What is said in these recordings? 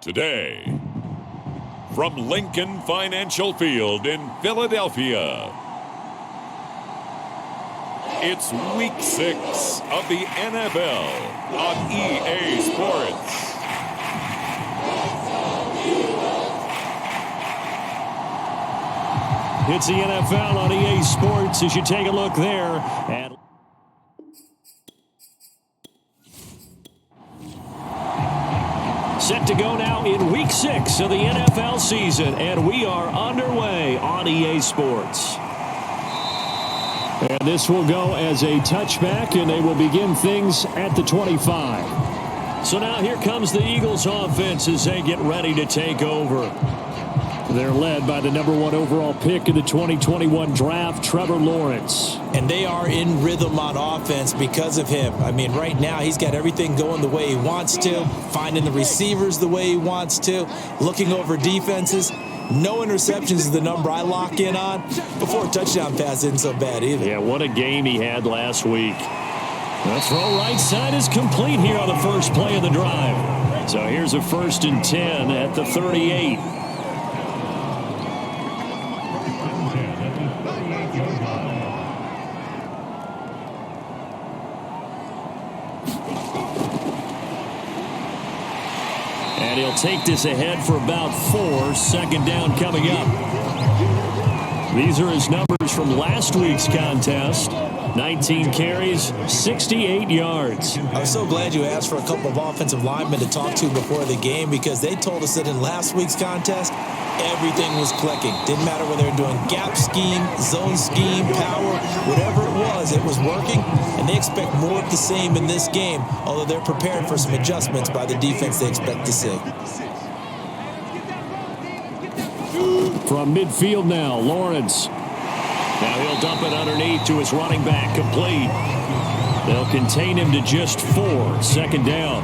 Today, from Lincoln Financial Field in Philadelphia, it's Week 6 of the NFL on EA Sports. It's the NFL on EA Sports as you take a look there at set to go now in Week 6 of the NFL season, and we are underway on EA Sports. And this will go as a touchback, and they will begin things at the 25. So now here comes the Eagles offense as they get ready to take over. They're led by the #1 overall pick in the 2021 draft, Trevor Lawrence. And they are in rhythm on offense because of him. I mean, right now he's got everything going the way he wants to, finding the receivers the way he wants to, looking over defenses. No interceptions is the number I lock in on. Before a touchdown pass isn't so bad either. Yeah, what a game he had last week. The throw right side is complete here on the first play of the drive. So here's a 1st and 10 at the 38. And he'll take this ahead for about 4. Second down coming up. These are his numbers from last week's contest. 19 carries, 68 yards. I'm so glad you asked for a couple of offensive linemen to talk to before the game, because they told us that in last week's contest, everything was clicking. Didn't matter whether they were doing gap scheme, zone scheme, power, whatever it was working, and they expect more of the same in this game, although they're prepared for some adjustments by the defense they expect to see. From midfield now, Lawrence. Now he'll dump it underneath to his running back, complete. They'll contain him to just 4. Second down.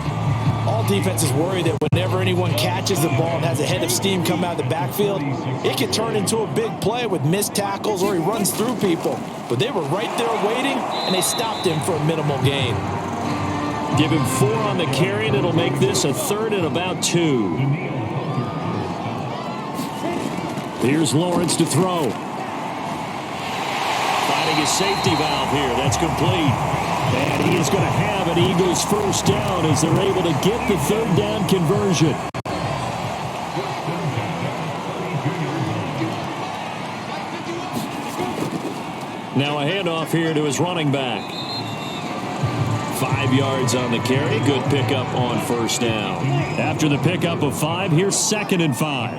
All defenses worry that whenever anyone catches the ball and has a head of steam come out of the backfield, it can turn into a big play with missed tackles or he runs through people. But they were right there waiting, and they stopped him for a minimal gain. Give him 4 on the carry, and it'll make this a 3rd and about 2. Here's Lawrence to throw. Finding his safety valve here. That's complete. And he is going to have an Eagles first down as they're able to get the 3rd down conversion. Now a handoff here to his running back. 5 yards on the carry. Good pickup on first down. After the pickup of 5, here's 2nd and 5.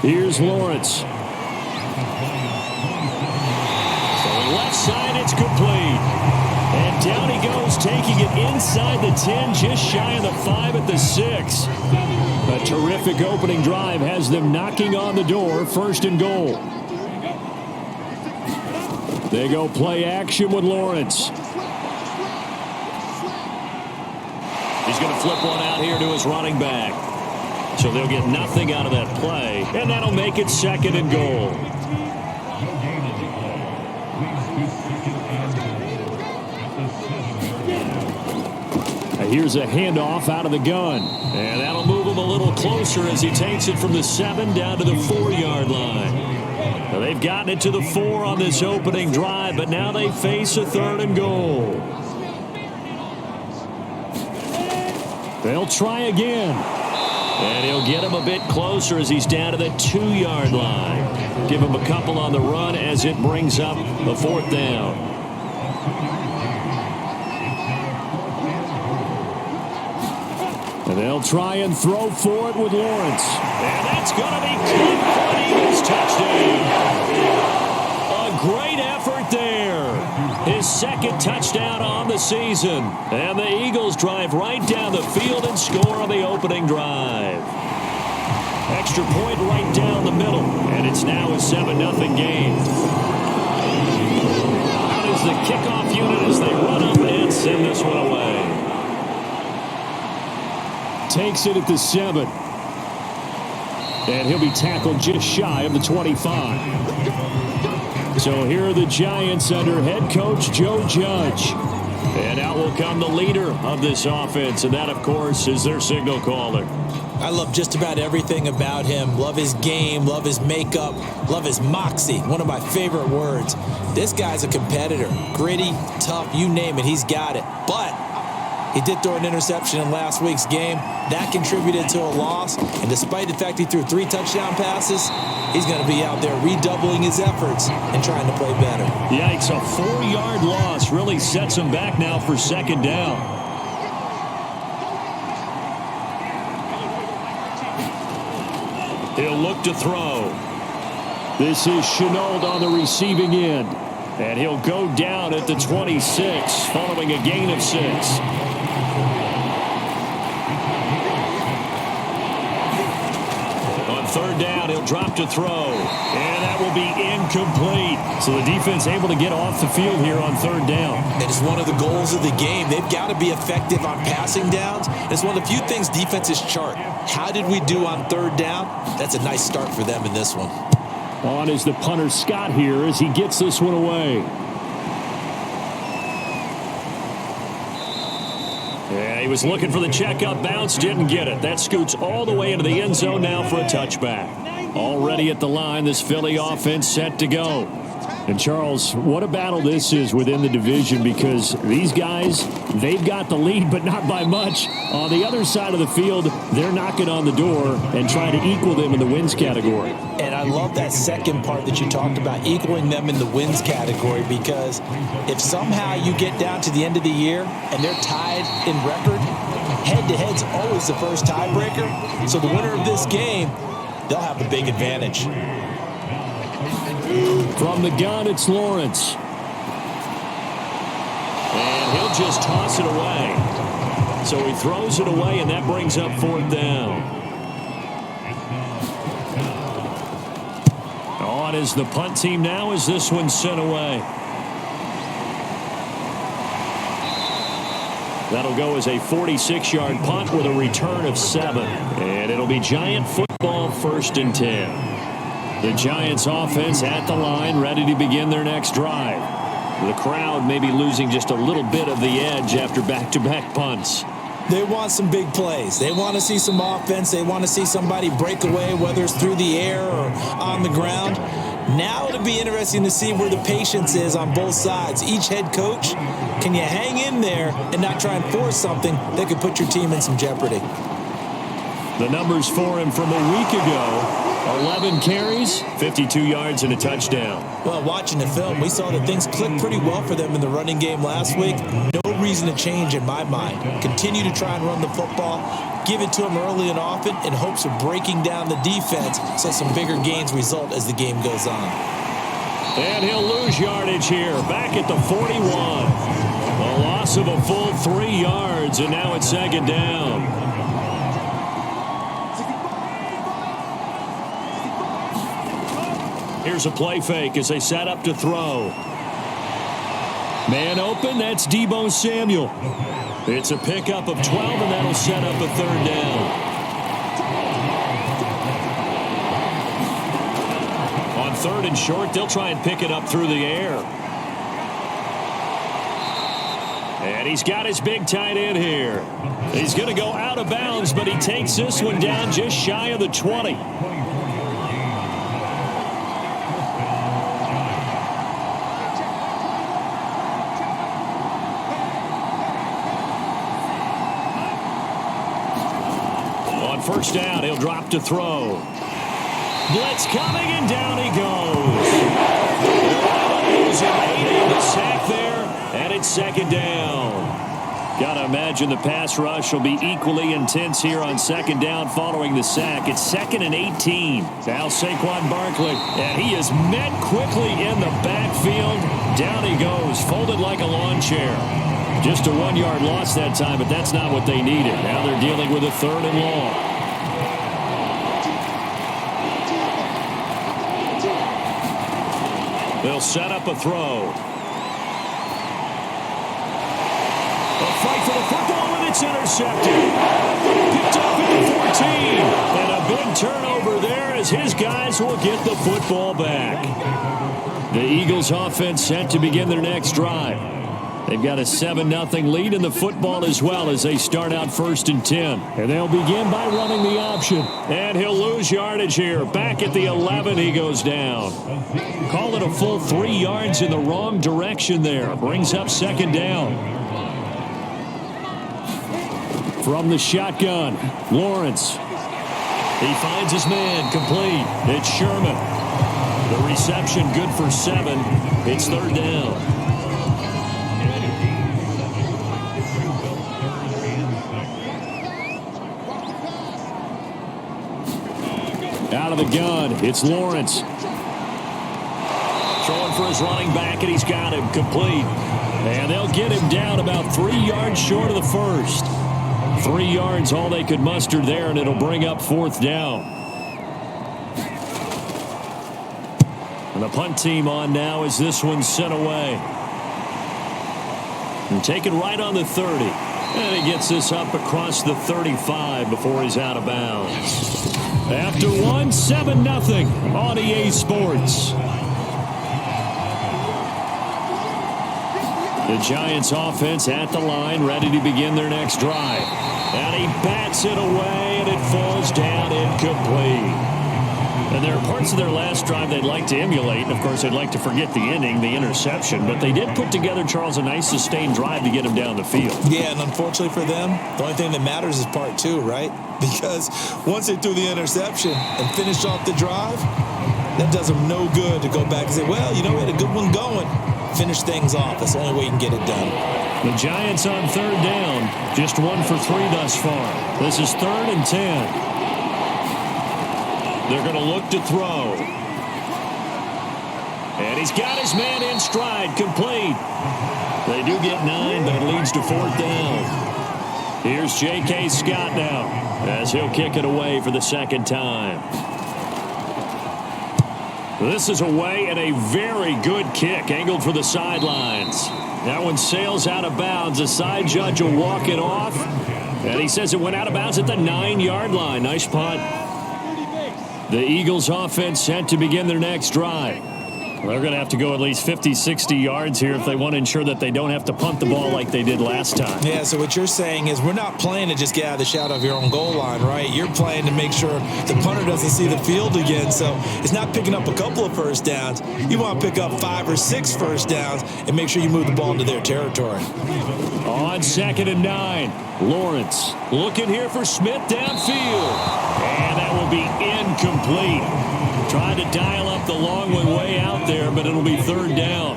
Here's Lawrence. Left side, it's complete. And down he goes, taking it inside the 10, just shy of the 5 at the 6. A terrific opening drive has them knocking on the door, 1st and goal. They go play action with Lawrence. He's going to flip one out here to his running back. So they'll get nothing out of that play, and that'll make it 2nd and goal. Here's a handoff out of the gun. And that'll move him a little closer as he takes it from the 7 down to the 4-yard line. Now they've gotten it to the 4 on this opening drive, but now they face a 3rd and goal. They'll try again. And he'll get him a bit closer as he's down to the 2-yard line. Give him a couple on the run as it brings up the 4th down. And they'll try and throw for it with Lawrence. And that's going to be good for an Eagles touchdown. A great effort there. His 2nd touchdown on the season. And the Eagles drive right down the field and score on the opening drive. Extra point right down the middle. And it's now a 7-0 game. Out is the kickoff unit as they run up and send this one away. Takes it at the 7. And he'll be tackled just shy of the 25. So here are the Giants under head coach Joe Judge. And out will come the leader of this offense, and that, of course, is their signal caller. I love just about everything about him. Love his game, love his makeup, love his moxie, one of my favorite words. This guy's a competitor. Gritty, tough, you name it, he's got it. But he did throw an interception in last week's game. That contributed to a loss. And despite the fact he threw 3 touchdown passes, he's going to be out there redoubling his efforts and trying to play better. Yikes, a 4-yard loss really sets him back now for second down. He'll look to throw. This is Chenault on the receiving end. And he'll go down at the 26, following a gain of 6. On third down, he'll drop to throw. And that will be incomplete. So the defense able to get off the field here on third down. It is one of the goals of the game. They've got to be effective on passing downs. It's one of the few things defenses chart. How did we do on third down? That's a nice start for them in this one. On is the punter Scott here as he gets this one away. Yeah, he was looking for the checkup bounce, didn't get it. That scoots all the way into the end zone now for a touchback. Already at the line, this Philly offense set to go. And Charles, what a battle this is within the division, because these guys, they've got the lead, but not by much. On the other side of the field, they're knocking on the door and trying to equal them in the wins category. And I love that second part that you talked about, equaling them in the wins category, because if somehow you get down to the end of the year and they're tied in record, head-to-head's always the first tiebreaker. So the winner of this game, they'll have a big advantage. From the gun, it's Lawrence. And he'll just toss it away. So he throws it away, and that brings up fourth down. On is the punt team now as this one's sent away. That'll go as a 46-yard punt with a return of 7. And it'll be Giant football, 1st and 10. The Giants offense at the line, ready to begin their next drive. The crowd may be losing just a little bit of the edge after back-to-back punts. They want some big plays. They want to see some offense. They want to see somebody break away, whether it's through the air or on the ground. Now it'll be interesting to see where the patience is on both sides. Each head coach, can you hang in there and not try and force something that could put your team in some jeopardy? The numbers for him from a week ago: 11 carries, 52 yards, and a touchdown. Well, watching the film, we saw that things clicked pretty well for them in the running game last week. No reason to change in my mind. Continue to try and run the football, give it to them early and often in hopes of breaking down the defense so some bigger gains result as the game goes on. And he'll lose yardage here, back at the 41. A loss of a full 3 yards, and now it's second down. Here's a play fake as they set up to throw. Man open, that's Deebo Samuel. It's a pickup of 12, and that'll set up a third down. On 3rd and short, they'll try and pick it up through the air. And he's got his big tight end here. He's going to go out of bounds, but he takes this one down just shy of the 20. First down, he'll drop to throw. Blitz coming, and down he goes. Evading the sack there, and it's second down. Gotta imagine the pass rush will be equally intense here on second down following the sack. It's 2nd and 18. Now Saquon Barkley, and he is met quickly in the backfield. Down he goes, folded like a lawn chair. Just a 1-yard loss that time, but that's not what they needed. Now they're dealing with a 3rd and long. They'll set up a throw. A fight for the football, and it's intercepted. Picked off at the 14. And a big turnover there as his guys will get the football back. The Eagles offense set to begin their next drive. They've got a 7-0 lead in the football as well as they start out 1st and 10. And they'll begin by running the option. And he'll lose yardage here. Back at the 11, he goes down. Call it a full 3 yards in the wrong direction there. Brings up 2nd down. From the shotgun, Lawrence. He finds his man, complete. It's Sherman. The reception good for 7. It's 3rd down. Out of the gun, it's Lawrence. Throwing for his running back, and he's got him complete. And they'll get him down about 3 yards short of the first. 3 yards, all they could muster there, and it'll bring up 4th down. And the punt team on now as this one's sent away. And taken right on the 30. And he gets this up across the 35 before he's out of bounds. After 1, 7-0 on EA Sports. The Giants offense at the line, ready to begin their next drive. And he bats it away, and it falls down incomplete. And there are parts of their last drive they'd like to emulate. And, of course, they'd like to forget the inning, the interception. But they did put together, Charles, a nice sustained drive to get him down the field. Yeah, and unfortunately for them, the only thing that matters is part 2, right? Because once they threw the interception and finished off the drive, that does them no good to go back and say, well, you know, we had a good one going. Finish things off. That's the only way you can get it done. The Giants on 3rd down. Just 1 for 3 thus far. This is 3rd and 10. They're going to look to throw. And he's got his man in stride, complete. They do get 9, but it leads to 4th down. Here's J.K. Scott now as he'll kick it away for the 2nd time. This is away and a very good kick, angled for the sidelines. That one sails out of bounds. The side judge will walk it off. And he says it went out of bounds at the 9-yard line. Nice punt. The Eagles offense set to begin their next drive. They're going to have to go at least 50, 60 yards here if they want to ensure that they don't have to punt the ball like they did last time. Yeah, so what you're saying is we're not playing to just get out of the shadow of your own goal line, right? You're playing to make sure the punter doesn't see the field again. So it's not picking up a couple of first downs. You want to pick up 5 or 6 first downs and make sure you move the ball into their territory. On 2nd and 9, Lawrence looking here for Smith downfield. And that will be incomplete. Trying to dial up the long one way out there, but it'll be 3rd down.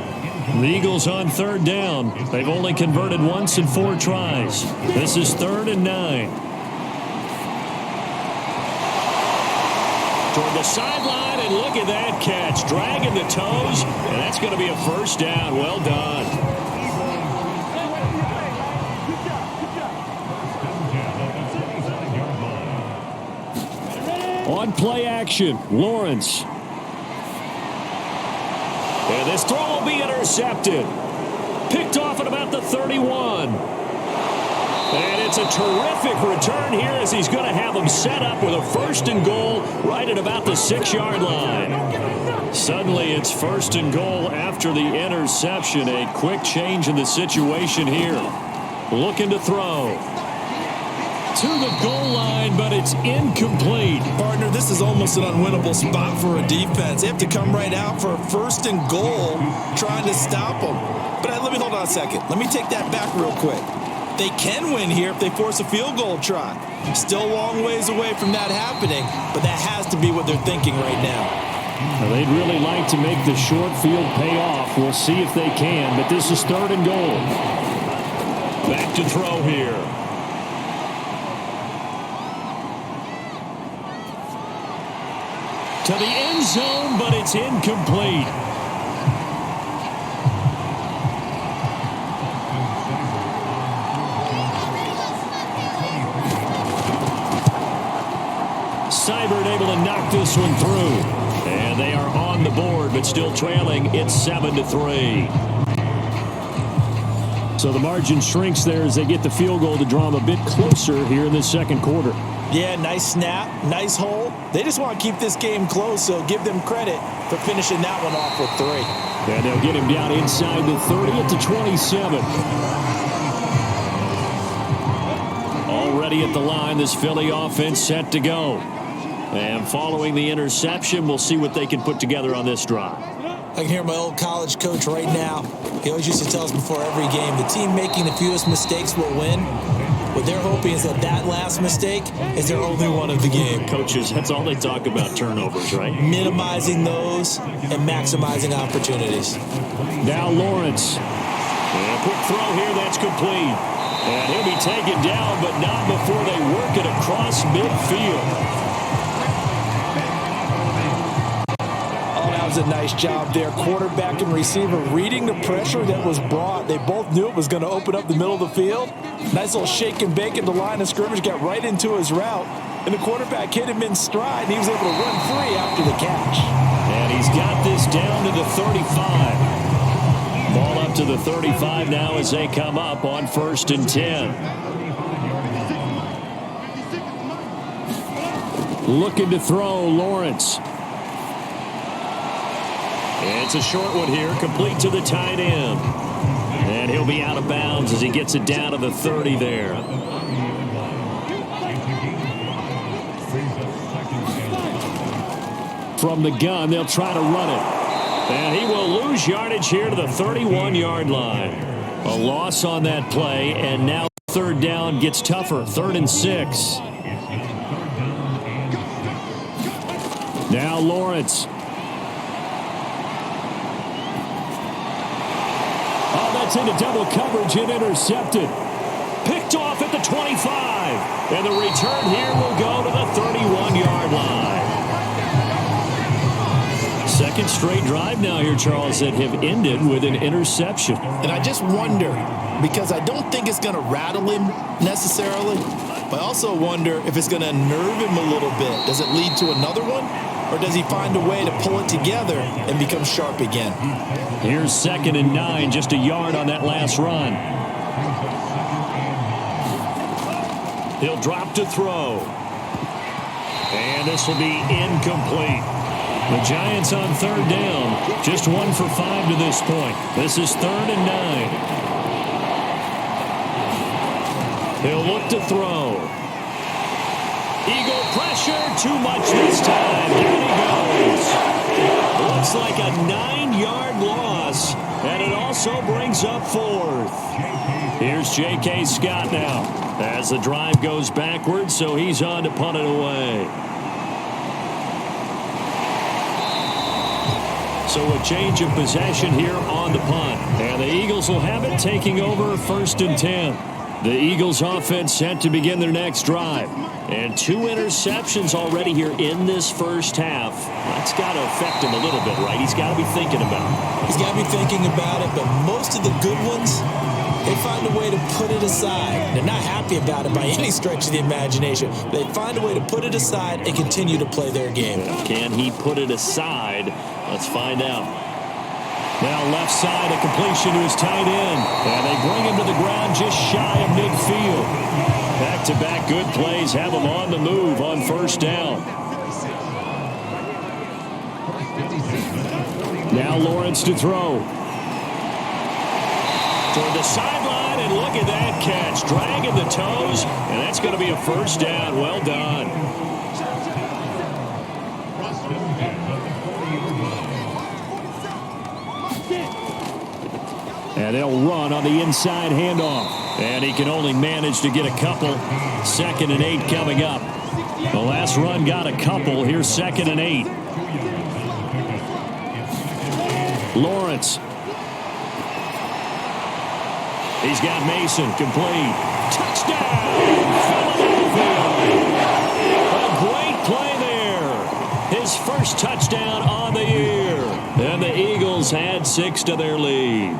The Eagles on 3rd down. They've only converted once in 4 tries. This is 3rd and 9. Toward the sideline, and look at that catch. Dragging the toes, and that's going to be a 1st down. Well done. On play action, Lawrence. And this throw will be intercepted. Picked off at about the 31. And it's a terrific return here as he's going to have them set up with a 1st and goal right at about the 6-yard line. Suddenly it's 1st and goal after the interception. A quick change in the situation here. Looking to throw. To the goal line, but it's incomplete. Partner, this is almost an unwinnable spot for a defense. They have to come right out for a 1st and goal trying to stop them. But let me hold on a second. Let me take that back real quick. They can win here if they force a field goal try. Still a long ways away from that happening, but that has to be what they're thinking right now. Well, they'd really like to make the short field pay off. We'll see if they can, but this is 3rd and goal. Back to throw here. To the end zone, but it's incomplete. Seibert able to knock this one through. And they are on the board, but still trailing. It's 7-3. So the margin shrinks there as they get the field goal to draw them a bit closer here in this 2nd quarter. Yeah, nice snap, nice hold. They just want to keep this game close, so give them credit for finishing that one off with 3. And they'll get him down inside the 30 at the 27. Already at the line, this Philly offense set to go. And following the interception, we'll see what they can put together on this drive. I can hear my old college coach right now. He always used to tell us before every game, the team making the fewest mistakes will win. What they're hoping is that last mistake is their only one of the game. Coaches, that's all they talk about, turnovers, right? Minimizing those and maximizing opportunities. Now Lawrence. And a quick throw here, that's complete. And he'll be taken down, but not before they work it across midfield. Was a nice job there. Quarterback and receiver reading the pressure that was brought. They both knew it was going to open up the middle of the field. Nice little shake and bake at the line of scrimmage, got right into his route, and the quarterback hit him in stride, and he was able to run free after the catch. And he's got this down to the 35. Ball up to the 35 now as they come up on 1st and 10. Looking to throw, Lawrence. It's a short one here, complete to the tight end. And he'll be out of bounds as he gets it down to the 30 there. From the gun, they'll try to run it. And he will lose yardage here to the 31-yard line. A loss on that play, and now 3rd down gets tougher, 3rd and 6. Now Lawrence. Into double coverage and intercepted. Picked off at the 25. And the return here will go to the 31-yard line. Second straight drive now here, Charles, that have ended with an interception. And I just wonder, because I don't think it's going to rattle him necessarily, but I also wonder if it's going to nerve him a little bit. Does it lead to another one? Or does he find a way to pull it together and become sharp again? Here's 2nd and 9, just a yard on that last run. He'll drop to throw. And this will be incomplete. The Giants on 3rd down, just 1 for 5 to this point. This is 3rd and 9. He'll look to throw. Eagle pressure, too much this time. Down he goes. Looks like a 9-yard loss, and it also brings up 4th. Here's J.K. Scott now as the drive goes backwards, so he's on to punt it away. So a change of possession here on the punt, and the Eagles will have it taking over 1st and 10. The Eagles offense set to begin their next drive. And 2 interceptions already here in this first half. That's got to affect him a little bit, right? He's got to be thinking about it. He's got to be thinking about it, but most of the good ones, they find a way to put it aside. They're not happy about it by any stretch of the imagination. They find a way to put it aside and continue to play their game. Can he put it aside? Let's find out. Now left side, a completion to his tight end. And they bring him to the ground just shy of midfield. Back-to-back good plays have him on the move on 1st down. Now Lawrence to throw. Toward the sideline, and look at that catch. Dragging the toes, and that's going to be a 1st down. Well done. And they'll run on the inside handoff. And he can only manage to get a couple. 2nd and 8 coming up. The last run got a couple. Here's 2nd and 8. Lawrence. He's got Mason complete. Touchdown! Philadelphia! A great play there. His first touchdown on the year. And the Eagles add 6 to their lead.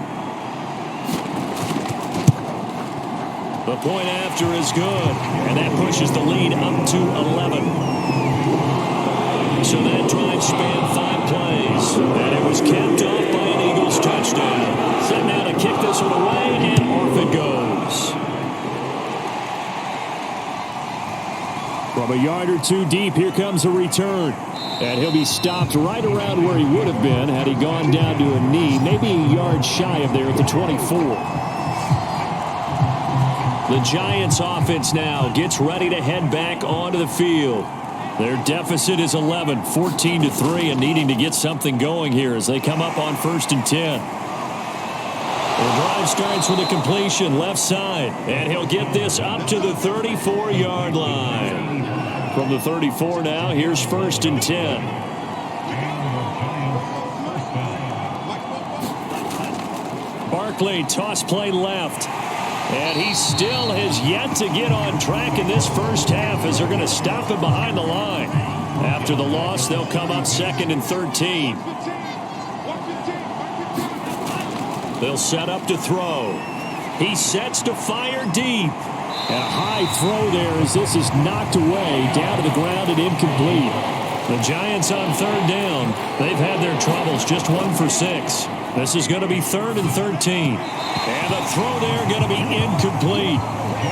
The point after is good, and that pushes the lead up to 11. So that drive spanned 5 plays, and it was capped off by an Eagles touchdown. Set now to kick this one away, and off it goes. From From a yard or two deep, here comes a return. And he'll be stopped right around where he would have been had he gone down to a knee, maybe a yard shy of there at the 24. The Giants offense now gets ready to head back onto the field. Their deficit is 11, 14-3, and needing to get something going here as they come up on 1st and 10. The drive starts with a completion left side, and he'll get this up to the 34-yard line. From the 34 now, here's 1st and 10. Barkley toss play left. And he still has yet to get on track in this first half as they're going to stop him behind the line. After the loss, they'll come up 2nd and 13. They'll set up to throw. He sets to fire deep. And a high throw there as this is knocked away down to the ground and incomplete. The Giants on 3rd down. They've had their troubles, just 1 for 6. This is going to be 3rd and 13. And the throw there going to be incomplete.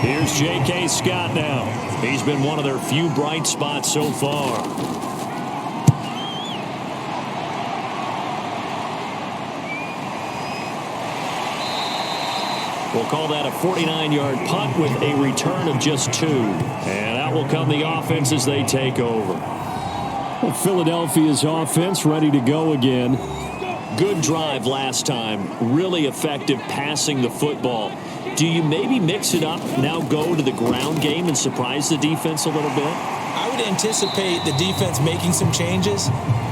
Here's J.K. Scott now. He's been one of their few bright spots so far. We'll call that a 49-yard punt with a return of just 2. And out will come the offense as they take over. Well, Philadelphia's offense ready to go again. Good drive last time. Really effective passing the football. Do you maybe mix it up, now go to the ground game and surprise the defense a little bit? I would anticipate the defense making some changes,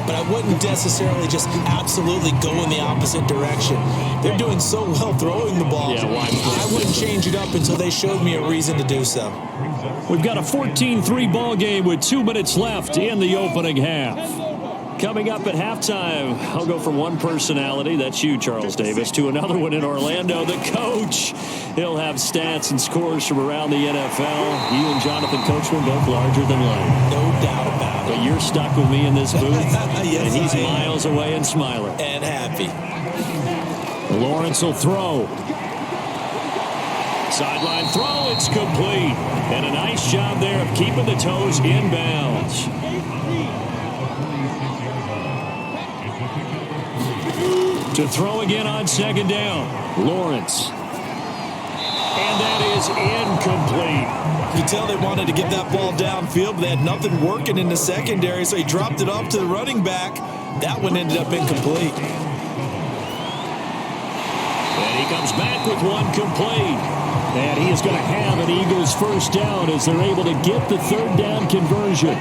but I wouldn't necessarily just absolutely go in the opposite direction. They're doing so well throwing the ball. Yeah, why? I wouldn't change it up until they showed me a reason to do so. We've got a 14-3 ball game with 2 minutes left in the opening half. Coming up at halftime, I'll go from one personality, that's you, Charles Davis, to another one in Orlando, the coach. He'll have stats and scores from around the NFL. You and Jonathan Coachman both larger than life. No doubt about it. But you're stuck with me in this booth, Yes, and he's I am. miles away and smiling. And happy. Lawrence will throw. Sideline throw, it's complete. And a nice job there of keeping the toes in bounds. To throw again on 2nd down. Lawrence. And that is incomplete. You could tell they wanted to get that ball downfield, but they had nothing working in the secondary, so he dropped it off to the running back. That one ended up incomplete. And he comes back with one complete. And he is going to have an Eagles first down as they're able to get the 3rd down conversion.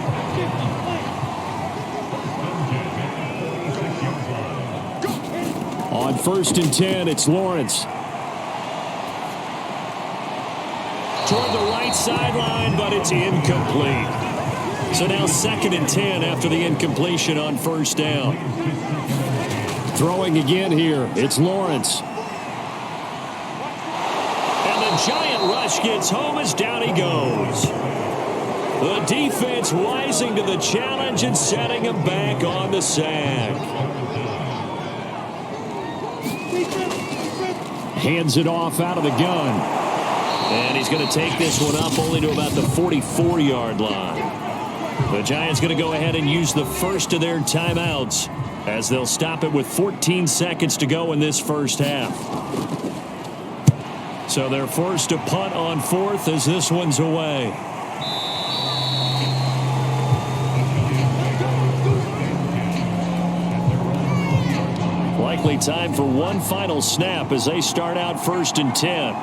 On 1st and 10, it's Lawrence. Toward the right sideline, but it's incomplete. So now 2nd and 10 after the incompletion on 1st down. Throwing again here, it's Lawrence. And the giant rush gets home as down he goes. The defense rising to the challenge and setting him back on the sack. Hands it off out of the gun. And he's going to take this one up only to about the 44-yard line. The Giants going to go ahead and use the first of their timeouts as they'll stop it with 14 seconds to go in this first half. So they're forced to punt on 4th as this one's away. Likely time for one final snap as they start out 1st and 10.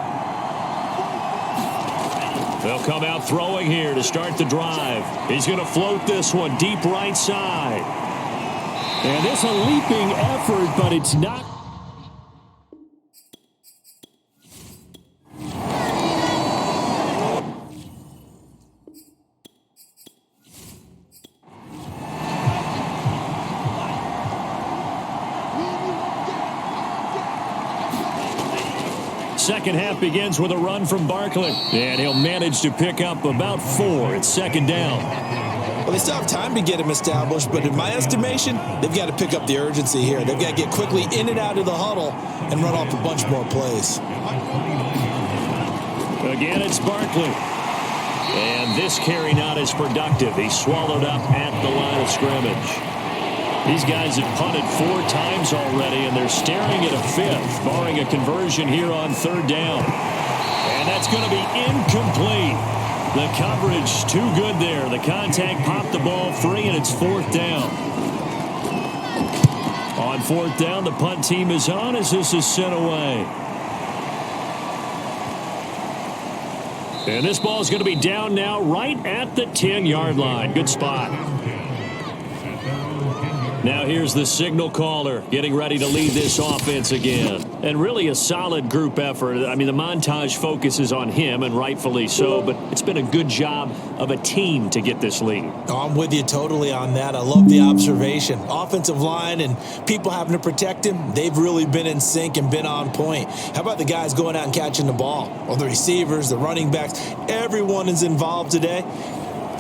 They'll come out throwing here to start the drive. He's going to float this one deep right side. And it's a leaping effort, but it's not. Second half begins with a run from Barkley. And he'll manage to pick up about 4. It's 2nd down. Well, they still have time to get him established, but in my estimation, they've got to pick up the urgency here. They've got to get quickly in and out of the huddle and run off a bunch more plays. Again, it's Barkley. And this carry not as productive. He's swallowed up at the line of scrimmage. These guys have punted 4 times already, and they're staring at a 5th, barring a conversion here on 3rd down. And that's going to be incomplete. The coverage too good there. The contact popped the ball free, and it's 4th down. On 4th down, the punt team is on as this is sent away. And this ball is going to be down now right at the 10-yard line. Good spot. Now here's the signal caller getting ready to lead this offense again. And really a solid group effort. I mean, the montage focuses on him, and rightfully so, but it's been a good job of a team to get this lead. I'm with you totally on that. I love the observation. Offensive line and people having to protect him, they've really been in sync and been on point. How about the guys going out and catching the ball? Well, the receivers, the running backs, everyone is involved today.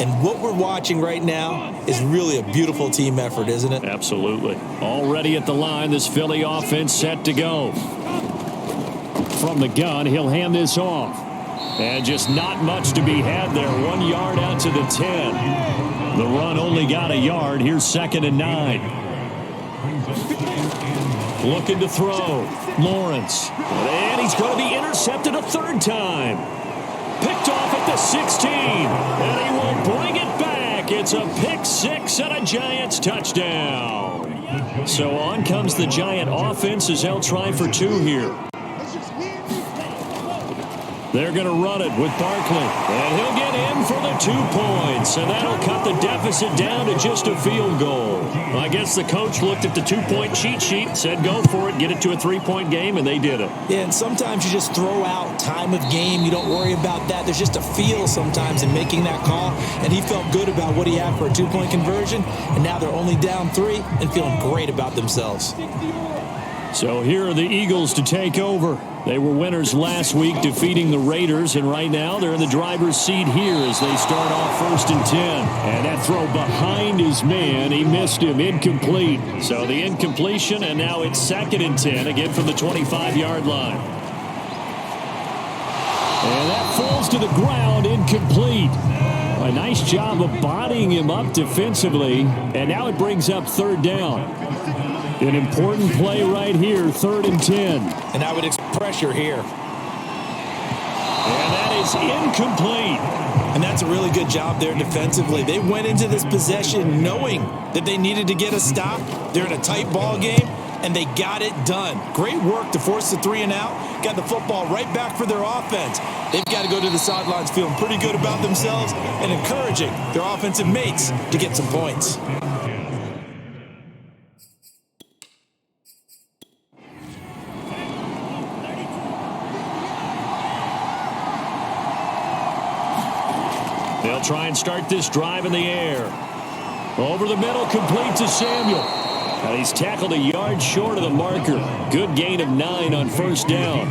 And what we're watching right now is really a beautiful team effort, isn't it? Absolutely. Already at the line, this Philly offense set to go. From the gun, he'll hand this off. And just not much to be had there. 1 yard out to the 10. The run only got a yard. Here's 2nd and 9. Looking to throw. Lawrence. And he's going to be intercepted a 3rd time. Picked off at the 16, and he will bring it back. It's a pick 6 and a Giants touchdown. So on comes the Giant offense as they'll try for 2 here. They're going to run it with Barkley, and he'll get in for the 2 points, and that'll cut the deficit down to just a field goal. I guess the coach looked at the 2-point cheat sheet, said go for it, get it to a 3-point game, and they did it. Yeah, and sometimes you just throw out time of game. You don't worry about that. There's just a feel sometimes in making that call, and he felt good about what he had for a 2-point conversion, and now they're only down 3 and feeling great about themselves. So here are the Eagles to take over. They were winners last week defeating the Raiders, and right now they're in the driver's seat here as they start off 1st and 10. And that throw behind his man, he missed him, incomplete. So the incompletion, and now it's 2nd and 10, again from the 25-yard line. And that falls to the ground, incomplete. A nice job of bodying him up defensively, and now it brings up 3rd down. An important play right here, 3rd and 10. And I would expect pressure here. And that is incomplete. And that's a really good job there defensively. They went into this possession knowing that they needed to get a stop. They're in a tight ball game, and they got it done. Great work to force the 3 and out. Got the football right back for their offense. They've got to go to the sidelines feeling pretty good about themselves and encouraging their offensive mates to get some points. They'll try and start this drive in the air. Over the middle, complete to Samuel. And he's tackled a yard short of the marker. Good gain of 9 on 1st down.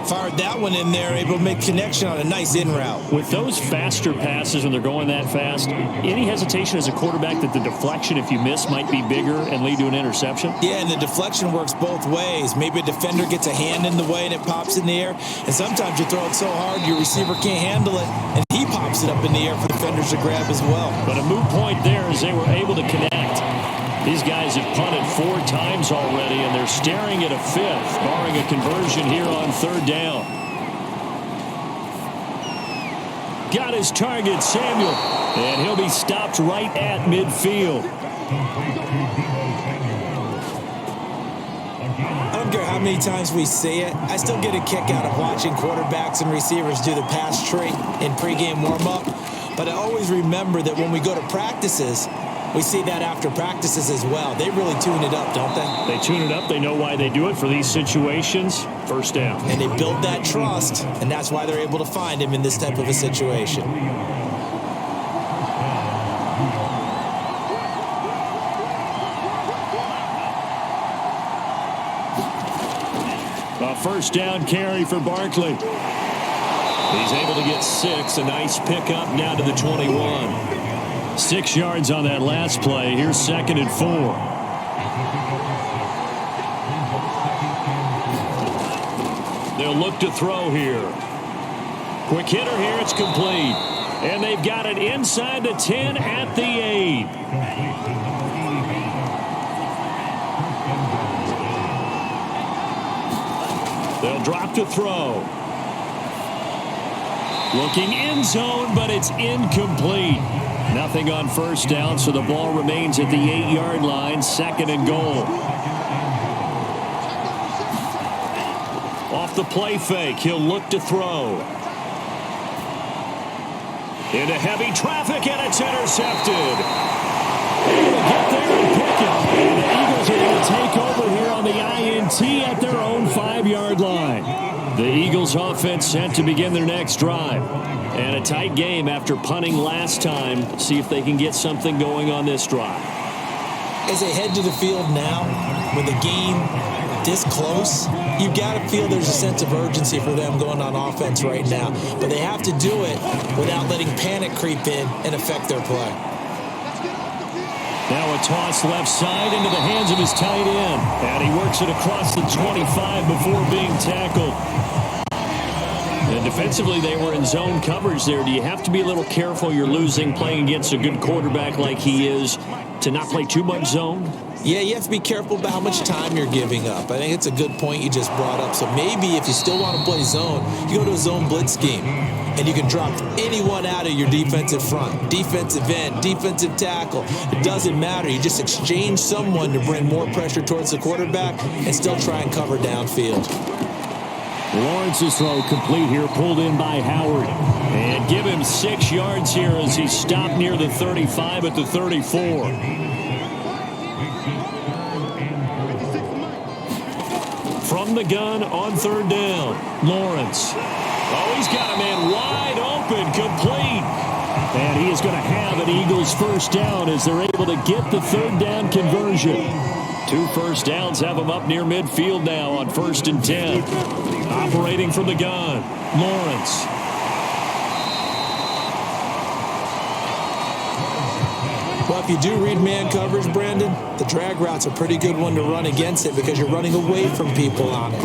Fired that one in there, able to make connection on a nice in route. With those faster passes when they're going that fast, any hesitation as a quarterback that the deflection, if you miss, might be bigger and lead to an interception? Yeah, and the deflection works both ways. Maybe a defender gets a hand in the way and it pops in the air. And sometimes you throw it so hard your receiver can't handle it, and he pops it up in the air for defenders to grab as well. But a moot point there as they were able to connect. These guys have punted 4 times already, and they're staring at a 5th, barring a conversion here on 3rd down. Got his target, Samuel, and he'll be stopped right at midfield. I don't care how many times we say it, I still get a kick out of watching quarterbacks and receivers do the pass tree in pregame warm-up. But I always remember that when we go to practices, we see that after practices as well. They really tune it up, don't they? They tune it up. They know why they do it for these situations. 1st down. And they build that trust, and that's why they're able to find him in this type of a situation. A 1st down carry for Barkley. He's able to get 6. A nice pickup down to the 21. 6 yards on that last play. Here's 2nd and 4. They'll look to throw here. Quick hitter here. It's complete. And they've got it inside the 10 at the 8. They'll drop to throw. Looking in zone, but it's incomplete. Nothing on first down, so the ball remains at the 8-yard line, 2nd and goal. Off the play fake, he'll look to throw. Into heavy traffic, and it's intercepted. Able to get there and pick it. And the Eagles are going to take over here on the INT at their own 5-yard line. The Eagles offense set to begin their next drive. And a tight game after punting last time. See if they can get something going on this drive. As they head to the field now, with the game this close, you've got to feel there's a sense of urgency for them going on offense right now. But they have to do it without letting panic creep in and affect their play. Now a toss left side into the hands of his tight end. And he works it across the 25 before being tackled. And defensively, they were in zone coverage there. Do you have to be a little careful? You're losing playing against a good quarterback like he is to not play too much zone? Yeah, you have to be careful about how much time you're giving up. I think it's a good point you just brought up. So maybe if you still want to play zone, you go to a zone blitz scheme. And you can drop anyone out of your defensive front, defensive end, defensive tackle. It doesn't matter. You just exchange someone to bring more pressure towards the quarterback and still try and cover downfield. Lawrence's throw complete here, pulled in by Howard. And give him 6 yards here as he stopped near the 35 at the 34. From the gun on 3rd down, Lawrence. Oh, he's got a man wide open, complete. And he is going to have an Eagles first down as they're able to get the 3rd down conversion. 2 first downs have him up near midfield now on 1st and 10. Operating from the gun, Lawrence. Well, if you do read man coverage, Brandon, the drag route's a pretty good one to run against it because you're running away from people on it.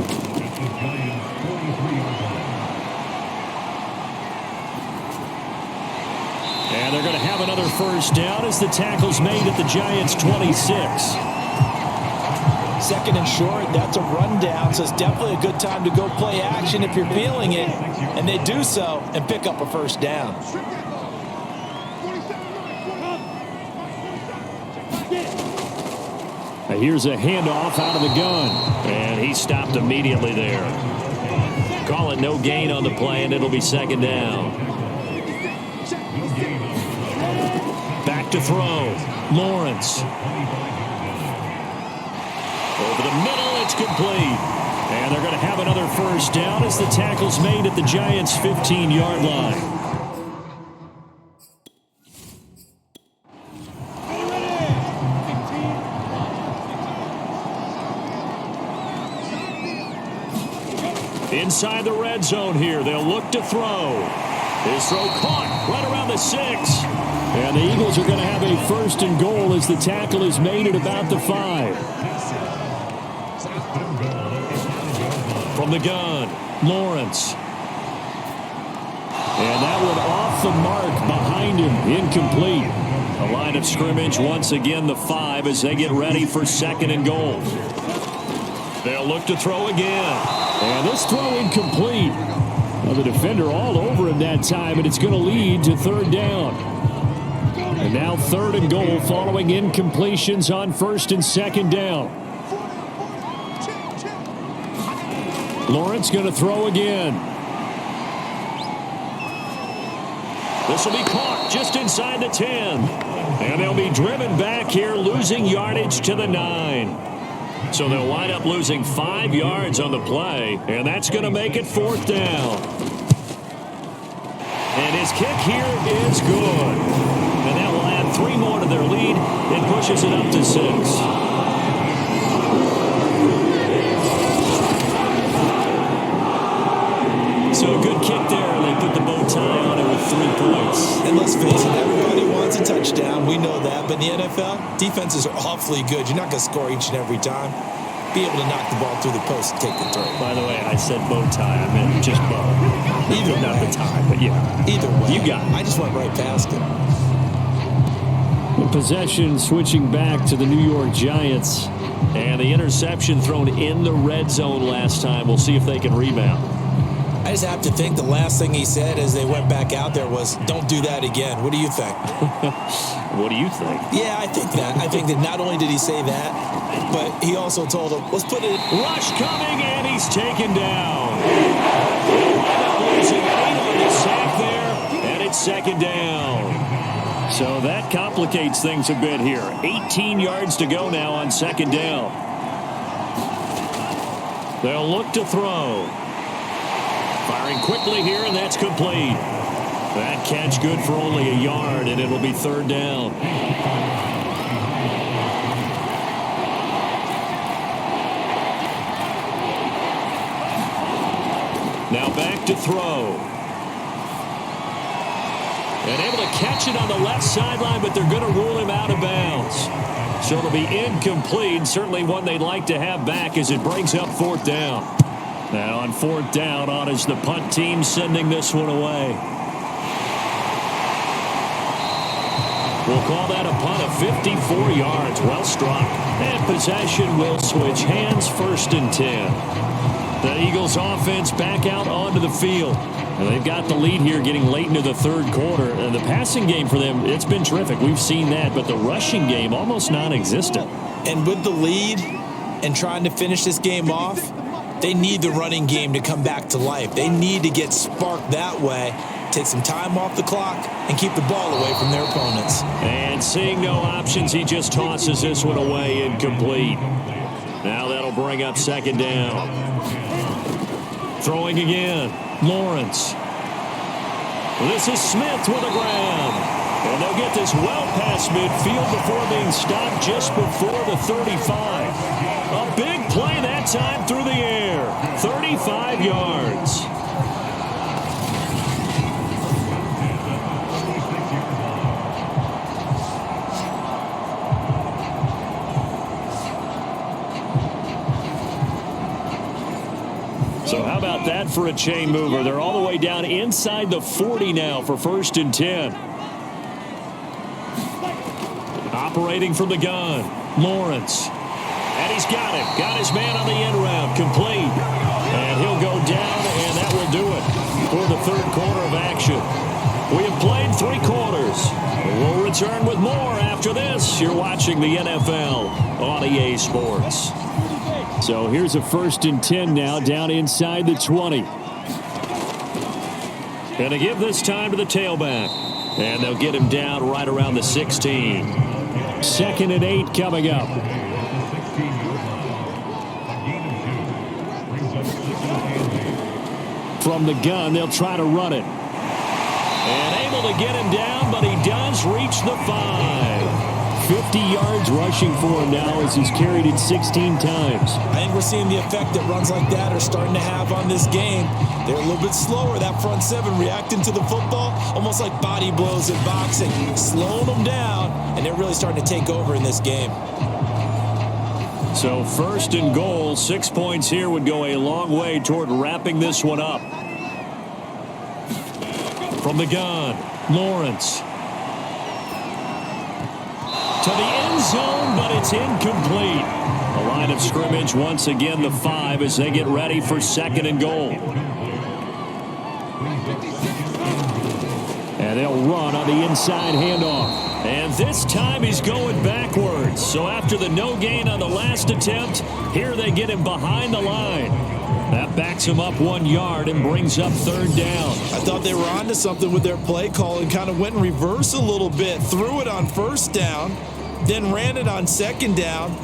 And they're going to have another first down as the tackle's made at the Giants' 26. 2nd and short, that's a rundown, so it's definitely a good time to go play action if you're feeling it. And they do so and pick up a first down. Now here's a handoff out of the gun. And he stopped immediately there. Call it no gain on the play, and it'll be 2nd down. Back to throw. Lawrence. Over the middle, it's complete. And they're going to have another first down as the tackle's made at the Giants' 15-yard line. Inside the red zone here, they'll look to throw. His throw caught right around the 6. And the Eagles are going to have a 1st and goal as the tackle is made at about the 5. From the gun, Lawrence. And that one off the mark behind him, incomplete. A line of scrimmage once again the 5 as they get ready for 2nd and goal. They'll look to throw again. And this throw incomplete. Well, the defender all over him that time, and it's going to lead to 3rd down. And now 3rd and goal following incompletions on 1st and 2nd down. Lawrence going to throw again. This will be caught just inside the 10. And they'll be driven back here, losing yardage to the 9. So they'll wind up losing 5 yards on the play, and that's going to make it 4th down. And his kick here is good. And that will add 3 more to their lead and pushes it up to 6. So a good kick there. They put the bow tie on it with 3 points. And let's face it, everybody wants a touchdown. We know that. But in the NFL, defenses are awfully good. You're not going to score each and every time. be able to knock the ball through the post and take the throw. By the way, I said bow tie. I meant just bow. Either way. Not the tie, but yeah. Either way. You got it. I just went right past it. Possession switching back to the New York Giants. And the interception thrown in the red zone last time. We'll see if they can rebound. I just have to think the last thing he said as they went back out there was, don't do that again. What do you think? What do you think? Yeah, I think that. I think that not only did he say that, but he also told him, let's put it. Rush coming, and he's taken down. They'll wind up losing 8 on the sack there, and it's second down. So that complicates things a bit here. 18 yards to go now on second down. They'll look to throw. Firing quickly here, and that's complete. That catch good for only a yard, and it'll be third down. Now back to throw. And able to catch it on the left sideline, but they're going to rule him out of bounds. So it'll be incomplete, certainly one they'd like to have back as it brings up fourth down. Now on fourth down, on is the punt team sending this one away. We'll call that a punt of 54 yards. Well struck. And possession will switch hands, first and 10. The Eagles offense back out onto the field. And they've got the lead here getting late into the third quarter. And the passing game for them, it's been terrific. We've seen that. But the rushing game, almost non-existent. And with the lead and trying to finish this game off, they need the running game to come back to life. They need to get sparked that way, take some time off the clock, and keep the ball away from their opponents. And seeing no options, he just tosses this one away, incomplete. Now that'll bring up second down. Throwing again, Lawrence. This is Smith with a grab. And they'll get this well past midfield before being stopped just before the 35. A big play that time through the air. 35 yards. So how about that for a chain mover? They're all the way down inside the 40 now for first and 10. Operating from the gun, Lawrence. And he's got it. Got his man on the end round. Complete. And he'll go down, and that will do it for the third quarter of action. We have played 3 quarters. We'll return with more after this. You're watching the NFL on EA Sports. So here's a first and 10 now down inside the 20. Going to give this time to the tailback. And they'll get him down right around the 16. Second and 8 coming up. From the gun, they'll try to run it. And able to get him down, but he does reach the 5. 50 yards rushing for him now as he's carried it 16 times. I think we're seeing the effect that runs like that are starting to have on this game. They're a little bit slower, that front 7 reacting to the football, almost like body blows in boxing, slowing them down, and they're really starting to take over in this game. So first and goal, 6 points here would go a long way toward wrapping this one up. From the gun, Lawrence. To the end zone, but it's incomplete. The line of scrimmage once again the 5 as they get ready for second and goal. And they'll run on the inside handoff. And this time he's going backwards. So after the no gain on the last attempt, here they get him behind the line. That backs him up 1 yard and brings up third down. I thought they were onto something with their play call and kind of went in reverse a little bit. Threw it on first down, then ran it on second down.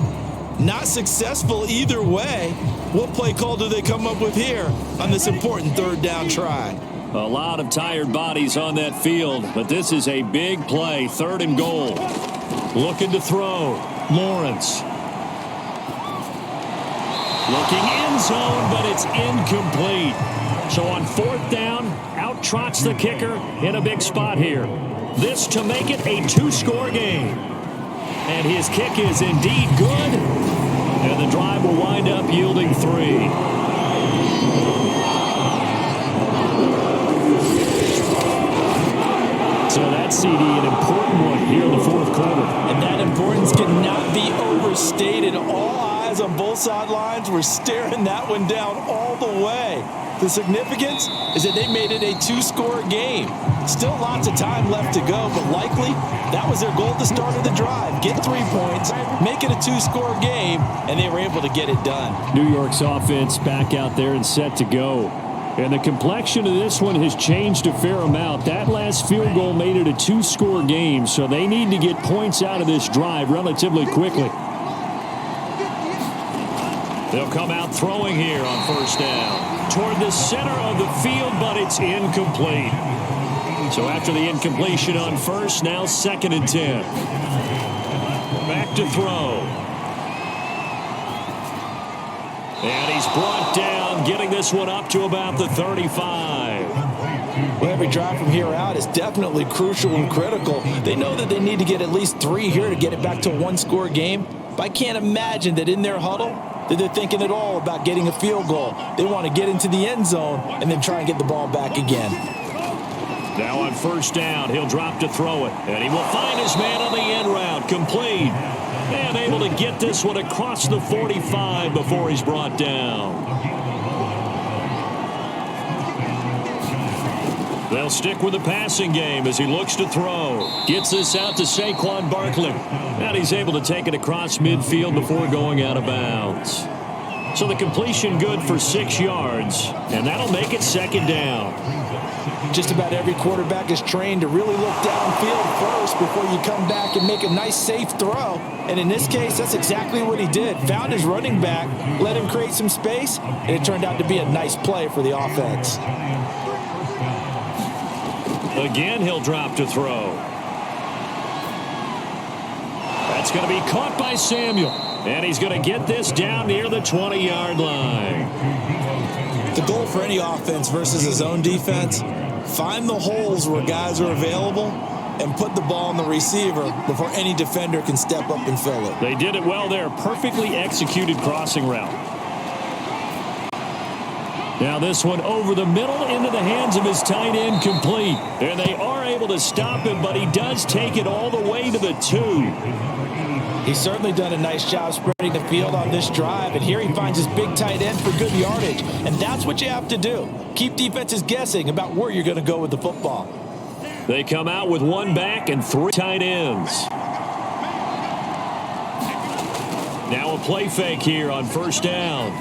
Not successful either way. What play call do they come up with here on this important third down try? A lot of tired bodies on that field, but this is a big play, third and goal. Looking to throw, Lawrence. Looking end zone, but it's incomplete. So on fourth down, out trots the kicker in a big spot here. This to make it a 2-score game. And his kick is indeed good. And the drive will wind up yielding 3. So that CD, an important one here in the fourth quarter. And that importance cannot be overstated. All eyes on both sidelines were staring that one down all the way. The significance is that they made it a 2-score game. Still lots of time left to go, but likely that was their goal at the start of the drive. Get 3 points, make it a 2-score game, and they were able to get it done. New York's offense back out there and set to go. And the complexion of this one has changed a fair amount. That last field goal made it a 2-score game, so they need to get points out of this drive relatively quickly. They'll come out throwing here on first down. Toward the center of the field, but it's incomplete. So after the incompletion on first, now 2nd and 10. Back to throw. And he's brought down, getting this one up to about the 35. Well, every drive from here out is definitely crucial and critical. They know that they need to get at least 3 here to get it back to a 1-score game. But I can't imagine that in their huddle that they're thinking at all about getting a field goal. They want to get into the end zone and then try and get the ball back again. Now on first down, he'll drop to throw it. And he will find his man on the end route. Complete. And able to get this one across the 45 before he's brought down. They'll stick with the passing game as he looks to throw. Gets this out to Saquon Barkley. And he's able to take it across midfield before going out of bounds. So the completion good for 6 yards. And that'll make it 2nd down. Just about every quarterback is trained to really look downfield first before you come back and make a nice, safe throw. And in this case, that's exactly what he did. Found his running back, let him create some space, and it turned out to be a nice play for the offense. Again, he'll drop to throw. That's going to be caught by Samuel. And he's going to get this down near the 20-yard line. The goal for any offense versus a zone defense, find the holes where guys are available and put the ball on the receiver before any defender can step up and fill it. They did it well there. Perfectly executed crossing route. Now this one over the middle into the hands of his tight end, complete. And they are able to stop him, but he does take it all the way to the 2. He's certainly done a nice job spreading the field on this drive, and here he finds his big tight end for good yardage. And that's what you have to do. Keep defenses guessing about where you're going to go with the football. They come out with 1 back and 3 tight ends. Now a play fake here on first down.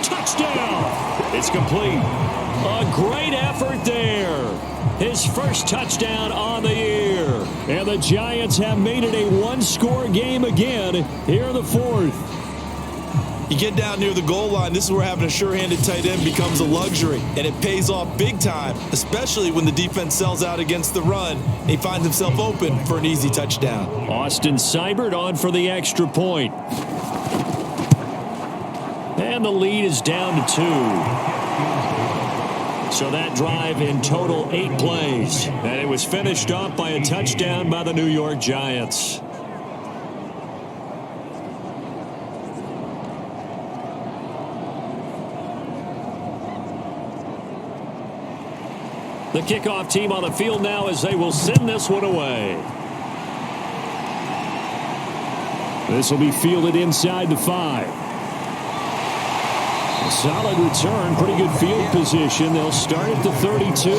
Touchdown! It's complete. A great effort there. His first touchdown on the year. And the Giants have made it a 1-score game again here in the 4th. You get down near the goal line, this is where having a sure-handed tight end becomes a luxury, and it pays off big time, especially when the defense sells out against the run, and he finds himself open for an easy touchdown. Austin Seibert on for the extra point. And the lead is down to 2. So that drive in total 8 plays. And it was finished off by a touchdown by the New York Giants. The kickoff team on the field now as they will send this one away. This will be fielded inside the 5. A solid return, pretty good field position. They'll start at the 32.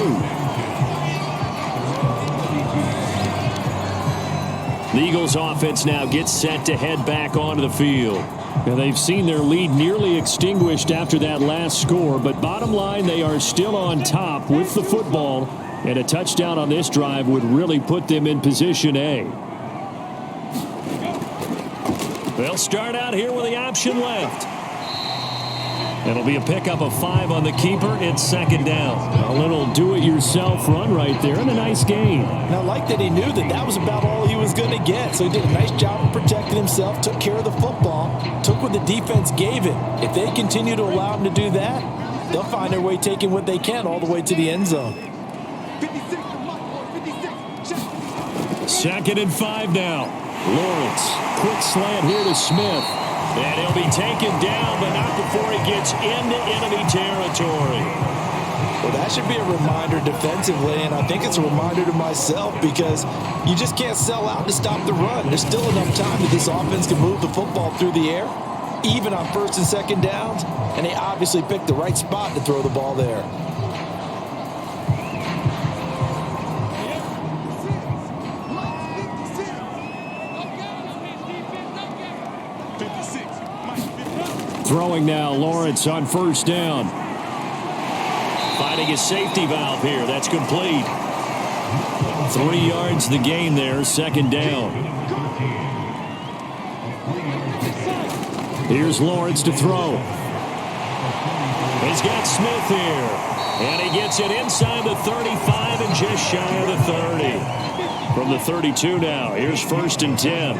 The Eagles offense now gets set to head back onto the field. Now they've seen their lead nearly extinguished after that last score, but bottom line, they are still on top with the football, and a touchdown on this drive would really put them in position A. They'll start out here with the option left. It'll be a pickup of 5 on the keeper. It's 2nd down. A little do-it-yourself run right there and a nice gain. And I like that he knew that that was about all he was going to get. So he did a nice job of protecting himself, took care of the football, took what the defense gave him. If they continue to allow him to do that, they'll find their way taking what they can all the way to the end zone. 2nd and 5 now. Lawrence, quick slant here to Smith. And he'll be taken down, but not before he gets into enemy territory. Well, that should be a reminder defensively, and I think it's a reminder to myself because you just can't sell out to stop the run. There's still enough time that this offense can move the football through the air, even on first and second downs, and they obviously picked the right spot to throw the ball there. Throwing now, Lawrence on first down. Finding his safety valve here. That's complete. 3 yards the gain there, second down. Here's Lawrence to throw. He's got Smith here. And he gets it inside the 35 and just shy of the 30. From the 32 now, here's first and 10.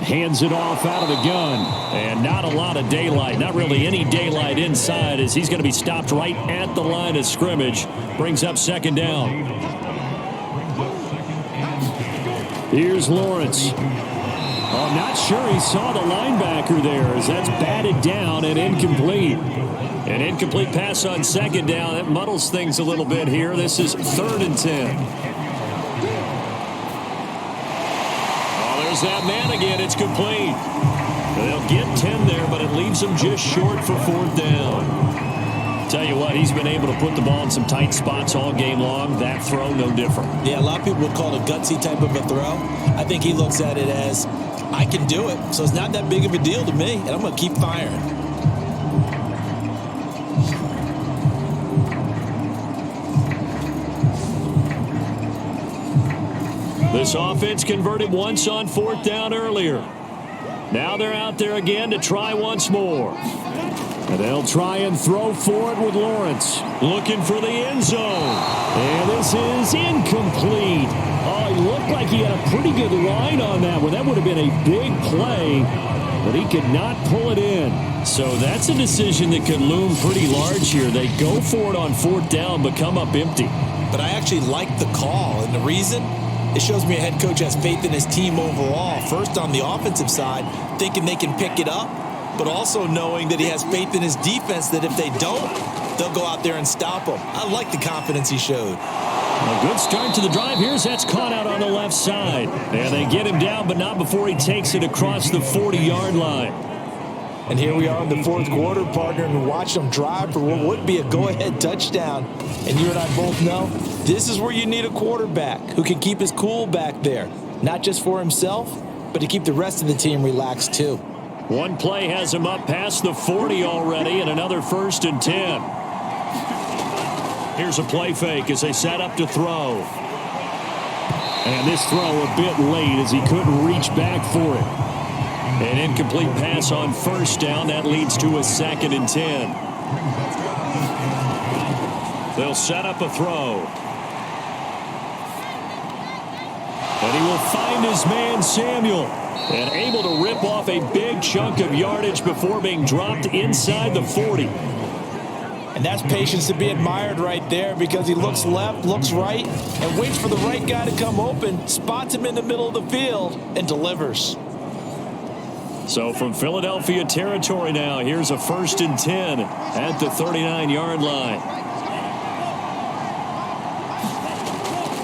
Hands it off out of the gun. And not a lot of daylight. Not really any daylight inside as he's going to be stopped right at the line of scrimmage. Brings up second down. Here's Lawrence. I'm not sure he saw the linebacker there as that's batted down and incomplete. An incomplete pass on second down. That muddles things a little bit here. This is third and 10. There's that man again. It's complete. They'll get 10 there, but it leaves them just short for fourth down. Tell you what, he's been able to put the ball in some tight spots all game long. That throw, no different. Yeah, a lot of people would call it a gutsy type of a throw. I think he looks at it as, I can do it, so it's not that big of a deal to me, and I'm going to keep firing. This offense converted once on fourth down earlier. Now they're out there again to try once more. And they'll try and throw for it with Lawrence. Looking for the end zone. And this is incomplete. Oh, he looked like he had a pretty good line on that one. That would have been a big play, but he could not pull it in. So that's a decision that could loom pretty large here. They go for it on fourth down, but come up empty. But I actually like the call, and the reason? It shows me a head coach has faith in his team overall. First on the offensive side, thinking they can pick it up, but also knowing that he has faith in his defense that if they don't, they'll go out there and stop him. I like the confidence he showed. A good start to the drive. Here's that's caught out on the left side. And they get him down, but not before he takes it across the 40-yard line. And here we are in the fourth quarter, partner, and watch them drive for what would be a go-ahead touchdown. And you and I both know this is where you need a quarterback who can keep his cool back there, not just for himself, but to keep the rest of the team relaxed too. One play has him up past the 40 already, and another first and 10. Here's a play fake as they set up to throw. And this throw a bit late as he couldn't reach back for it. An incomplete pass on first down. That leads to a second and 10. They'll set up a throw. And he will find his man Samuel. And able to rip off a big chunk of yardage before being dropped inside the 40. And that's patience to be admired right there because he looks left, looks right, and waits for the right guy to come open, spots him in the middle of the field, and delivers. So from Philadelphia territory now, here's a first and 10 at the 39-yard line.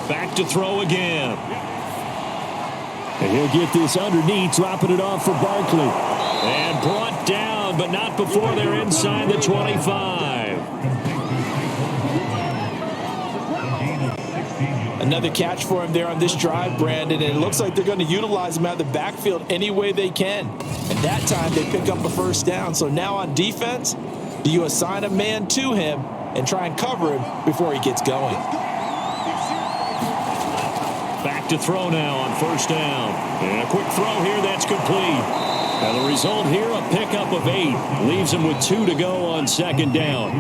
Back to throw again. And he'll get this underneath, dropping it off for Barkley. And brought down, but not before they're inside the 25. Another catch for him there on this drive, Brandon, and it looks like they're going to utilize him out of the backfield any way they can. And that time they pick up a first down. So now on defense, do you assign a man to him and try and cover him before he gets going? Back to throw now on first down. And a quick throw here, that's complete. And the result here, a pickup of 8. Leaves him with 2 to go on second down.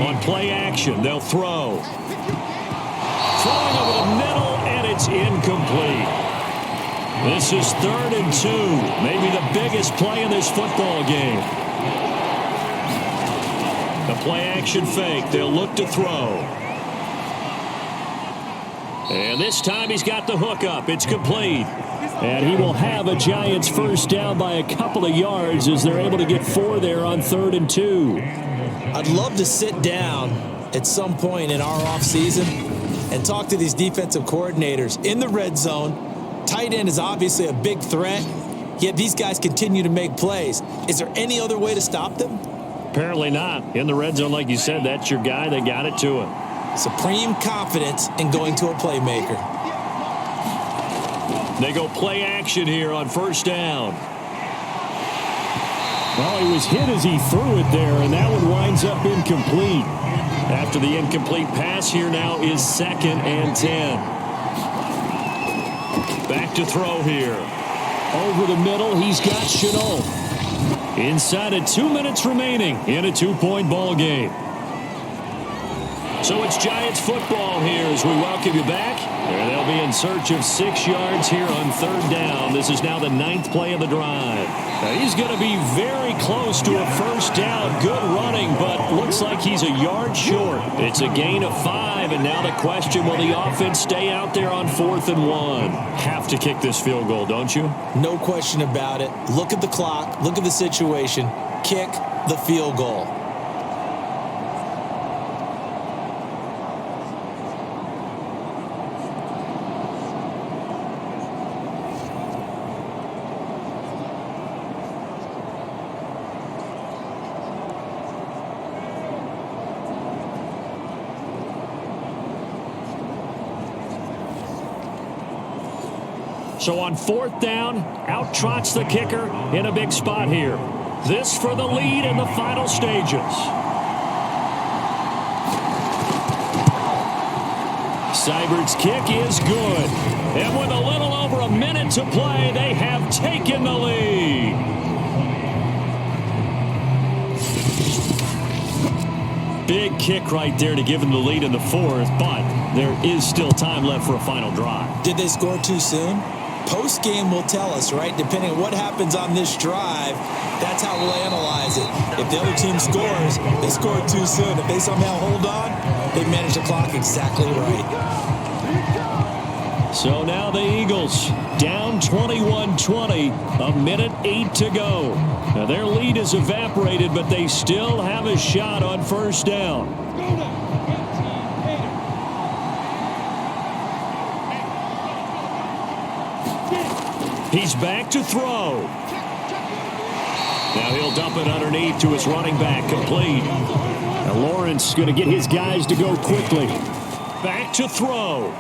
On play action, they'll throw. Throwing over the middle, and it's incomplete. This is 3rd and 2. Maybe the biggest play in this football game. The play action fake. They'll look to throw. And this time he's got the hook up. It's complete. And he will have a Giants first down by a couple of yards as they're able to get 4 there on 3rd and 2. I'd love to sit down at some point in our offseason and talk to these defensive coordinators in the red zone. Tight end is obviously a big threat, yet these guys continue to make plays. Is there any other way to stop them? Apparently not. In the red zone, like you said, that's your guy. They got it to him. Supreme confidence in going to a playmaker. They go play action here on first down. Well, he was hit as he threw it there, and that one winds up incomplete. After the incomplete pass, here now is 2nd and 10. Back to throw here. Over the middle, he's got Chenault. Inside of 2 minutes remaining in a 2-point ball game. So it's Giants football here as we welcome you back. And they'll be in search of 6 yards here on 3rd down. This is now the 9th play of the drive. Now he's going to be very close to a first down. Good running, but looks like he's a yard short. It's a gain of 5, and now the question, will the offense stay out there on 4th and 1? Have to kick this field goal, don't you? No question about it. Look at the clock. Look at the situation. Kick the field goal. So on 4th down, out trots the kicker in a big spot here. This for the lead in the final stages. Seibert's kick is good. And with a little over a minute to play, they have taken the lead. Big kick right there to give them the lead in the 4th, but there is still time left for a final drive. Did they score too soon? Post-game will tell us, right? Depending on what happens on this drive, that's how we'll analyze it. If the other team scores, they scored too soon. If they somehow hold on, they manage the clock exactly right. So now the Eagles down 21-20, a minute 8 to go. Now their lead is evaporated, but they still have a shot on first down. He's back to throw. Now he'll dump it underneath to his running back, complete. Now Lawrence going to get his guys to go quickly. Back to throw.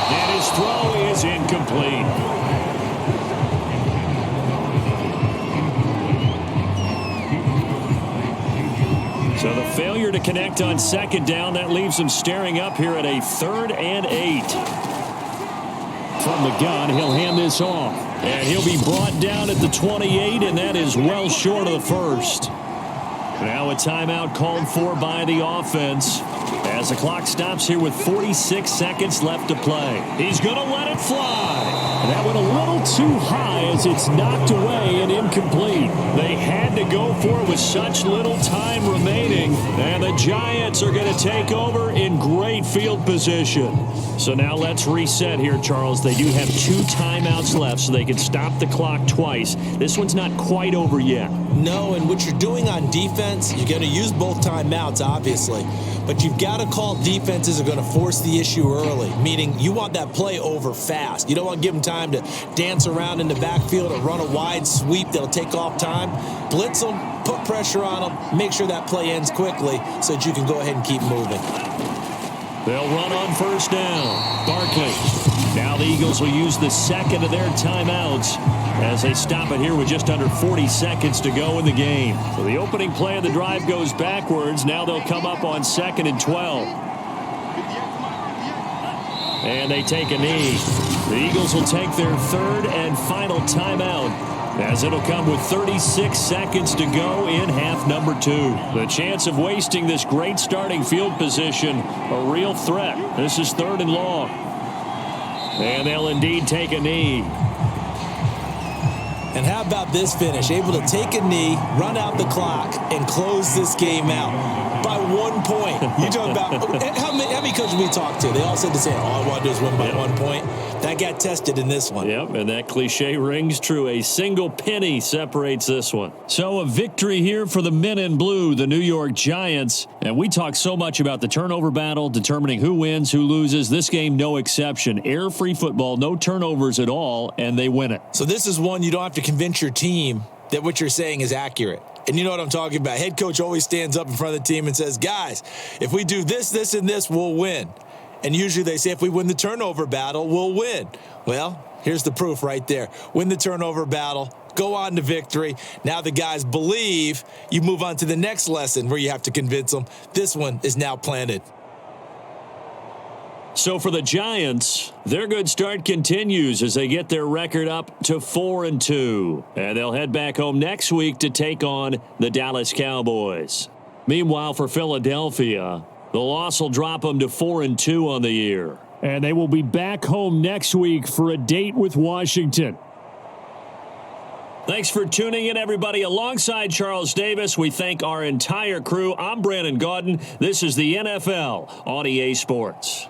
And his throw is incomplete. So the failure to connect on 2nd down, that leaves them staring up here at a 3rd and 8. From the gun, he'll hand this off. And he'll be brought down at the 28, and that is well short of the first. Now a timeout called for by the offense as the clock stops here with 46 seconds left to play. He's going to let it fly. That went a little too high as it's knocked away and incomplete. They had to go for it with such little time remaining. And the Giants are going to take over in great field position. So now let's reset here, Charles. They do have 2 timeouts left, so they can stop the clock twice. This one's not quite over yet. No, and what you're doing on defense, you're going to use both timeouts, obviously. But you've got to call defenses are going to force the issue early, meaning you want that play over fast. You don't want to give them time to dance around in the backfield or run a wide sweep that'll take off time. Blitz them, put pressure on them, make sure that play ends quickly so that you can go ahead and keep moving. They'll run on first down. Barkley. Now the Eagles will use the 2nd of their timeouts as they stop it here with just under 40 seconds to go in the game. So the opening play of the drive goes backwards. Now they'll come up on 2nd and 12. And they take a knee. The Eagles will take their 3rd and final timeout as it'll come with 36 seconds to go in half number 2. The chance of wasting this great starting field position, a real threat. This is 3rd and long. And they'll indeed take a knee. And how about this finish? Able to take a knee, run out the clock, and close this game out by 1 point. You talk about how many coaches we talked to? They all said the same. All I want to do is win by 1 point. That got tested in this one. Yep, and that cliche rings true. A single penny separates this one. So a victory here for the men in blue, the New York Giants. And we talk so much about the turnover battle, determining who wins, who loses. This game, no exception. Air-free football, no turnovers at all, and they win it. So this is one you don't have to convince your team that what you're saying is accurate. And you know what I'm talking about. Head coach always stands up in front of the team and says, guys, if we do this, this, and this, we'll win. And usually they say if we win the turnover battle, we'll win. Well, here's the proof right there. Win the turnover battle, go on to victory. Now the guys believe. You move on to the next lesson where you have to convince them. This one is now planted. So for the Giants, their good start continues as they get their record up to 4-2. And they'll head back home next week to take on the Dallas Cowboys. Meanwhile, for Philadelphia, the loss will drop them to 4-2 on the year. And they will be back home next week for a date with Washington. Thanks for tuning in, everybody. Alongside Charles Davis, we thank our entire crew. I'm Brandon Gaudin. This is the NFL on EA Sports.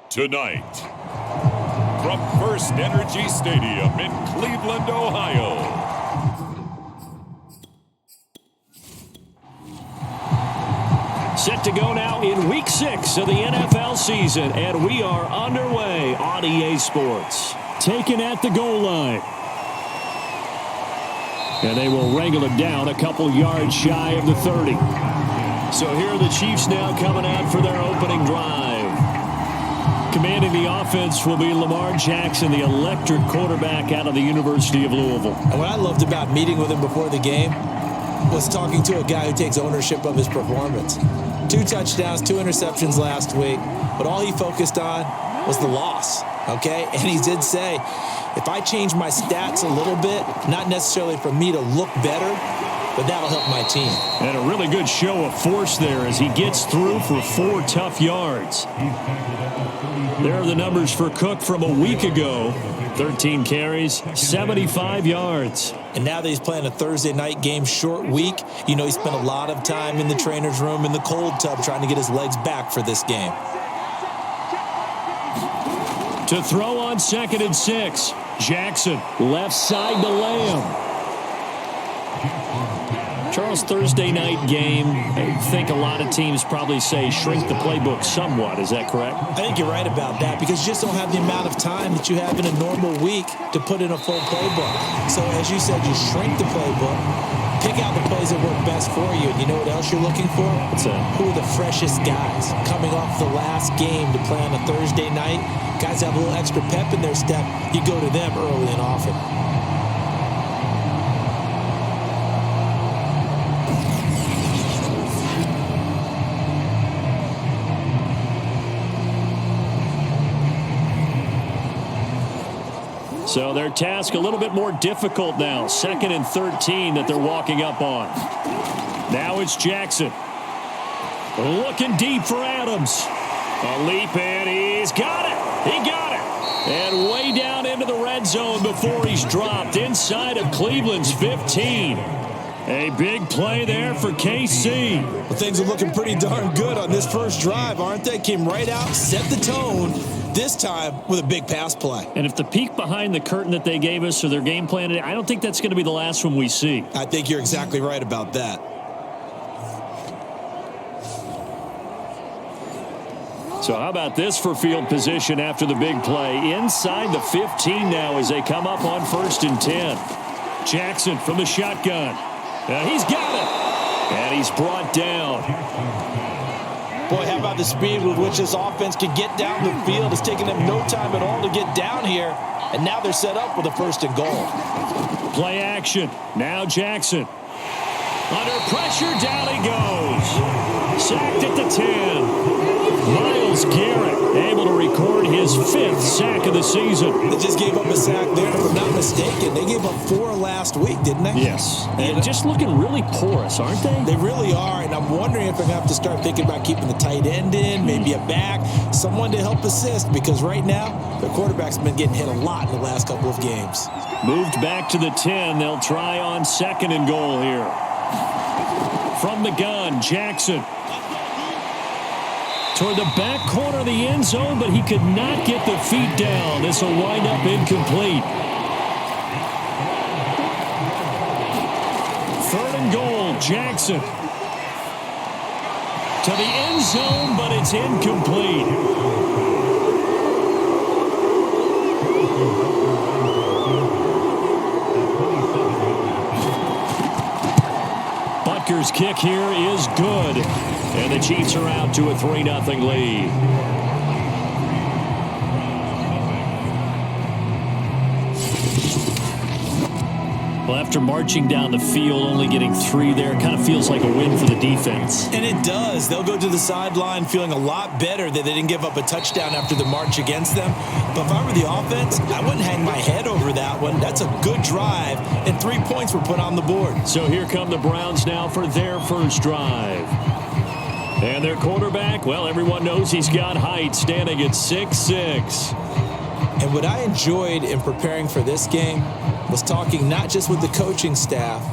Tonight, from First Energy Stadium in Cleveland, Ohio. Set to go now in Week 6 of the NFL season, and we are underway on EA Sports. Taken at the goal line. And they will wrangle it down a couple yards shy of the 30. So here are the Chiefs now coming out for their opening drive. Commanding the offense will be Lamar Jackson, the electric quarterback out of the University of Louisville. And what I loved about meeting with him before the game was talking to a guy who takes ownership of his performance. 2 touchdowns, 2 interceptions last week, but all he focused on was the loss, okay? And he did say, if I change my stats a little bit, not necessarily for me to look better, but that'll help my team. And a really good show of force there as he gets through for 4 tough yards. There are the numbers for Cook from a week ago. 13 carries, 75 yards. And now that he's playing a Thursday night game, short week, you know he spent a lot of time in the trainer's room in the cold tub trying to get his legs back for this game. To throw on 2nd and 6. Jackson, left side to Lamb. Charles, Thursday night game, I think a lot of teams probably say shrink the playbook somewhat. Is that correct? I think you're right about that because you just don't have the amount of time that you have in a normal week to put in a full playbook. So as you said, you shrink the playbook, pick out the plays that work best for you. And you know what else you're looking for? Who are the freshest guys coming off the last game to play on a Thursday night? Guys have a little extra pep in their step. You go to them early and often. So their task a little bit more difficult now. 2nd and 13 that they're walking up on. Now it's Jackson. Looking deep for Adams. A leap and he's got it. He got it. And way down into the red zone before he's dropped inside of Cleveland's 15. A big play there for KC. Well, things are looking pretty darn good on this first drive, aren't they? Came right out, set the tone, this time with a big pass play. And if the peek behind the curtain that they gave us or their game plan today, I don't think that's going to be the last one we see. I think you're exactly right about that. So how about this for field position after the big play? Inside the 15 now as they come up on 1st and 10. Jackson from the shotgun. He's got it. And he's brought down. Boy, how about the speed with which this offense can get down the field? It's taken them no time at all to get down here. And now they're set up with a 1st and goal. Play action. Now Jackson. Under pressure, down he goes. Sacked at the 10. Myles Garrett able to record his 5th sack of the season. They just gave up a sack there, if I'm not mistaken. They gave up 4 last week, didn't they? Yes. And just looking really porous, aren't they? They really are, and I'm wondering if they're going to have to start thinking about keeping the tight end in, maybe a back, someone to help assist, because right now, the quarterback's been getting hit a lot in the last couple of games. Moved back to the 10. They'll try on 2nd and goal here. From the gun, Jackson. Toward the back corner of the end zone, but he could not get the feet down. This will wind up incomplete. 3rd and goal, Jackson. To the end zone, but it's incomplete. Butker's kick here is good. And the Chiefs are out to a 3-0 lead. Well, after marching down the field, only getting 3 there, it kind of feels like a win for the defense. And it does. They'll go to the sideline feeling a lot better that they didn't give up a touchdown after the march against them. But if I were the offense, I wouldn't hang my head over that one. That's a good drive, and 3 points were put on the board. So here come the Browns now for their first drive. And their quarterback, well, everyone knows he's got height, standing at 6'6". And what I enjoyed in preparing for this game was talking not just with the coaching staff,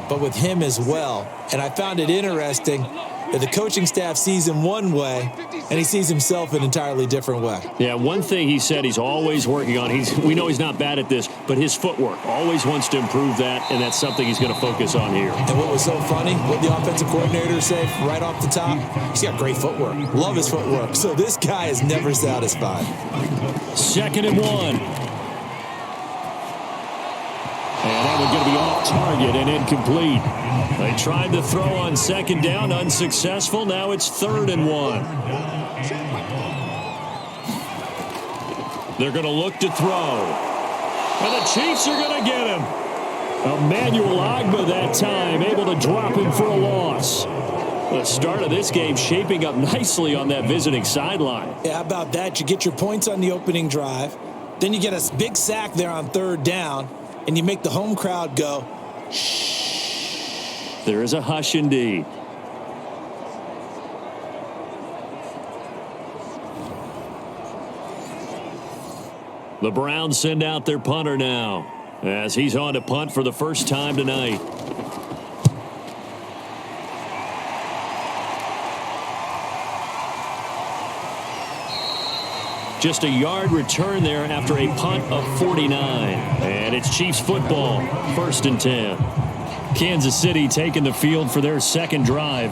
but with him as well. And I found it interesting that the coaching staff sees him one way and he sees himself an entirely different way. Yeah, one thing he said he's always working on, we know he's not bad at this, but his footwork, always wants to improve that, and that's something he's going to focus on here. And what was so funny, what the offensive coordinator said right off the top, he's got great footwork. Love his footwork. So this guy is never satisfied. 2nd and 1. And that one's going to be off target and incomplete. They tried to throw on 2nd down, unsuccessful. Now it's 3rd and 1. They're going to look to throw. And the Chiefs are going to get him. Emmanuel Agba that time, able to drop him for a loss. The start of this game shaping up nicely on that visiting sideline. Yeah, how about that? You get your points on the opening drive. Then you get a big sack there on 3rd down. And you make the home crowd go, shh. There is a hush indeed. The Browns send out their punter now as he's on to punt for the first time tonight. Just a yard return there after a punt of 49. And it's Chiefs football, 1st and 10. Kansas City taking the field for their 2nd drive.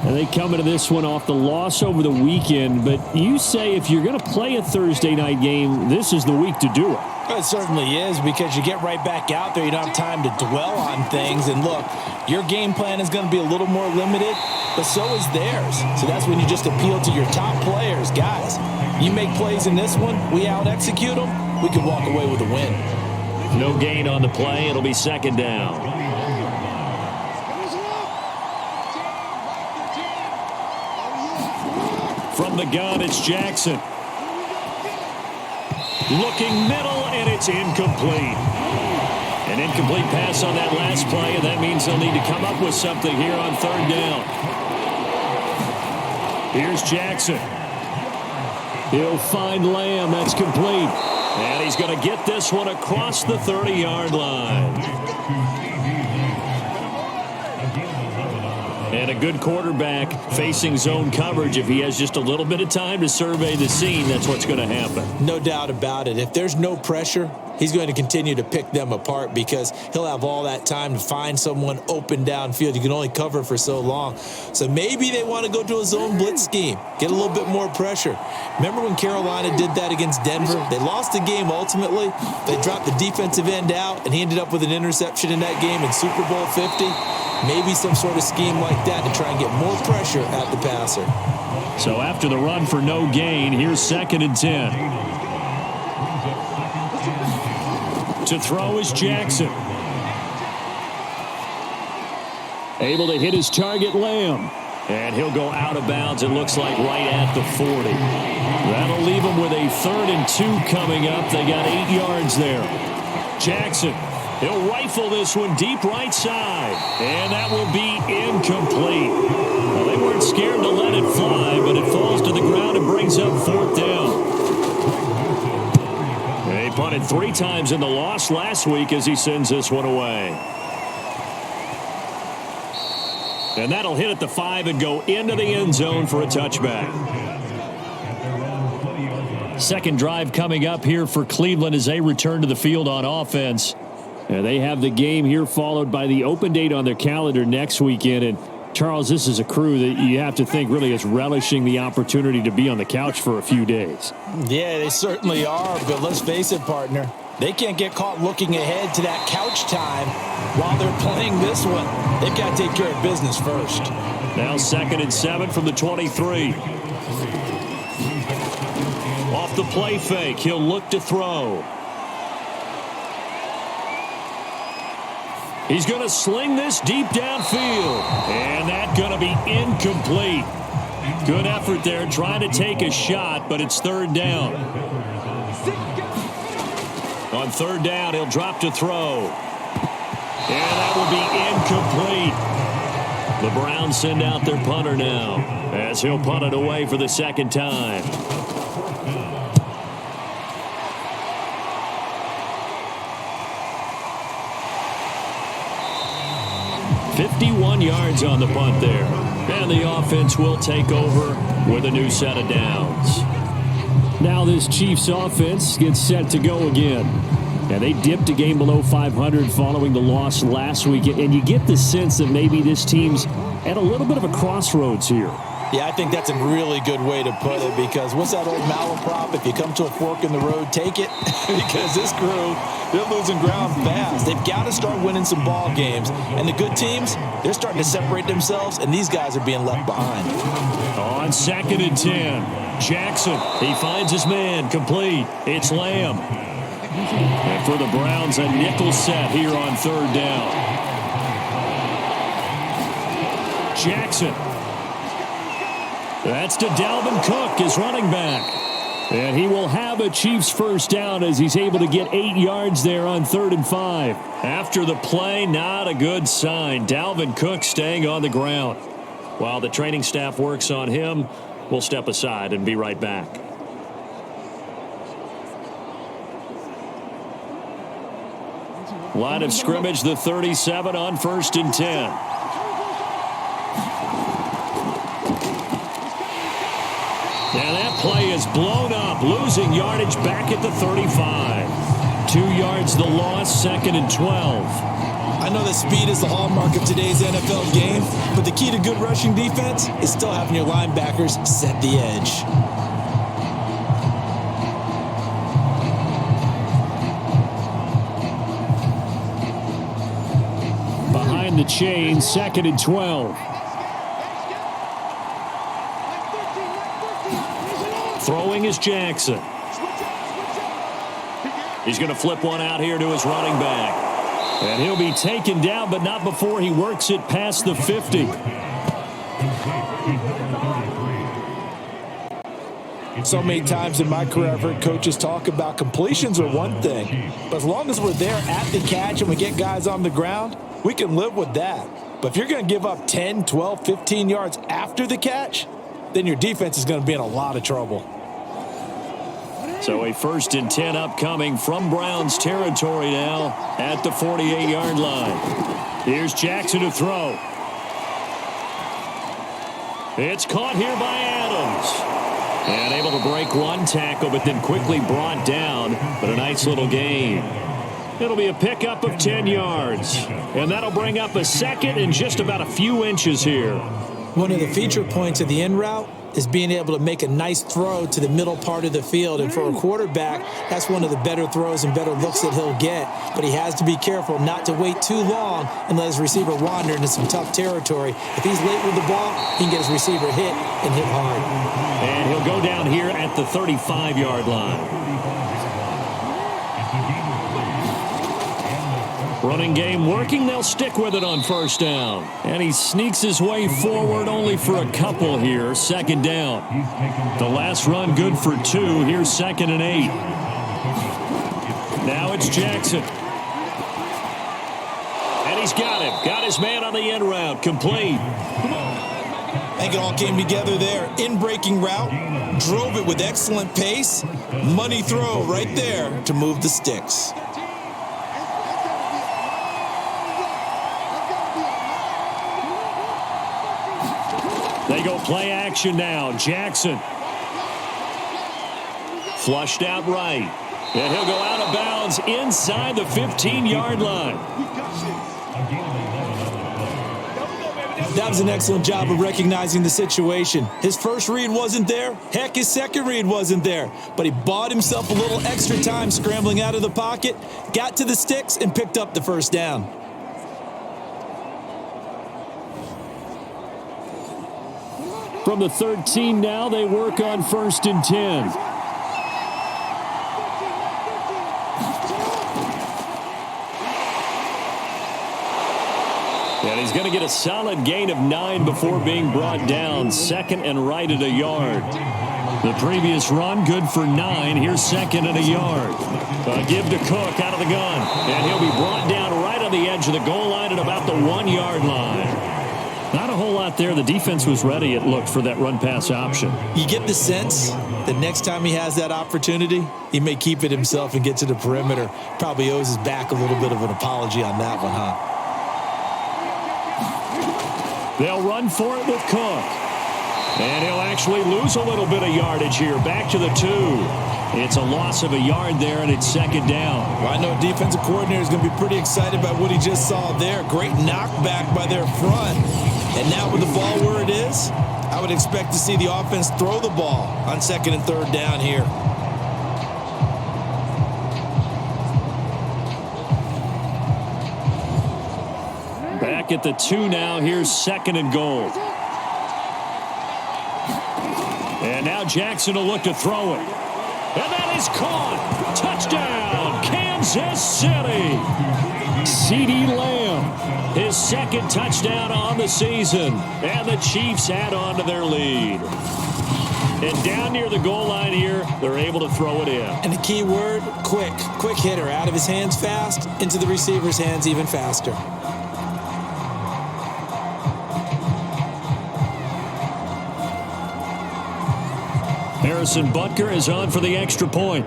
And they come into this one off the loss over the weekend. But you say if you're going to play a Thursday night game, this is the week to do it. It certainly is, because you get right back out there. You don't have time to dwell on things. And look, your game plan is going to be a little more limited, but so is theirs. So that's when you just appeal to your top players. Guys, you make plays in this one, we out-execute them, we can walk away with a win. No gain on the play. It'll be 2nd down. From the gun, it's Jackson. Looking middle, and it's incomplete. An incomplete pass on that last play, and that means they'll need to come up with something here on 3rd down. Here's Jackson. He'll find Lamb. That's complete. And he's going to get this one across the 30-yard line. And a good quarterback facing zone coverage. If he has just a little bit of time to survey the scene, that's what's going to happen. No doubt about it. If there's no pressure, he's going to continue to pick them apart because he'll have all that time to find someone open downfield. You can only cover for so long. So maybe they want to go to a zone blitz scheme, get a little bit more pressure. Remember when Carolina did that against Denver? They lost the game ultimately. They dropped the defensive end out, and he ended up with an interception in that game in Super Bowl 50. Maybe some sort of scheme like that to try and get more pressure at the passer. So after the run for no gain, here's 2nd and 10. To throw is Jackson. Able to hit his target, Lamb. And he'll go out of bounds, it looks like, right at the 40. That'll leave him with a 3rd and 2 coming up. They got 8 yards there. Jackson. He'll rifle this one deep right side. And that will be incomplete. Well, they weren't scared to let it fly, but it falls to the ground and brings up 4th down. They punted 3 times in the loss last week as he sends this one away. And that'll hit at the 5 and go into the end zone for a touchback. 2nd drive coming up here for Cleveland as they return to the field on offense. And they have the game here followed by the open date on their calendar next weekend. And Charles, this is a crew that you have to think really is relishing the opportunity to be on the couch for a few days. Yeah, they certainly are. But let's face it, partner, they can't get caught looking ahead to that couch time while they're playing this one. They've got to take care of business first. Now 2nd and 7 from the 23. Off the play fake, he'll look to throw. He's going to sling this deep downfield. And that's going to be incomplete. Good effort there trying to take a shot, but it's 3rd down. On 3rd down, he'll drop to throw. And that will be incomplete. The Browns send out their punter now as he'll punt it away for the 2nd time. 51 yards on the punt there. And the offense will take over with a new set of downs. Now this Chiefs offense gets set to go again. And they dipped a game below 500 following the loss last week. And you get the sense that maybe this team's at a little bit of a crossroads here. Yeah, I think that's a really good way to put it, because what's that old malaprop? If you come to a fork in the road, take it. Because this crew, they're losing ground fast. They've got to start winning some ball games. And the good teams, they're starting to separate themselves, and these guys are being left behind. On 2nd and 10, Jackson, he finds his man, complete. It's Lamb. And for the Browns, a nickel set here on 3rd down. Jackson. That's to Dalvin Cook, his running back. And he will have a Chiefs first down as he's able to get 8 yards there on 3rd and 5. After the play, not a good sign. Dalvin Cook staying on the ground. While the training staff works on him, we'll step aside and be right back. Line of scrimmage, the 37 on 1st and 10. And that play is blown up, losing yardage back at the 35. 2 yards the loss, 2nd and 12. I know that speed is the hallmark of today's NFL game, but the key to good rushing defense is still having your linebackers set the edge. Behind the chain, 2nd and 12. Throwing is Jackson. He's going to flip one out here to his running back. And he'll be taken down, but not before he works it past the 50. So many times in my career, I've heard coaches talk about completions are one thing. But as long as we're there at the catch and we get guys on the ground, we can live with that. But if you're going to give up 10, 12, 15 yards after the catch, then your defense is going to be in a lot of trouble. So a 1st and 10 upcoming from Browns territory now at the 48-yard line. Here's Jackson to throw. It's caught here by Adams. And able to break one tackle, but then quickly brought down. But a nice little gain. It'll be a pickup of 10 yards. And that'll bring up a 2nd and just about a few inches here. One of the feature points of the in route is being able to make a nice throw to the middle part of the field. And for a quarterback, that's one of the better throws and better looks that he'll get. But he has to be careful not to wait too long and let his receiver wander into some tough territory. If he's late with the ball, he can get his receiver hit and hit hard. And he'll go down here at the 35-yard line. Running game working. They'll stick with it on 1st down. And he sneaks his way forward only for a couple here. 2nd down. The last run good for 2. Here's 2nd and 8. Now it's Jackson. And he's got him. Got his man on the in route. Complete. I think it all came together there. In-breaking route. Drove it with excellent pace. Money throw right there to move the sticks. They go play action now. Jackson. Flushed out right. And he'll go out of bounds inside the 15-yard line. That was an excellent job of recognizing the situation. His first read wasn't there. Heck, his second read wasn't there. But he bought himself a little extra time scrambling out of the pocket, got to the sticks, and picked up the 1st down. From the 13 now, they work on 1st and 10. And he's going to get a solid gain of 9 before being brought down. 2nd and right at a yard. The previous run, good for 9. Here's 2nd and a yard. Give to Cook out of the gun. And he'll be brought down right on the edge of the goal line at about the 1-yard line. Not a whole lot there. The defense was ready, it looked, for that run-pass option. You get the sense that next time he has that opportunity, he may keep it himself and get to the perimeter. Probably owes his back a little bit of an apology on that one, huh? They'll run for it with Cook. And he'll actually lose a little bit of yardage here. Back to the 2. It's a loss of a yard there, and it's second down. Well, I know defensive coordinator is going to be pretty excited by what he just saw there. Great knockback by their front. And now with the ball where it is, I would expect to see the offense throw the ball on second and third down here. Back at the 2 now. Here's second and goal. And now Jackson will look to throw it. And that is caught. Touchdown, Kansas City. CeeDee Lamb, his second touchdown on the season. And the Chiefs add on to their lead. And down near the goal line here, they're able to throw it in. And the key word, quick. Quick hitter. Out of his hands fast, into the receiver's hands even faster. Harrison Butker is on for the extra point.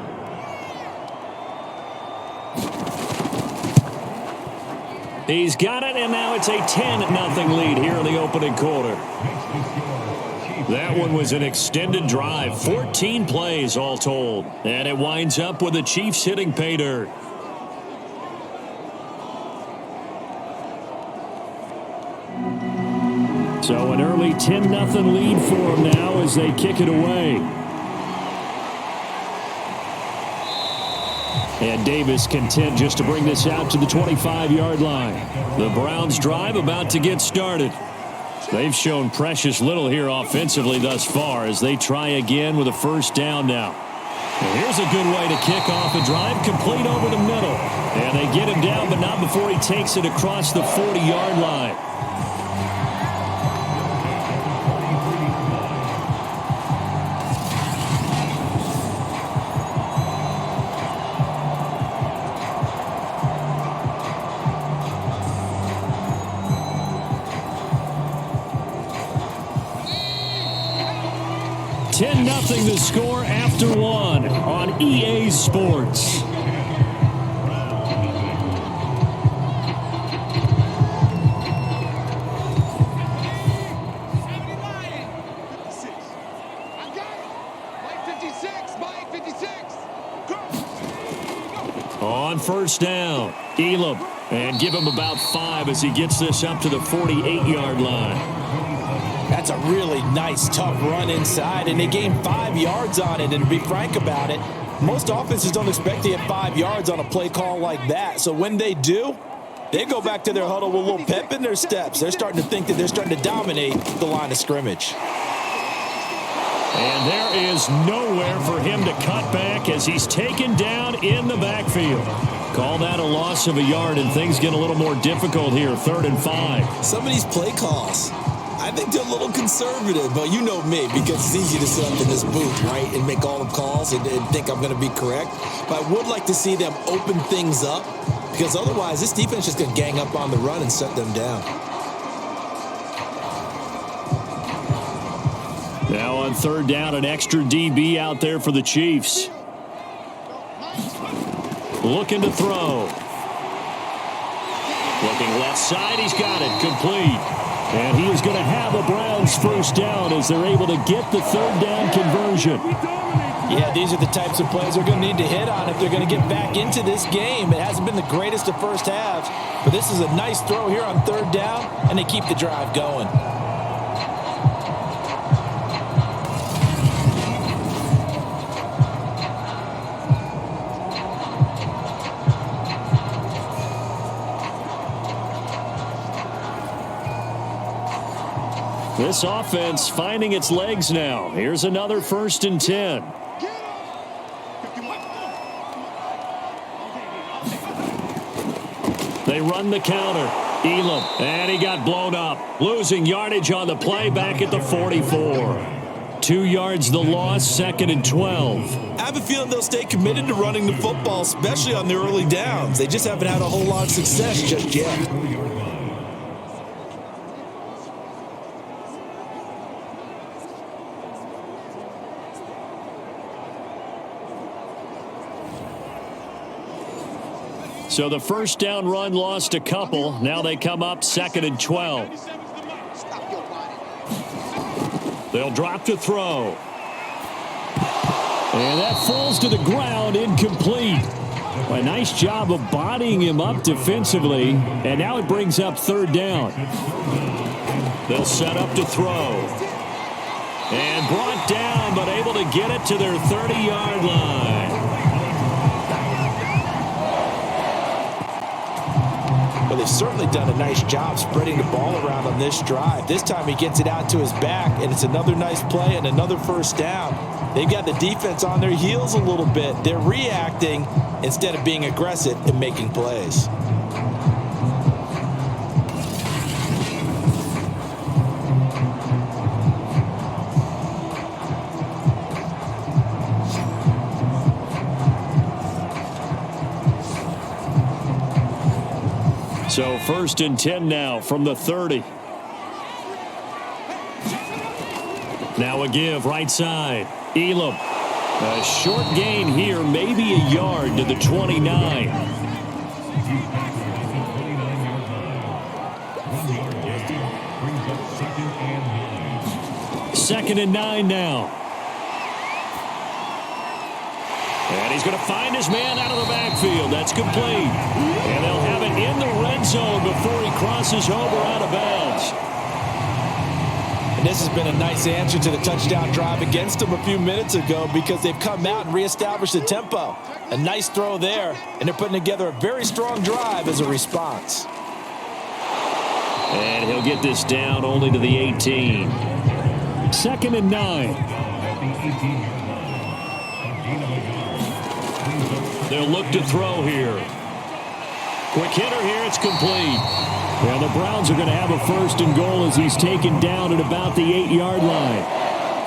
He's got it, and now it's a 10-0 lead here in the opening quarter. That one was an extended drive, 14 plays all told. And it winds up with the Chiefs hitting pay dirt. So an early 10-0 lead for them now as they kick it away. And Davis content just to bring this out to the 25-yard line. The Browns drive about to get started. They've shown precious little here offensively thus far as they try again with a first down now. And here's a good way to kick off a drive, complete over the middle. And they get him down, but not before he takes it across the 40-yard line. The score after one on EA Sports. On first down, Elam, and give him about 5 as he gets this up to the 48-yard line. That's a really nice, tough run inside, and they gained 5 yards on it. And to be frank about it, most offenses don't expect to get 5 yards on a play call like that. So when they do, they go back to their huddle with a little pep in their steps. They're starting to think that they're starting to dominate the line of scrimmage. And there is nowhere for him to cut back as he's taken down in the backfield. Call that a loss of a yard, and things get a little more difficult here, 3rd and 5. Some of these play calls, I think they're a little conservative, but you know me, because it's easy to sit up in this booth, right, and make all the calls and think I'm going to be correct. But I would like to see them open things up, because otherwise this defense is just going to gang up on the run and set them down. Now on 3rd down, an extra DB out there for the Chiefs. Looking to throw. Looking left side, he's got it, complete. And he is going to have a Browns first down as they're able to get the 3rd down conversion. Yeah, these are the types of plays they're going to need to hit on if they're going to get back into this game. It hasn't been the greatest of first halves, but this is a nice throw here on 3rd down, and they keep the drive going. This offense finding its legs now. Here's another 1st and 10. They run the counter. Elam, and he got blown up. Losing yardage on the play back at the 44. 2 yards the loss, 2nd and 12. I have a feeling they'll stay committed to running the football, especially on their early downs. They just haven't had a whole lot of success just yet. So the first down run lost a couple. Now they come up 2nd and 12. They'll drop to throw. And that falls to the ground, incomplete. A nice job of bodying him up defensively, and now it brings up third down. They'll set up to throw. And brought down, but able to get it to their 30-yard line. Well, they've certainly done a nice job spreading the ball around on this drive. This time he gets it out to his back, and it's another nice play and another first down. They've got the defense on their heels a little bit. They're reacting instead of being aggressive and making plays. So 1st and 10 now from the 30. Now a give right side. Elam. A short gain here, maybe a yard to the 29. Second and 9 now. And he's going to find his man out of the backfield. That's complete. And they'll have it in the red zone before he crosses over out of bounds. And this has been a nice answer to the touchdown drive against them a few minutes ago because they've come out and reestablished the tempo. A nice throw there, and they're putting together a very strong drive as a response. And he'll get this down only to the 18. 2nd and 9. They'll look to throw here. Quick hitter here, it's complete. Well, the Browns are going to have a 1st and goal as he's taken down at about the 8-yard line.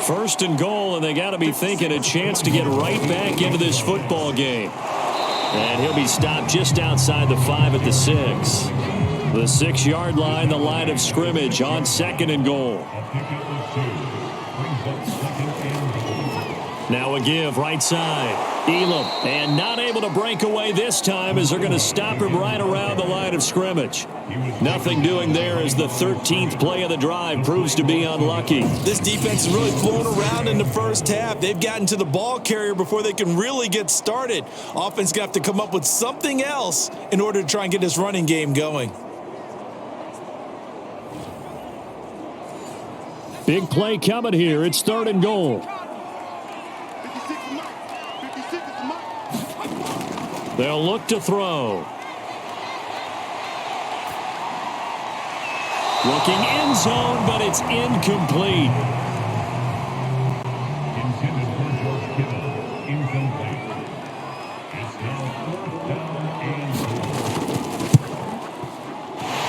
1st and goal, and they got to be thinking a chance to get right back into this football game. And he'll be stopped just outside the 5 at the 6. The 6-yard line, the line of scrimmage on 2nd and goal. Now a give right side. Elam, and not able to break away this time as they're going to stop him right around the line of scrimmage. Nothing doing there as the 13th play of the drive proves to be unlucky. This defense is really flown around in the first half. They've gotten to the ball carrier before they can really get started. Offense got to come up with something else in order to try and get this running game going. Big play coming here. It's 3rd and goal. They'll look to throw. Looking end zone, but it's incomplete.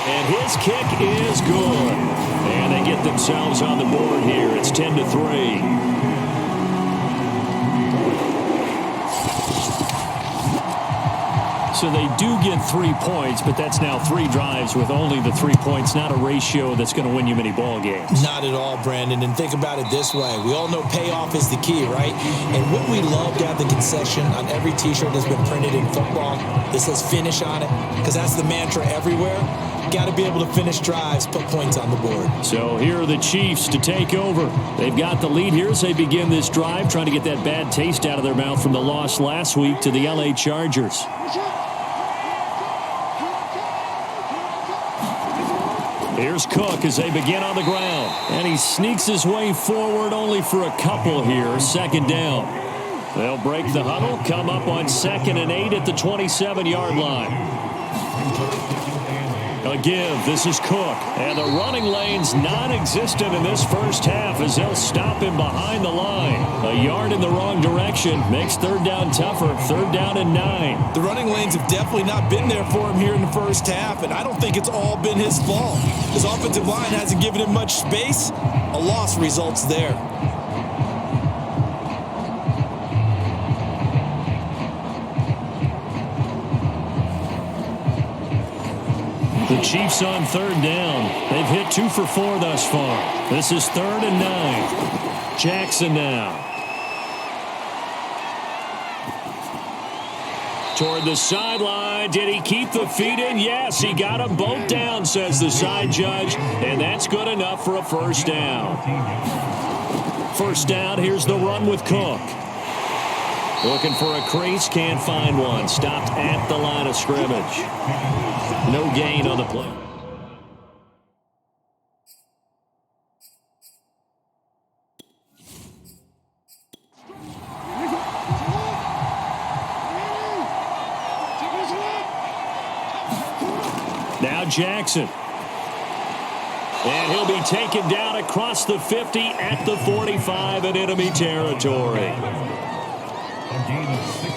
And his kick is good. And they get themselves on the board here. It's 10-3. So they do get 3 points, but that's now 3 drives with only the 3 points, not a ratio that's going to win you many ball games. Not at all, Brandon. And think about it this way. We all know payoff is the key, right? And wouldn't we love to have the concession on every T-shirt that's been printed in football that says finish on it? Because that's the mantra everywhere. Got to be able to finish drives, put points on the board. So here are the Chiefs to take over. They've got the lead here as they begin this drive, trying to get that bad taste out of their mouth from the loss last week to the LA Chargers. Here's Cook as they begin on the ground. And he sneaks his way forward only for a couple here. 2nd down. They'll break the huddle, come up on 2nd and 8 at the 27-yard line. A give. This is Cook. And the running lane's non-existent in this first half as they'll stop him behind the line. A yard in the wrong direction makes 3rd down tougher. 3rd down and 9. The running lanes have definitely not been there for him here in the first half, and I don't think it's all been his fault. His offensive line hasn't given him much space. A loss results there. The Chiefs on 3rd down. They've hit 2 for 4 thus far. This is 3rd and 9. Jackson now. Toward the sideline. Did he keep the feet in? Yes, he got them both down, says the side judge. And that's good enough for a 1st down. First down, here's the run with Cook. Looking for a crease, can't find one. Stopped at the line of scrimmage. No gain on the play. Now Jackson. And he'll be taken down across the 50 at the 45 in enemy territory.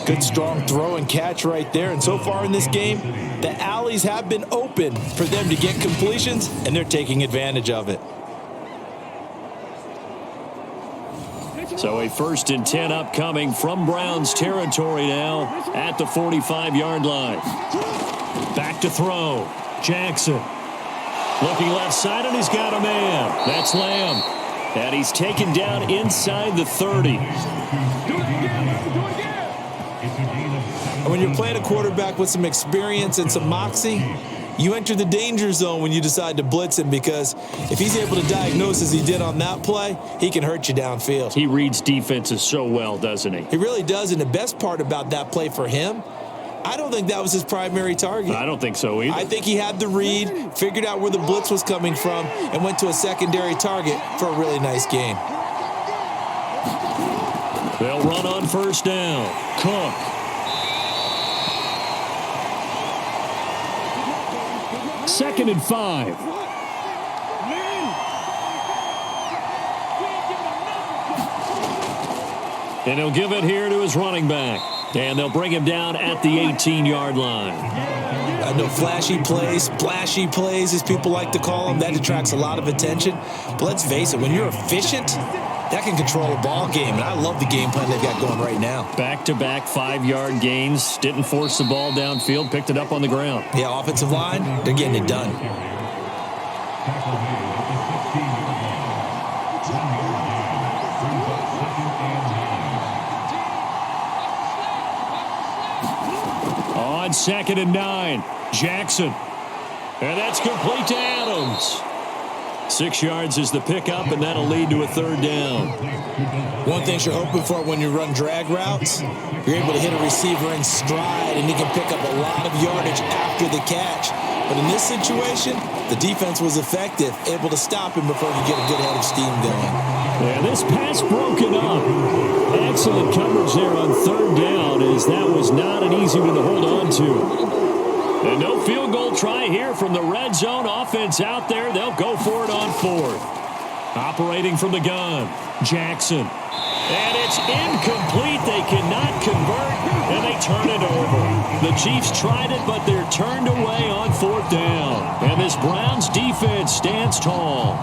Good strong throw and catch right there. And so far in this game, the alleys have been open for them to get completions, and they're taking advantage of it. So a 1st and 10 upcoming from Browns territory now at the 45-yard line. Back to throw. Jackson. Looking left side, and he's got a man. That's Lamb. And he's taken down inside the 30. And when you're playing a quarterback with some experience and some moxie, you enter the danger zone when you decide to blitz him, because if he's able to diagnose as he did on that play, he can hurt you downfield. He reads defenses so well, doesn't he? He really does, and the best part about that play for him, I don't think that was his primary target. I don't think so either. I think he had the read, figured out where the blitz was coming from, and went to a secondary target for a really nice game. They'll run on first down. Cook. Second and 5. And he'll give it here to his running back. And they'll bring him down at the 18-yard line. I know flashy plays, splashy plays, as people like to call them, that attracts a lot of attention. But let's face it, when you're efficient, that can control a ball game. And I love the game plan they've got going right now. Back-to-back 5-yard gains. Didn't force the ball downfield. Picked it up on the ground. Yeah, offensive line, they're getting it done. On 2nd and 9, Jackson. And that's complete to Adams. 6 yards is the pickup, and that'll lead to a 3rd down. One thing you're hoping for when you run drag routes, you're able to hit a receiver in stride, and he can pick up a lot of yardage after the catch. But in this situation, the defense was effective, able to stop him before he could get a good head of steam going. And this pass broken up. Excellent coverage there on 3rd down, as that was not an easy one to hold on to. And no field goal try here from the red zone offense out there. They'll go for it on 4th. Operating from the gun, Jackson. And it's incomplete. They cannot convert, and they turn it over. The Chiefs tried it, but they're turned away on 4th down. And this Browns defense stands tall.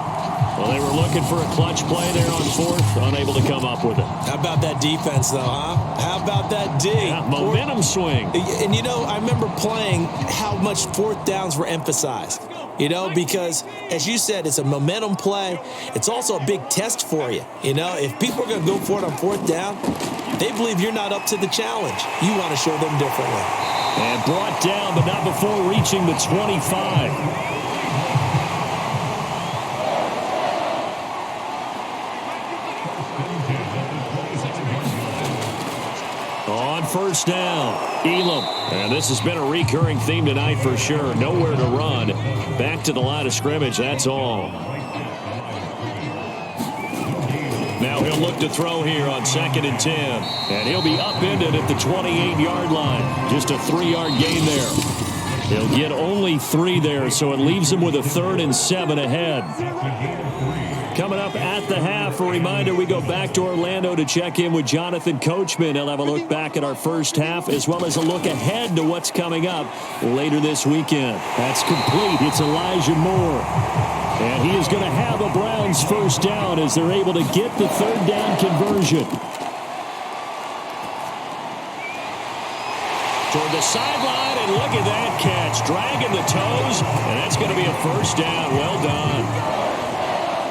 Well, they were looking for a clutch play there on 4th, unable to come up with it. How about that defense, though, huh? How about that D? Yeah, momentum swing. And, you know, I remember playing how much 4th downs were emphasized. You know, because, as you said, it's a momentum play. It's also a big test for you. You know, if people are going to go for it on 4th down, they believe you're not up to the challenge. You want to show them differently. And brought down, but not before reaching the 25. On first down, Elam. And this has been a recurring theme tonight for sure. Nowhere to run. Back to the line of scrimmage, that's all. Now he'll look to throw here on 2nd and 10. And he'll be upended at the 28-yard line. Just a 3-yard gain there. He'll get only 3 there, so it leaves him with a 3rd and 7 ahead. Coming up at the half, a reminder, we go back to Orlando to check in with Jonathan Coachman. He'll have a look back at our first half, as well as a look ahead to what's coming up later this weekend. That's complete. It's Elijah Moore. And he is going to have a Browns first down as they're able to get the 3rd down conversion. Toward the sideline, and look at that catch. Dragging the toes, and that's going to be a first down. Well done.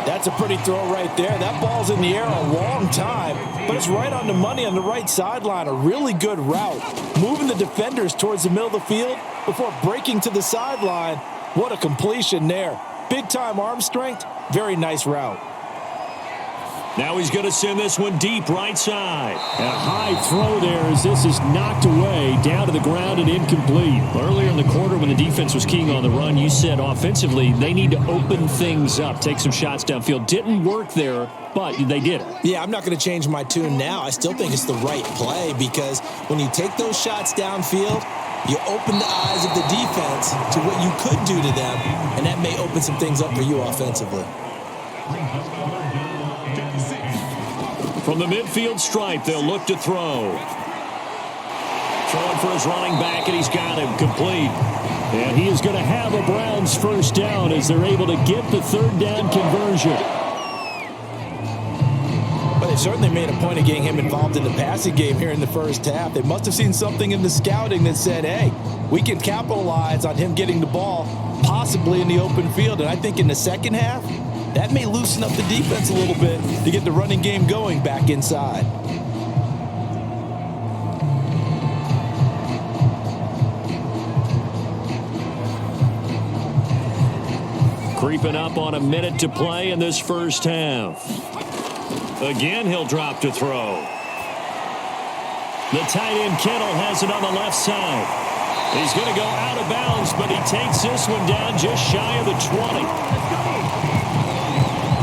That's a pretty throw right there. That ball's in the air a long time, but it's right on the money on the right sideline. A really good route. Moving the defenders towards the middle of the field before breaking to the sideline. What a completion there. Big-time arm strength. Very nice route. Now he's going to send this one deep right side. And a high throw there as this is knocked away down to the ground and incomplete. Earlier in the quarter when the defense was keying on the run, you said offensively they need to open things up, take some shots downfield. Didn't work there, but they did it. Yeah, I'm not going to change my tune now. I still think it's the right play because when you take those shots downfield, you open the eyes of the defense to what you could do to them, and that may open some things up for you offensively. From the midfield stripe, they'll look to throw. Throwing for his running back, and he's got him complete. And he is going to have a Browns first down as they're able to get the third down conversion. But they certainly made a point of getting him involved in the passing game here in the first half. They must have seen something in the scouting that said, hey, we can capitalize on him getting the ball possibly in the open field. And I think in the second half, that may loosen up the defense a little bit to get the running game going back inside. Creeping up on a minute to play in this first half. Again, he'll drop to throw. The tight end Kittle has it on the left side. He's going to go out of bounds, but he takes this one down just shy of the 20.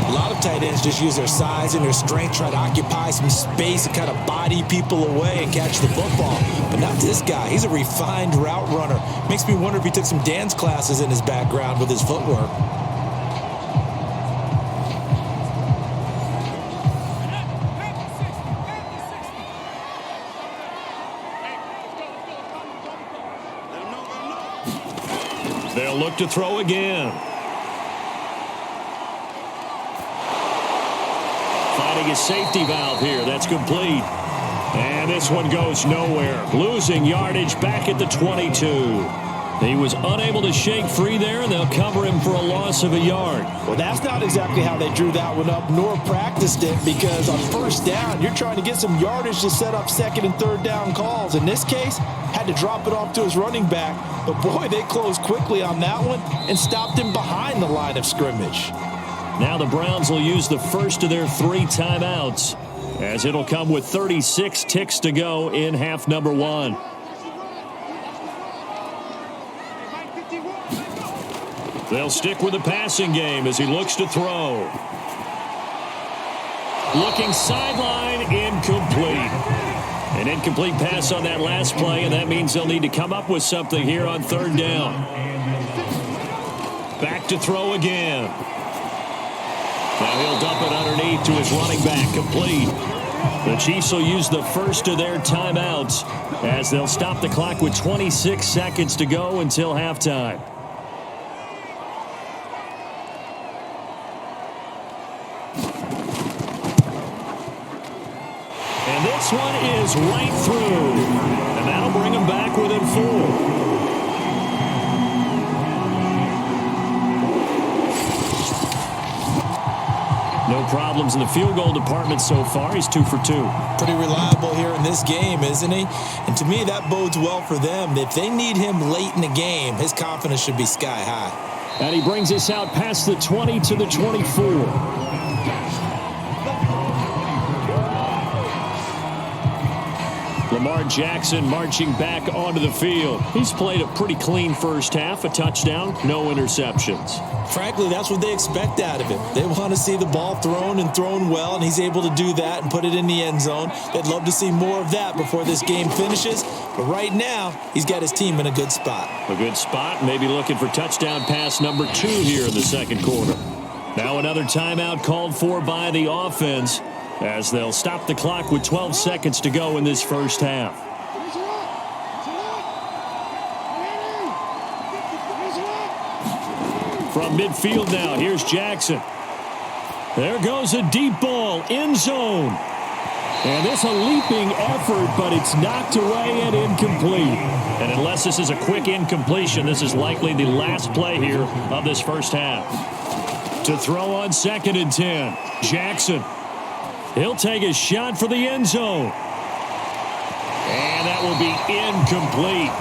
A lot of tight ends just use their size and their strength, try to occupy some space and kind of body people away and catch the football. But not this guy. He's a refined route runner. Makes me wonder if he took some dance classes in his background with his footwork. They'll look to throw again. Finding a safety valve here. That's complete. And this one goes nowhere. Losing yardage back at the 22. He was unable to shake free there, and they'll cover him for a loss of a yard. Well, that's not exactly how they drew that one up, nor practiced it, because on first down, you're trying to get some yardage to set up second and third down calls. In this case, had to drop it off to his running back. But, boy, they closed quickly on that one and stopped him behind the line of scrimmage. Now the Browns will use the first of their 3 timeouts, as it'll come with 36 ticks to go in half number 1. They'll stick with the passing game as he looks to throw. Looking sideline, incomplete. An incomplete pass on that last play, and that means they'll need to come up with something here on third down. Back to throw again. Now he'll dump it underneath to his running back, complete. The Chiefs will use the first of their timeouts as they'll stop the clock with 26 seconds to go until halftime. And this one is right through. And that'll bring them back within 4. No problems in the field goal department so far. He's 2 for 2. Pretty reliable here in this game, isn't he? And to me, that bodes well for them. If they need him late in the game, his confidence should be sky high. And he brings us out past the 20 to the 24. Lamar Jackson marching back onto the field. He's played a pretty clean first half, a touchdown, no interceptions. Frankly, that's what they expect out of him. They want to see the ball thrown and thrown well, and he's able to do that and put it in the end zone. They'd love to see more of that before this game finishes. But right now, he's got his team in a good spot. A good spot, maybe looking for touchdown pass number 2 here in the second quarter. Now another timeout called for by the offense, as they'll stop the clock with 12 seconds to go in this first half. From midfield now, here's Jackson. There goes a deep ball, end zone. And it's a leaping effort, but it's knocked away and incomplete. And unless this is a quick incompletion, this is likely the last play here of this first half. To throw on 2nd and 10, Jackson. He'll take a shot for the end zone. And that will be incomplete.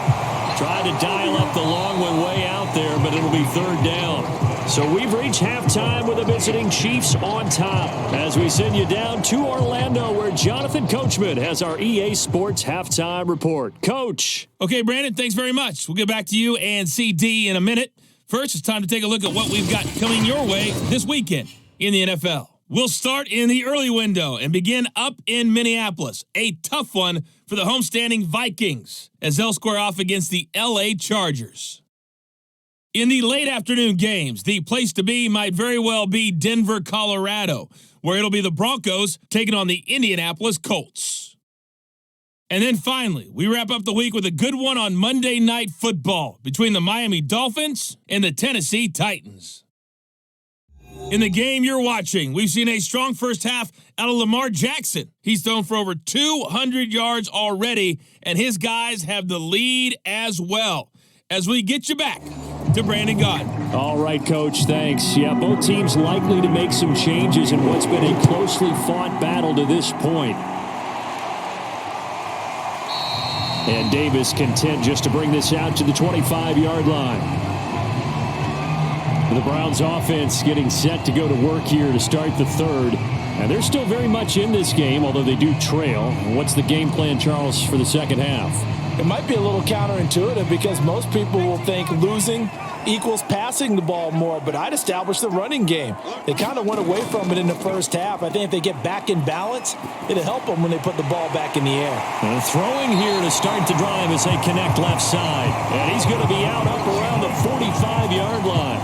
Tried to dial up the long one way out there, but it'll be third down. So we've reached halftime with the visiting Chiefs on top as we send you down to Orlando where Jonathan Coachman has our EA Sports halftime report. Coach. Okay, Brandon, thanks very much. We'll get back to you and CD in a minute. First, it's time to take a look at what we've got coming your way this weekend in the NFL. We'll start in the early window and begin up in Minneapolis. A tough one for the homestanding Vikings as they'll square off against the LA Chargers. In the late afternoon games, the place to be might very well be Denver, Colorado, where it'll be the Broncos taking on the Indianapolis Colts. And then finally, we wrap up the week with a good one on Monday Night Football between the Miami Dolphins and the Tennessee Titans. In the game you're watching, we've seen a strong first half out of Lamar Jackson. He's thrown for over 200 yards already, and his guys have the lead as well. As we get you back to Brandon Gaudin. All right, Coach, thanks. Yeah, both teams likely to make some changes in what's been a closely fought battle to this point. And Davis content just to bring this out to the 25-yard line. The Browns offense getting set to go to work here to start the third. And they're still very much in this game, although they do trail. What's the game plan, Charles, for the second half? It might be a little counterintuitive because most people will think losing equals passing the ball more, but I'd establish the running game. They kind of went away from it in the first half. I think if they get back in balance, it'll help them when they put the ball back in the air. And throwing here to start the drive as they connect left side. And he's going to be out up around the 45-yard line.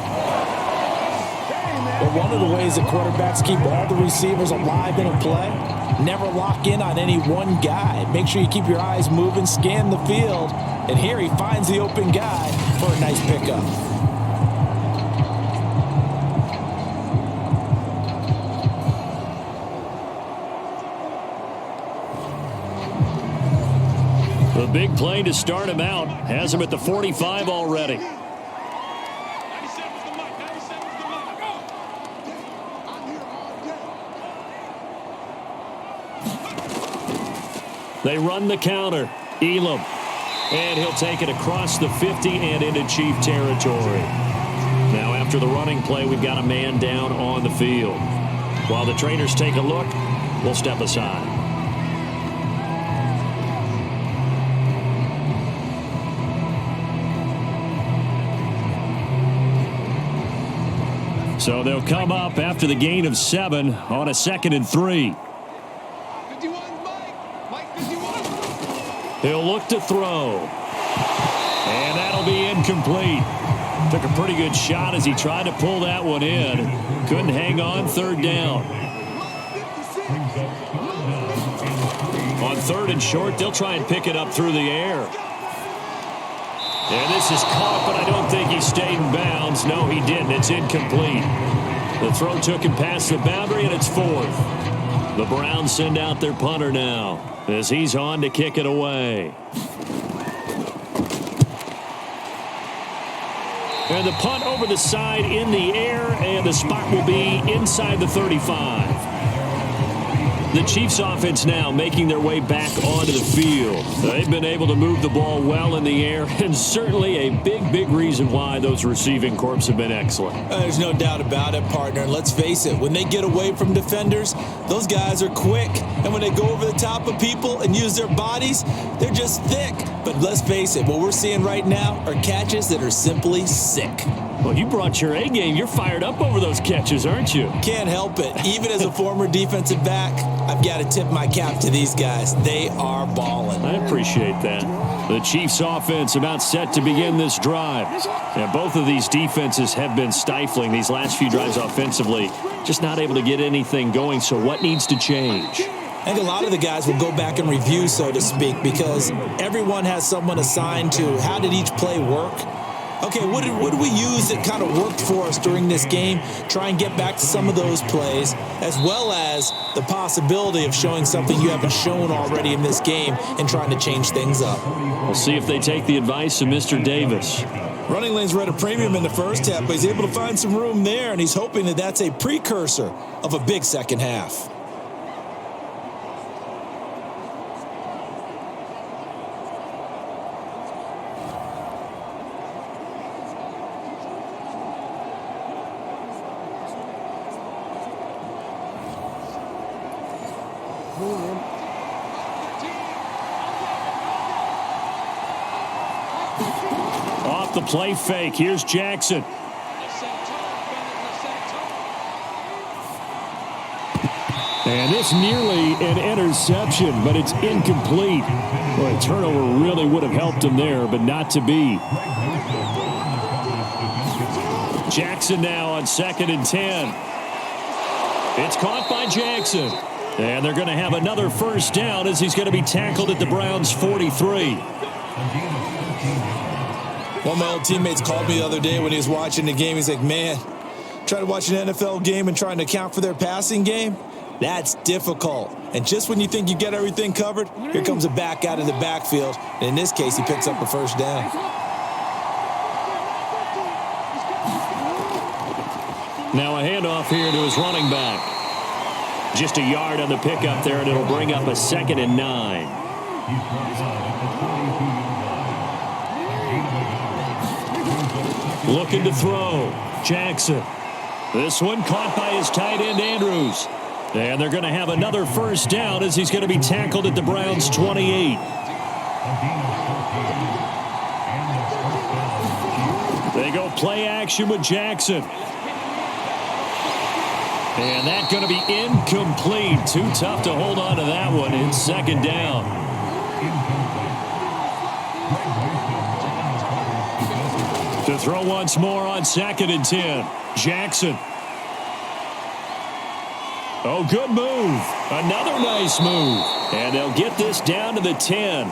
But one of the ways that quarterbacks keep all the receivers alive in a play, never lock in on any one guy. Make sure you keep your eyes moving, scan the field, and here he finds the open guy for a nice pickup. The big play to start him out has him at the 45 already. They run the counter. Elam. And he'll take it across the 50 and into Chief territory. Now after the running play, we've got a man down on the field. While the trainers take a look, we'll step aside. So they'll come up after the gain of 7 on a 2nd and 3. He'll look to throw. And that'll be incomplete. Took a pretty good shot as he tried to pull that one in. Couldn't hang on, third down. On 3rd and short, they'll try and pick it up through the air. And this is caught, but I don't think he stayed in bounds. No, he didn't. It's incomplete. The throw took him past the boundary, and it's 4th. The Browns send out their punter now as he's on to kick it away. And the punt over the side in the air, and the spot will be inside the 35. The Chiefs offense now making their way back onto the field. They've been able to move the ball well in the air, and certainly a big reason why those receiving corps have been excellent. There's no doubt about it, partner. And let's face it, when they get away from defenders, those guys are quick. And when they go over the top of people and use their bodies, they're just thick. But let's face it, what we're seeing right now are catches that are simply sick. Well, you brought your A game. You're fired up over those catches, aren't you? Can't help it. Even as a former defensive back, I've got to tip my cap to these guys. They are balling. I appreciate that. The Chiefs offense about set to begin this drive. And both of these defenses have been stifling these last few drives offensively. Just not able to get anything going. So what needs to change? I think a lot of the guys will go back and review, so to speak, because everyone has someone assigned to how did each play work. Okay, what did we use that kind of worked for us during this game? Try and get back to some of those plays, as well as the possibility of showing something you haven't shown already in this game and trying to change things up. We'll see if they take the advice of Mr. Davis. Running lanes were at a premium in the first half, but he's able to find some room there, and he's hoping that that's a precursor of a big second half. play fake. Here's Jackson. And this nearly an interception, but it's incomplete. Well, a turnover really would have helped him there, but not to be. Jackson now on 2nd and 10. It's caught by Jackson. And they're going to have another first down as he's going to be tackled at the Browns' 43. One of my old teammates called me the other day when he was watching the game. He's like, man, trying to watch an NFL game and trying to account for their passing game? That's difficult. And just when you think you get everything covered, here comes a back out of the backfield. And in this case, he picks up the first down. Now a handoff here to his running back. Just a yard on the pickup there, and it'll bring up a 2nd and 9. Looking to throw. Jackson. This one caught by his tight end, Andrews. And they're going to have another first down as he's going to be tackled at the Browns' 28. They go play action with Jackson. And that's going to be incomplete. Too tough to hold on to that one. It's 2nd down. To throw once more on 2nd and 10. Jackson. Oh, good move. Another nice move. And they'll get this down to the 10.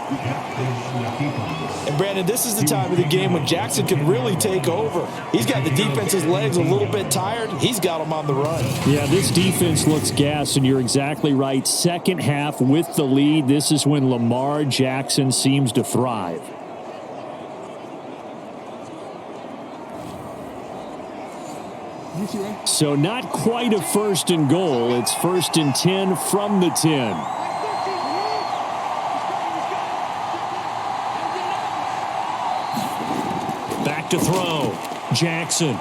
And, Brandon, this is the time of the game when Jackson can really take over. He's got the defense's legs a little bit tired. He's got them on the run. Yeah, this defense looks gassed, and you're exactly right. Second half with the lead, this is when Lamar Jackson seems to thrive. So not quite a 1st and goal. It's 1st and 10 from the 10. Back to throw. Jackson.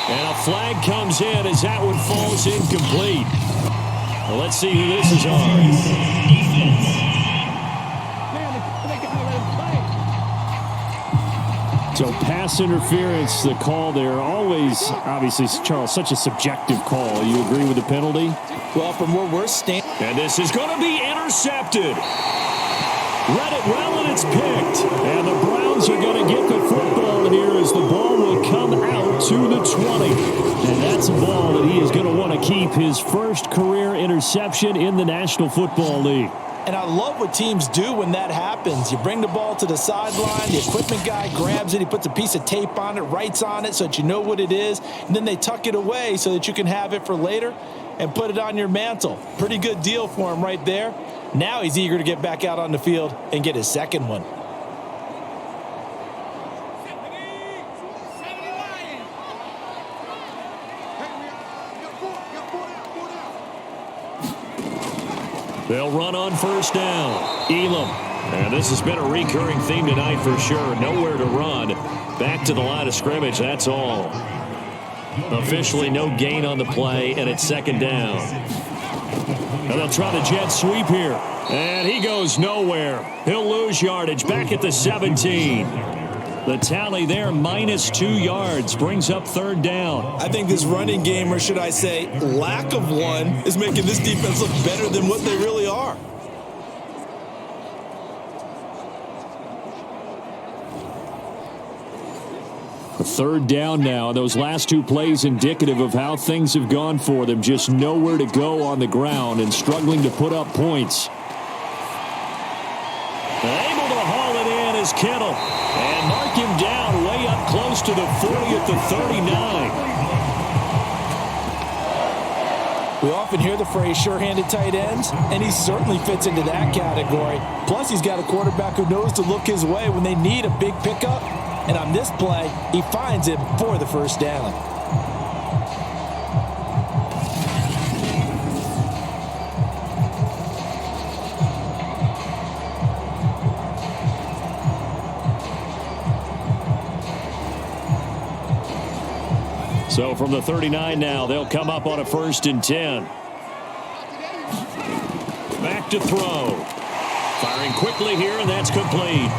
And a flag comes in as that one falls incomplete. Well, let's see who this is on. So pass interference, the call there. Always, obviously, Charles, such a subjective call. You agree with the penalty? Well, from where we're standing. And this is going to be intercepted. Read it well, and it's picked. And the Browns are going to get the football here as the ball will come out to the 20. And that's a ball that he is going to want to keep, his first career interception in the National Football League. And I love what teams do when that happens. You bring the ball to the sideline, the equipment guy grabs it, he puts a piece of tape on it, writes on it so that you know what it is, and then they tuck it away so that you can have it for later and put it on your mantle. Pretty good deal for him right there. Now he's eager to get back out on the field and get his second one. They'll run on first down. Elam. And this has been a recurring theme tonight for sure. Nowhere to run. Back to the line of scrimmage, that's all. Officially no gain on the play, and it's 2nd down. And they'll try the jet sweep here. And he goes nowhere. He'll lose yardage back at the 17. The tally there, -2 yards, brings up 3rd down. I think this running game, or should I say lack of one, is making this defense look better than what they really are. A 3rd down now. Those last 2 plays indicative of how things have gone for them. Just nowhere to go on the ground and struggling to put up points. Able to haul it in is Kittle. And mark him down way up close to the 40 at the 39. We often hear the phrase sure-handed tight ends, and he certainly fits into that category. Plus, he's got a quarterback who knows to look his way when they need a big pickup. And on this play, he finds it for the first down. So from the 39 now, they'll come up on a 1st and 10. Back to throw. Firing quickly here, and that's complete.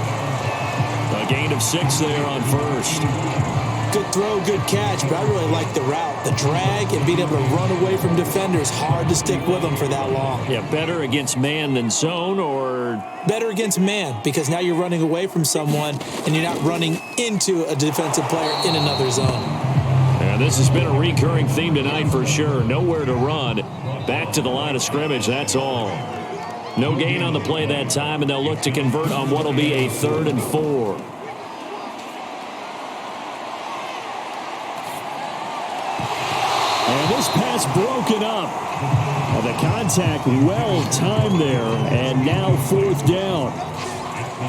A gain of 6 there on first. Good throw, good catch, but I really like the route. The drag and being able to run away from defenders, hard to stick with them for that long. Yeah, better against man than zone, or? Better against man, because now you're running away from someone and you're not running into a defensive player in another zone. And this has been a recurring theme tonight for sure. Nowhere to run. Back to the line of scrimmage, that's all. No gain on the play that time, and they'll look to convert on what will be a 3rd and 4. And this pass broken up. And the contact well timed there, and now 4th down.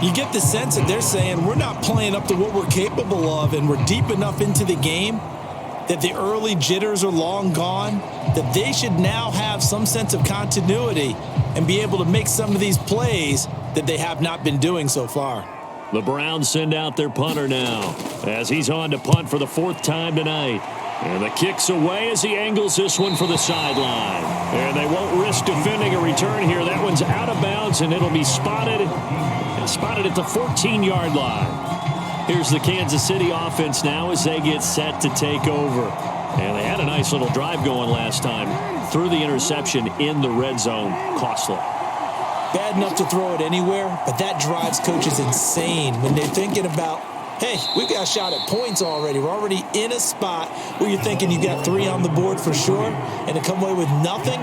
You get the sense that they're saying we're not playing up to what we're capable of, and we're deep enough into the game that the early jitters are long gone, that they should now have some sense of continuity and be able to make some of these plays that they have not been doing so far. The Browns send out their punter now as he's on to punt for the 4th time tonight. And the kick's away as he angles this one for the sideline. And they won't risk defending a return here. That one's out of bounds, and it'll be spotted at the 14-yard line. Here's the Kansas City offense now as they get set to take over. And they had a nice little drive going last time. Threw the interception in the red zone. Costly. Bad enough to throw it anywhere, but that drives coaches insane when they're thinking about, hey, we've got a shot at points already. We're already in a spot where you're thinking you got 3 on the board for sure, and to come away with nothing,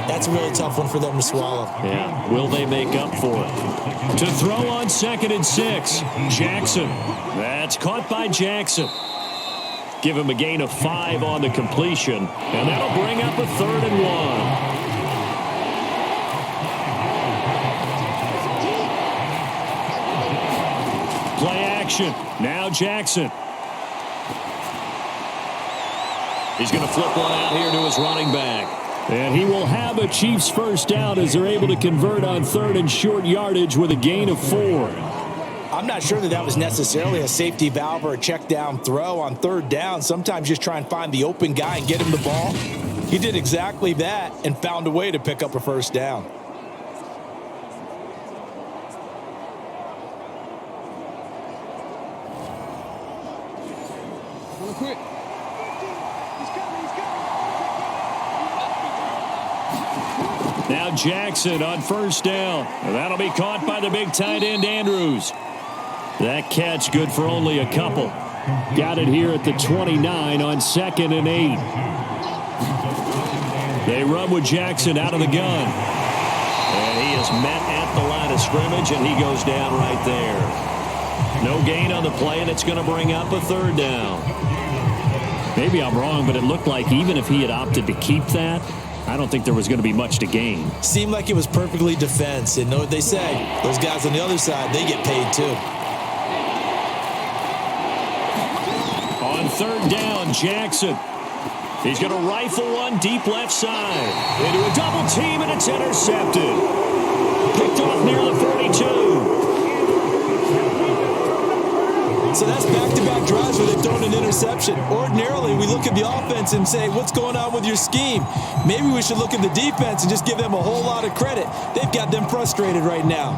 that's a really tough one for them to swallow. Yeah, will they make up for it? To throw on 2nd and 6, Jackson. That's caught by Jackson. Give him a gain of 5 on the completion, and that'll bring up a 3rd and 1. Play action. Now Jackson. He's going to flip one out here to his running back. And he will have a Chiefs 1st down as they're able to convert on 3rd and short yardage with a gain of 4. I'm not sure that was necessarily a safety valve or a check down throw on 3rd down. Sometimes just try and find the open guy and get him the ball. He did exactly that and found a way to pick up a 1st down. Now Jackson on 1st down. And that'll be caught by the big tight end, Andrews. That catch good for only a couple. Got it here at the 29 on 2nd and 8. They run with Jackson out of the gun. And he is met at the line of scrimmage, and he goes down right there. No gain on the play, and it's going to bring up a 3rd down. Maybe I'm wrong, but it looked like even if he had opted to keep that, I don't think there was going to be much to gain. Seemed like it was perfectly defense. And know what they say? Those guys on the other side, they get paid too. On 3rd down, Jackson. He's going to rifle one deep left side. Into a double team, and it's intercepted. Picked off near the 42. So that's back-to-back drives where they've thrown an interception. Ordinarily, we look at the offense and say, what's going on with your scheme? Maybe we should look at the defense and just give them a whole lot of credit. They've got them frustrated right now.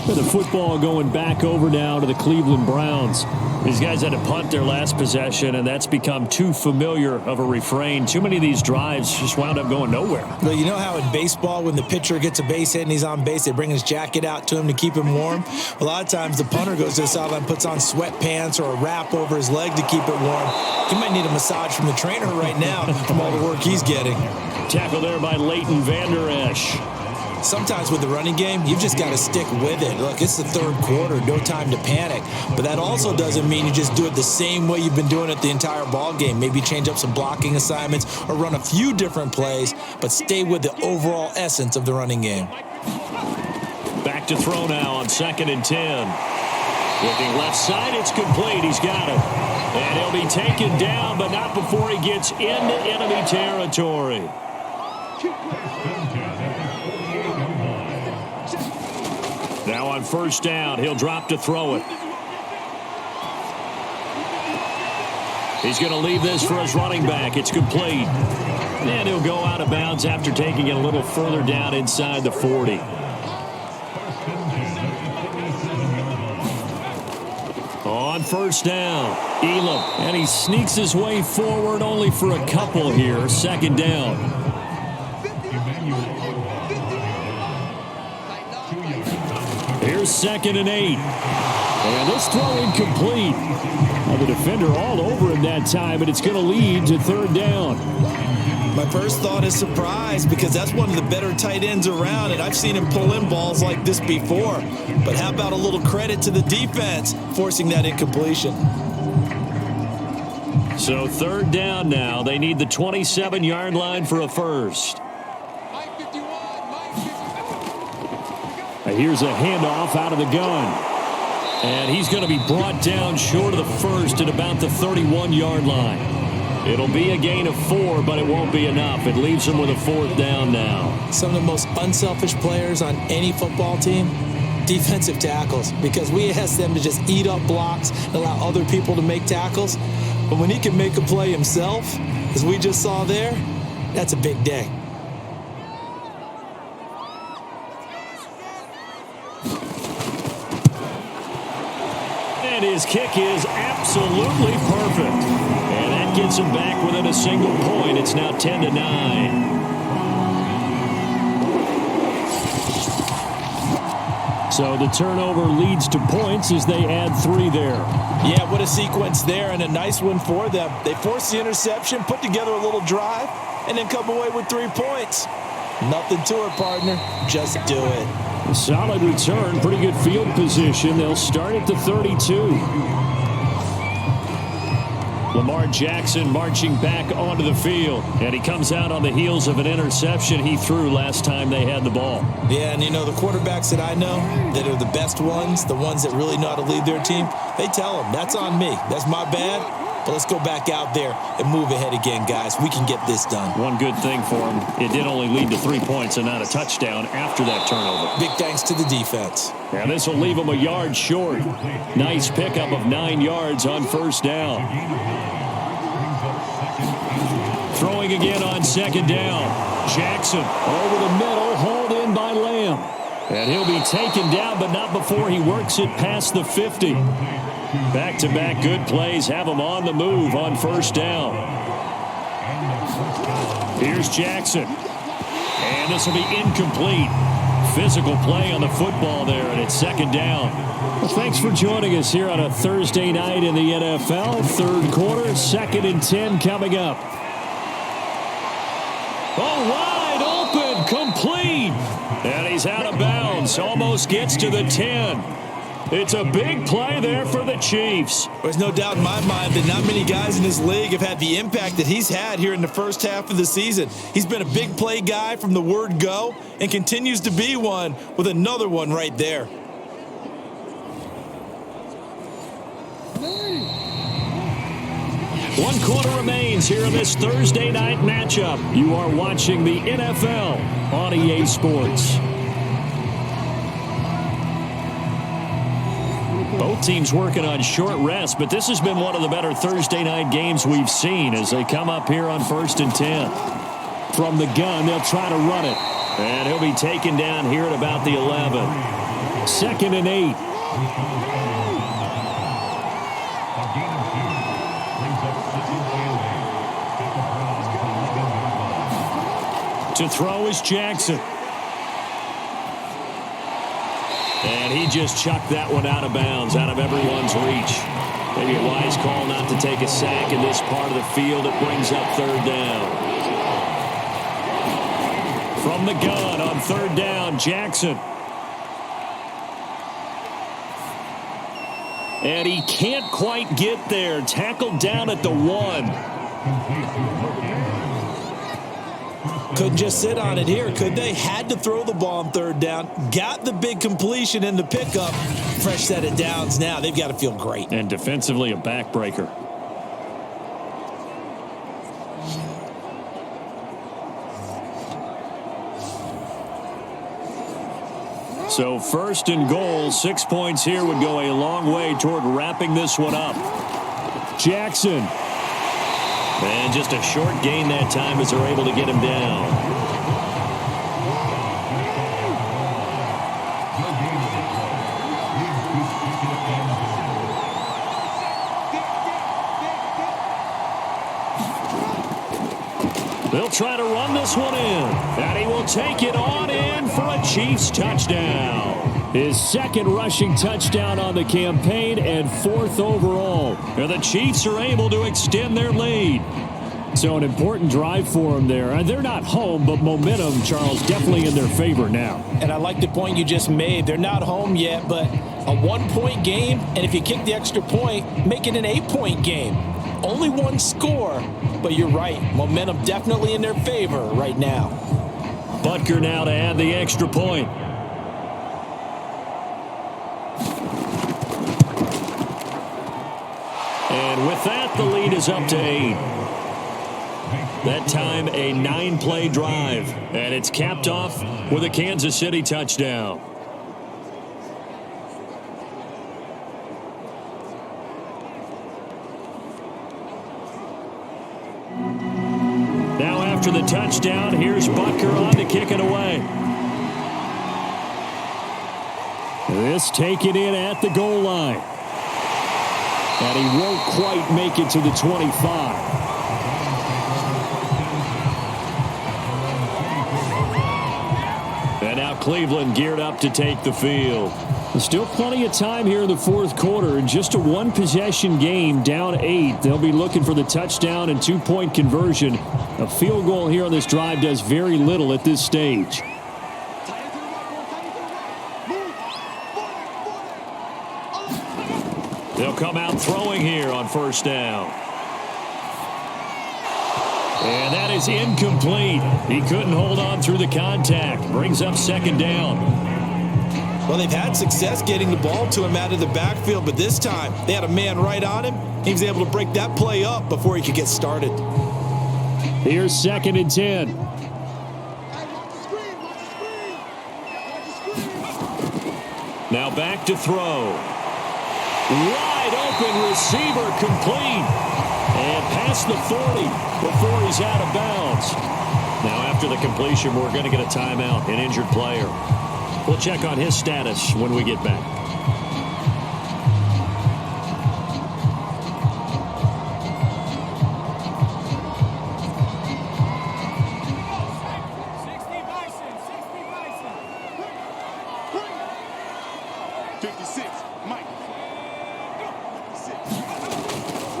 The football going back over now to the Cleveland Browns. These guys had to punt their last possession, and that's become too familiar of a refrain. Too many of these drives just wound up going nowhere. Well, you know how in baseball, when the pitcher gets a base hit and he's on base, they bring his jacket out to him to keep him warm? A lot of times the punter goes to the sideline, puts on sweatpants or a wrap over his leg to keep it warm. He might need a massage from the trainer right now from all the work he's getting. Tackle there by Leighton Vander Esch. Sometimes with the running game, you've just got to stick with it. Look, it's the 3rd quarter, no time to panic. But that also doesn't mean you just do it the same way you've been doing it the entire ball game. Maybe change up some blocking assignments or run a few different plays, but stay with the overall essence of the running game. Back to throw now on 2nd and 10. Looking left side, it's complete. He's got it. And he'll be taken down, but not before he gets into enemy territory. Now on 1st down, he'll drop to throw it. He's going to leave this for his running back. It's complete. And he'll go out of bounds after taking it a little further down inside the 40. On first down, Elam. And he sneaks his way forward only for a couple here. Second down. Here's 2nd and 8. And this throw incomplete. Now the defender all over him that time, but it's going to lead to 3rd down. My first thought is surprise because that's one of the better tight ends around, and I've seen him pull in balls like this before. But how about a little credit to the defense forcing that incompletion? So 3rd down now. They need the 27-yard line for a first. Here's a handoff out of the gun. And he's going to be brought down short of the first at about the 31-yard line. It'll be a gain of 4, but it won't be enough. It leaves them with a 4th down now. Some of the most unselfish players on any football team, defensive tackles, because we ask them to just eat up blocks and allow other people to make tackles. But when he can make a play himself, as we just saw there, that's a big day. And his kick is absolutely perfect. And that gets him back within a single point. It's now 10-9. So the turnover leads to points as they add 3 there. Yeah, what a sequence there, and a nice one for them. They force the interception, put together a little drive, and then come away with 3 points. Nothing to it, partner. Just do it. Solid return, pretty good field position. They'll start at the 32. Lamar Jackson marching back onto the field. And he comes out on the heels of an interception he threw last time they had the ball. Yeah, and you know, the quarterbacks that I know that are the best ones, the ones that really know how to lead their team, they tell them, that's on me. That's my bad. But let's go back out there and move ahead again, guys. We can get this done. One good thing for him, it did only lead to 3 points and not a touchdown after that turnover. Big thanks to the defense. And this will leave him a yard short. Nice pickup of 9 yards on first down. Throwing again on second down. Jackson over the middle, hauled in by Lamb. And he'll be taken down, but not before he works it past the 50. Back-to-back good plays have him on the move on first down. Here's Jackson. And this will be incomplete. Physical play on the football there, and it's second down. Well, thanks for joining us here on a Thursday night in the NFL. Third quarter, 2nd and 10 coming up. Oh, wide open, complete. And he's out of bounds, almost gets to the 10. It's a big play there for the Chiefs. There's no doubt in my mind that not many guys in this league have had the impact that he's had here in the first half of the season. He's been a big play guy from the word go and continues to be one with another one right there. One quarter remains here in this Thursday night matchup. You are watching the NFL on EA Sports. Both teams working on short rest, but this has been one of the better Thursday night games we've seen as they come up here on 1st and 10. From the gun, they'll try to run it. And he'll be taken down here at about the 11. 2nd and 8. To throw is Jackson. And he just chucked that one out of bounds, out of everyone's reach. Maybe a wise call not to take a sack in this part of the field. It brings up 3rd down. From the gun on 3rd down, Jackson. And he can't quite get there. Tackled down at the 1. Couldn't just sit on it here, could they? Had to throw the ball on 3rd down. Got the big completion in the pickup. Fresh set of downs now. They've got to feel great. And defensively, a backbreaker. So 1st and goal, 6 points here would go a long way toward wrapping this one up. Jackson. And just a short gain that time as they're able to get him down. They'll try to run this one in, and he will take it on in for a Chiefs touchdown. His second rushing touchdown on the campaign and fourth overall. And the Chiefs are able to extend their lead. So an important drive for them there. They're not home, but momentum, Charles, definitely in their favor now. And I like the point you just made. They're not home yet, but a 1-point game, and if you kick the extra point, make it an 8-point game. Only one score, but you're right. Momentum definitely in their favor right now. Butker now to add the extra point. And with that, the lead is up to 8. That time, a 9-play drive. And it's capped off with a Kansas City touchdown. Now after the touchdown, here's Butker on to kick it away. This taken in at the goal line. And he won't quite make it to the 25. And now Cleveland geared up to take the field. Still plenty of time here in the fourth quarter. And just a one-possession game, down 8. They'll be looking for the touchdown and 2-point conversion. A field goal here on this drive does very little at this stage. They'll come out throwing here on first down. And that is incomplete. He couldn't hold on through the contact. Brings up second down. Well, they've had success getting the ball to him out of the backfield, but this time they had a man right on him. He was able to break that play up before he could get started. Here's 2nd and 10. Now back to throw. Wide open receiver complete. And past the 40 before he's out of bounds. Now after the completion, we're going to get a timeout, an injured player. We'll check on his status when we get back.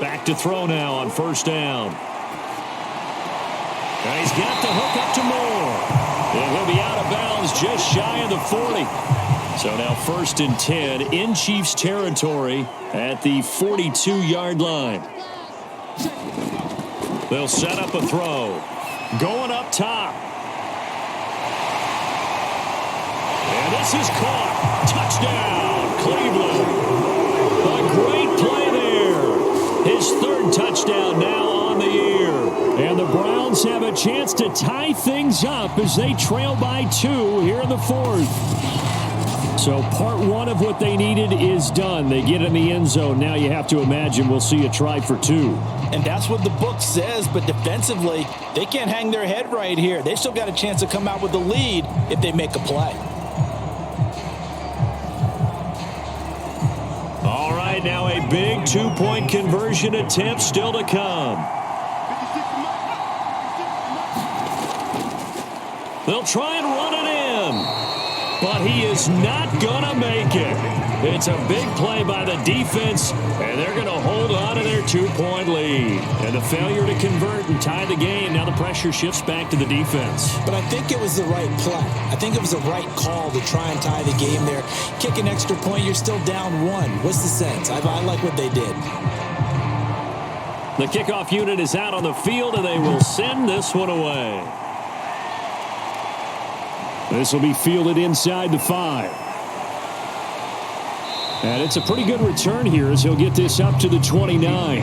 Back to throw now on first down. And he's got the hook up to Moore. And he'll be out of bounds just shy of the 40. So now 1st and 10 in Chiefs territory at the 42-yard line. They'll set up a throw. Going up top. And this is caught. Touchdown, Cleveland. A great play there. His 3rd touchdown now on the year. And the Browns have a chance to tie things up as they trail by 2 here in the 4th. So part 1 of what they needed is done. They get in the end zone. Now you have to imagine we'll see a try for 2. And that's what the book says, but defensively, they can't hang their head right here. They still got a chance to come out with the lead if they make a play. All right, now a big 2-point conversion attempt still to come. They'll try and run it in, but he is not going to make it. It's a big play by the defense, and they're going to hold on to their 2-point lead. And the failure to convert and tie the game, now the pressure shifts back to the defense. But I think it was the right play. I think it was the right call to try and tie the game there. Kick an extra point, you're still down 1. What's the sense? I like what they did. The kickoff unit is out on the field, and they will send this one away. This will be fielded inside the 5. And it's a pretty good return here as he'll get this up to the 29.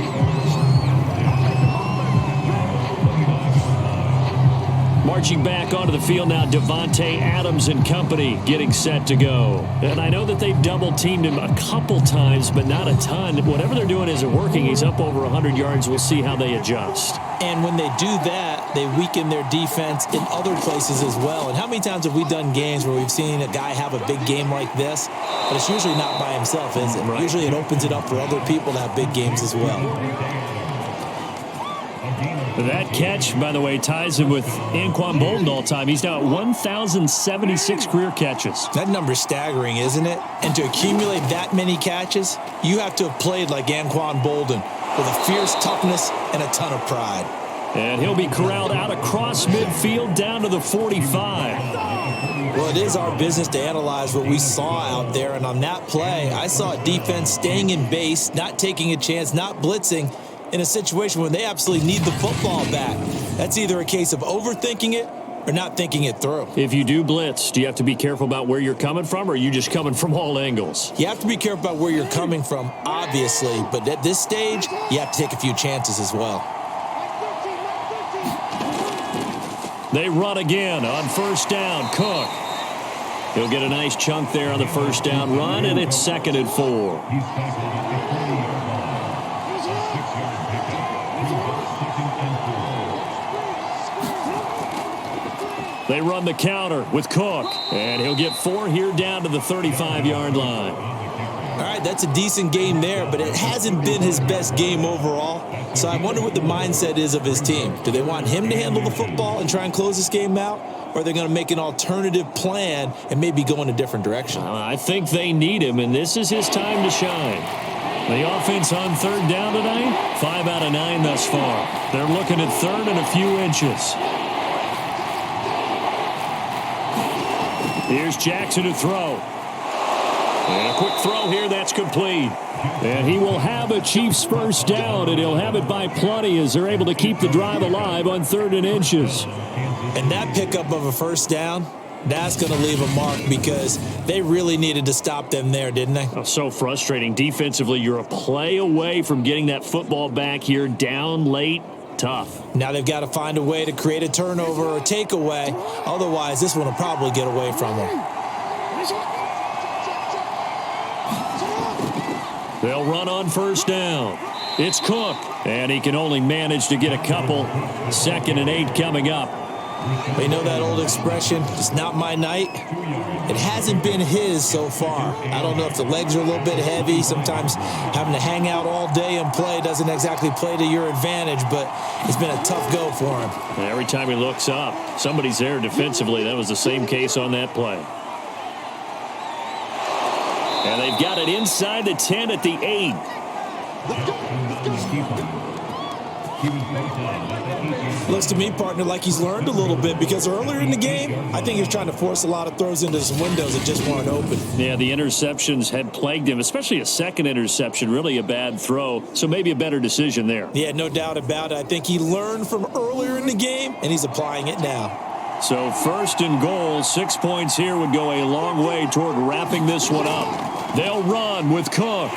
Marching back onto the field now, Devontae Adams and company getting set to go. And I know that they've double-teamed him a couple times, but not a ton. Whatever they're doing isn't working. He's up over 100 yards. We'll see how they adjust. And when they do that, they weaken their defense in other places as well. And how many times have we done games where we've seen a guy have a big game like this, but it's usually not by himself, is it? Right. Usually it opens it up for other people to have big games as well. That catch, by the way, ties him with Anquan Bolden all time. He's now at 1,076 career catches. That number's staggering, isn't it? And to accumulate that many catches, you have to have played like Anquan Bolden with a fierce toughness and a ton of pride. And he'll be corralled out across midfield down to the 45. Well, it is our business to analyze what we saw out there. And on that play, I saw a defense staying in base, not taking a chance, not blitzing, in a situation where they absolutely need the football back. That's either a case of overthinking it or not thinking it through. If you do blitz, do you have to be careful about where you're coming from, or are you just coming from all angles? You have to be careful about where you're coming from, obviously. But at this stage, you have to take a few chances as well. They run again on first down. Cook. He'll get a nice chunk there on the first down run, and it's 2nd and 4. They run the counter with Cook, and he'll get 4 here down to the 35-yard line. All right, that's a decent game there, but it hasn't been his best game overall. So I wonder what the mindset is of his team. Do they want him to handle the football and try and close this game out? Or are they going to make an alternative plan and maybe go in a different direction? I think they need him, and this is his time to shine. The offense on 3rd down tonight, 5 out of 9 thus far. They're looking at 3rd and a few inches. Here's Jackson to throw. And a quick throw here, that's complete. And he will have a Chiefs first down, and he'll have it by plenty as they're able to keep the drive alive on 3rd and inches. And that pickup of a first down, that's going to leave a mark because they really needed to stop them there, didn't they? Oh, so frustrating. Defensively, you're a play away from getting that football back here, down late. Tough. Now they've got to find a way to create a turnover or takeaway. Otherwise, this one will probably get away from them. They'll run on first down. It's Cook, and he can only manage to get a couple. 2nd and 8 coming up. You know that old expression, it's not my night? It hasn't been his so far. I don't know if the legs are a little bit heavy. Sometimes having to hang out all day and play doesn't exactly play to your advantage, but it's been a tough go for him. And every time he looks up, somebody's there defensively. That was the same case on that play. And they've got it inside the 10 at the 8. Looks to me, partner, like he's learned a little bit because earlier in the game, I think he was trying to force a lot of throws into some windows that just weren't open. Yeah, the interceptions had plagued him, especially a second interception, really a bad throw. So maybe a better decision there. Yeah, no doubt about it. I think he learned from earlier in the game, and he's applying it now. So 1st and goal, 6 points here would go a long way toward wrapping this one up. They'll run with Cook.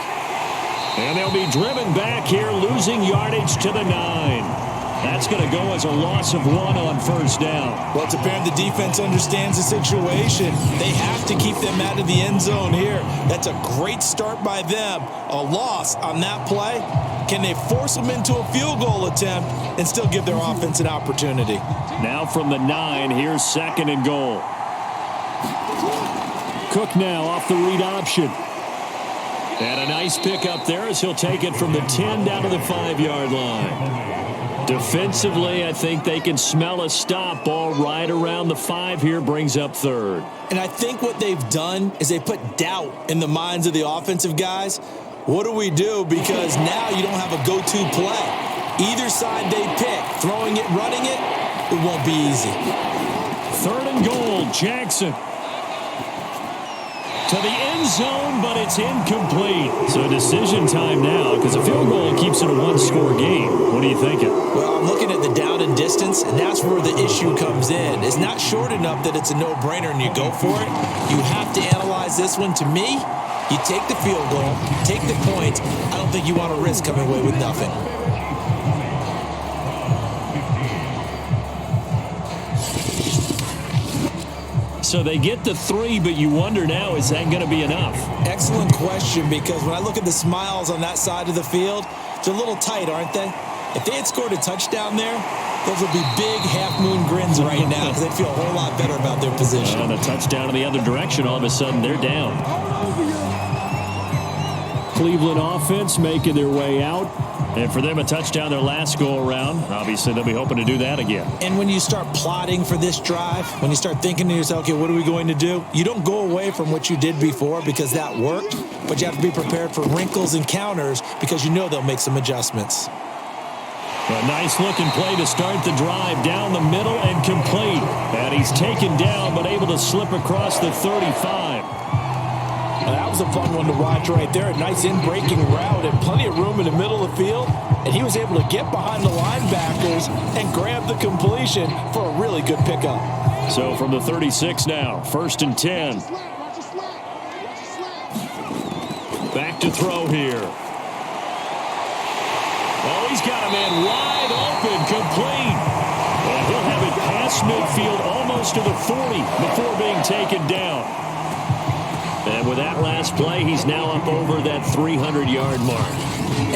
And they'll be driven back here, losing yardage to the 9. That's going to go as a loss of 1 on first down. Well, it's apparent the defense understands the situation. They have to keep them out of the end zone here. That's a great start by them. A loss on that play. Can they force them into a field goal attempt and still give their offense an opportunity? Now from the 9, here's 2nd and goal. Cook now off the read option. And a nice pickup there as he'll take it from the 10 down to the 5-yard line. Defensively, I think they can smell a stop. Ball right around the 5 here, brings up 3rd. And I think what they've done is they put doubt in the minds of the offensive guys. What do we do? Because now you don't have a go-to play. Either side they pick, throwing it, running it, it won't be easy. 3rd and goal, Jackson. To the end zone, but it's incomplete. So decision time now because a field goal keeps it a 1-score game. What are you thinking? Well, I'm looking at the down and distance, and that's where the issue comes in. It's not short enough that it's a no-brainer and you go for it. You have to analyze this one. To me, you take the field goal, take the points. I don't think you want to risk coming away with nothing. So they get the 3, but you wonder now, is that going to be enough? Excellent question, because when I look at the smiles on that side of the field, they're a little tight, aren't they? If they had scored a touchdown there, those would be big half-moon grins right now because they'd feel a whole lot better about their position. And a touchdown in the other direction, all of a sudden they're down. Cleveland offense making their way out. And for them, a touchdown their last go-around. Obviously, they'll be hoping to do that again. And when you start plotting for this drive, when you start thinking to yourself, okay, what are we going to do? You don't go away from what you did before because that worked, but you have to be prepared for wrinkles and counters because you know they'll make some adjustments. A nice-looking play to start the drive down the middle and complete. And he's taken down but able to slip across the 35. That was a fun one to watch right there. A nice in-breaking route and plenty of room in the middle of the field. And he was able to get behind the linebackers and grab the completion for a really good pickup. So from the 36 now, 1st and 10. Back to throw here. Oh, he's got a man wide open, complete. And he'll have it past midfield almost to the 40 before being taken down. And with that last play, he's now up over that 300-yard mark.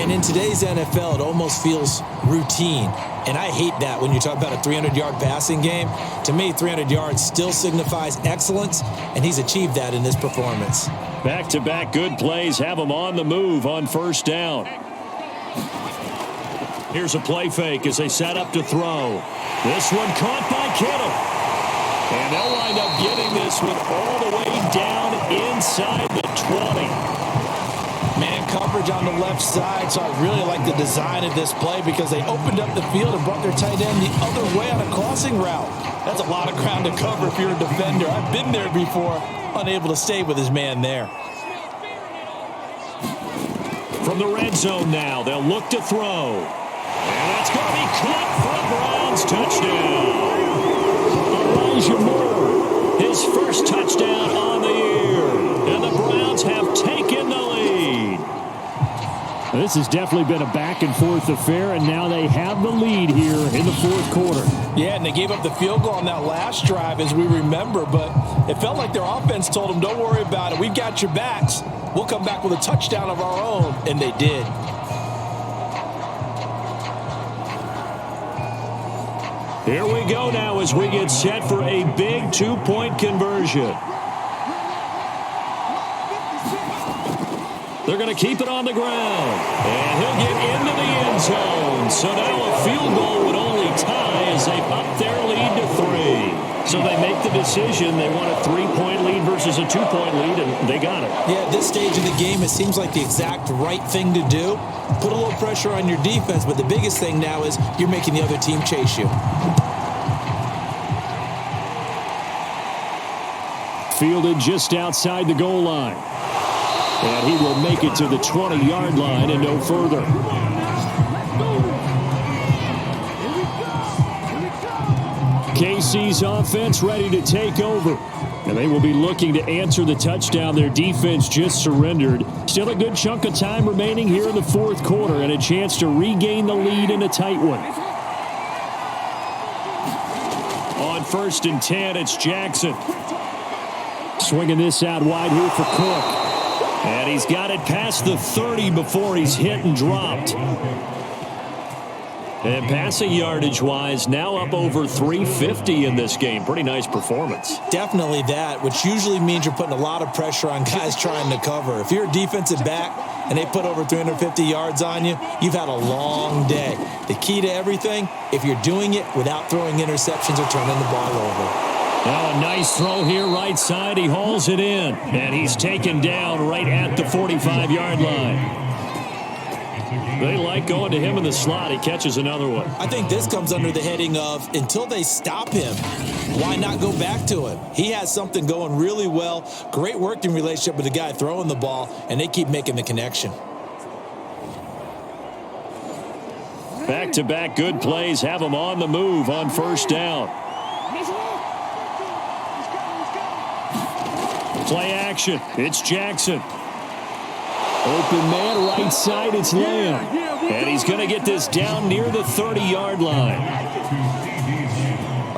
And in today's NFL, it almost feels routine. And I hate that when you talk about a 300-yard passing game. To me, 300 yards still signifies excellence, and he's achieved that in this performance. Back-to-back good plays have him on the move on 1st down. Here's a play fake as they set up to throw. This one caught by Kittle. And they'll wind up getting this one all the way down inside the 20. Man coverage on the left side, so I really like the design of this play because they opened up the field and brought their tight end the other way on a crossing route. That's a lot of ground to cover if you're a defender. I've been there before, unable to stay with his man there. From the red zone now, they'll look to throw. And that's going to be caught for a Browns touchdown. Elijah Moore, his first touchdown on the year. And the Browns have taken the lead. This has definitely been a back-and-forth affair, and now they have the lead here in the 4th quarter. Yeah, and they gave up the field goal on that last drive, as we remember, but it felt like their offense told them, don't worry about it. We've got your backs. We'll come back with a touchdown of our own, and they did. Here we go now as we get set for a big 2-point conversion. They're going to keep it on the ground. And he'll get into the end zone. So now a field goal would only tie as they up their lead to 3. So they make the decision. They want a 3-point lead versus a 2-point lead, and they got it. Yeah, at this stage of the game, it seems like the exact right thing to do. Put a little pressure on your defense, but the biggest thing now is you're making the other team chase you. Fielded just outside the goal line. And he will make it to the 20-yard line and no further. KC's offense ready to take over. And they will be looking to answer the touchdown their defense just surrendered. Still a good chunk of time remaining here in the 4th quarter and a chance to regain the lead in a tight one. On 1st and 10, it's Jackson. Swinging this out wide here for Cook. And he's got it past the 30 before he's hit and dropped. And passing yardage-wise, now up over 350 in this game. Pretty nice performance. Definitely that, which usually means you're putting a lot of pressure on guys trying to cover. If you're a defensive back and they put over 350 yards on you, you've had a long day. The key to everything, if you're doing it without throwing interceptions or turning the ball over. Now a nice throw here right side. He hauls it in. And he's taken down right at the 45-yard line. They like going to him in the slot. He catches another one. I think this comes under the heading of until they stop him, why not go back to him? He has something going really well. Great working relationship with the guy throwing the ball, and they keep making the connection. Back-to-back good plays have him on the move on 1st down. Play action. It's Jackson. Open man right side. It's Lamb. And he's going to get this down near the 30-yard line.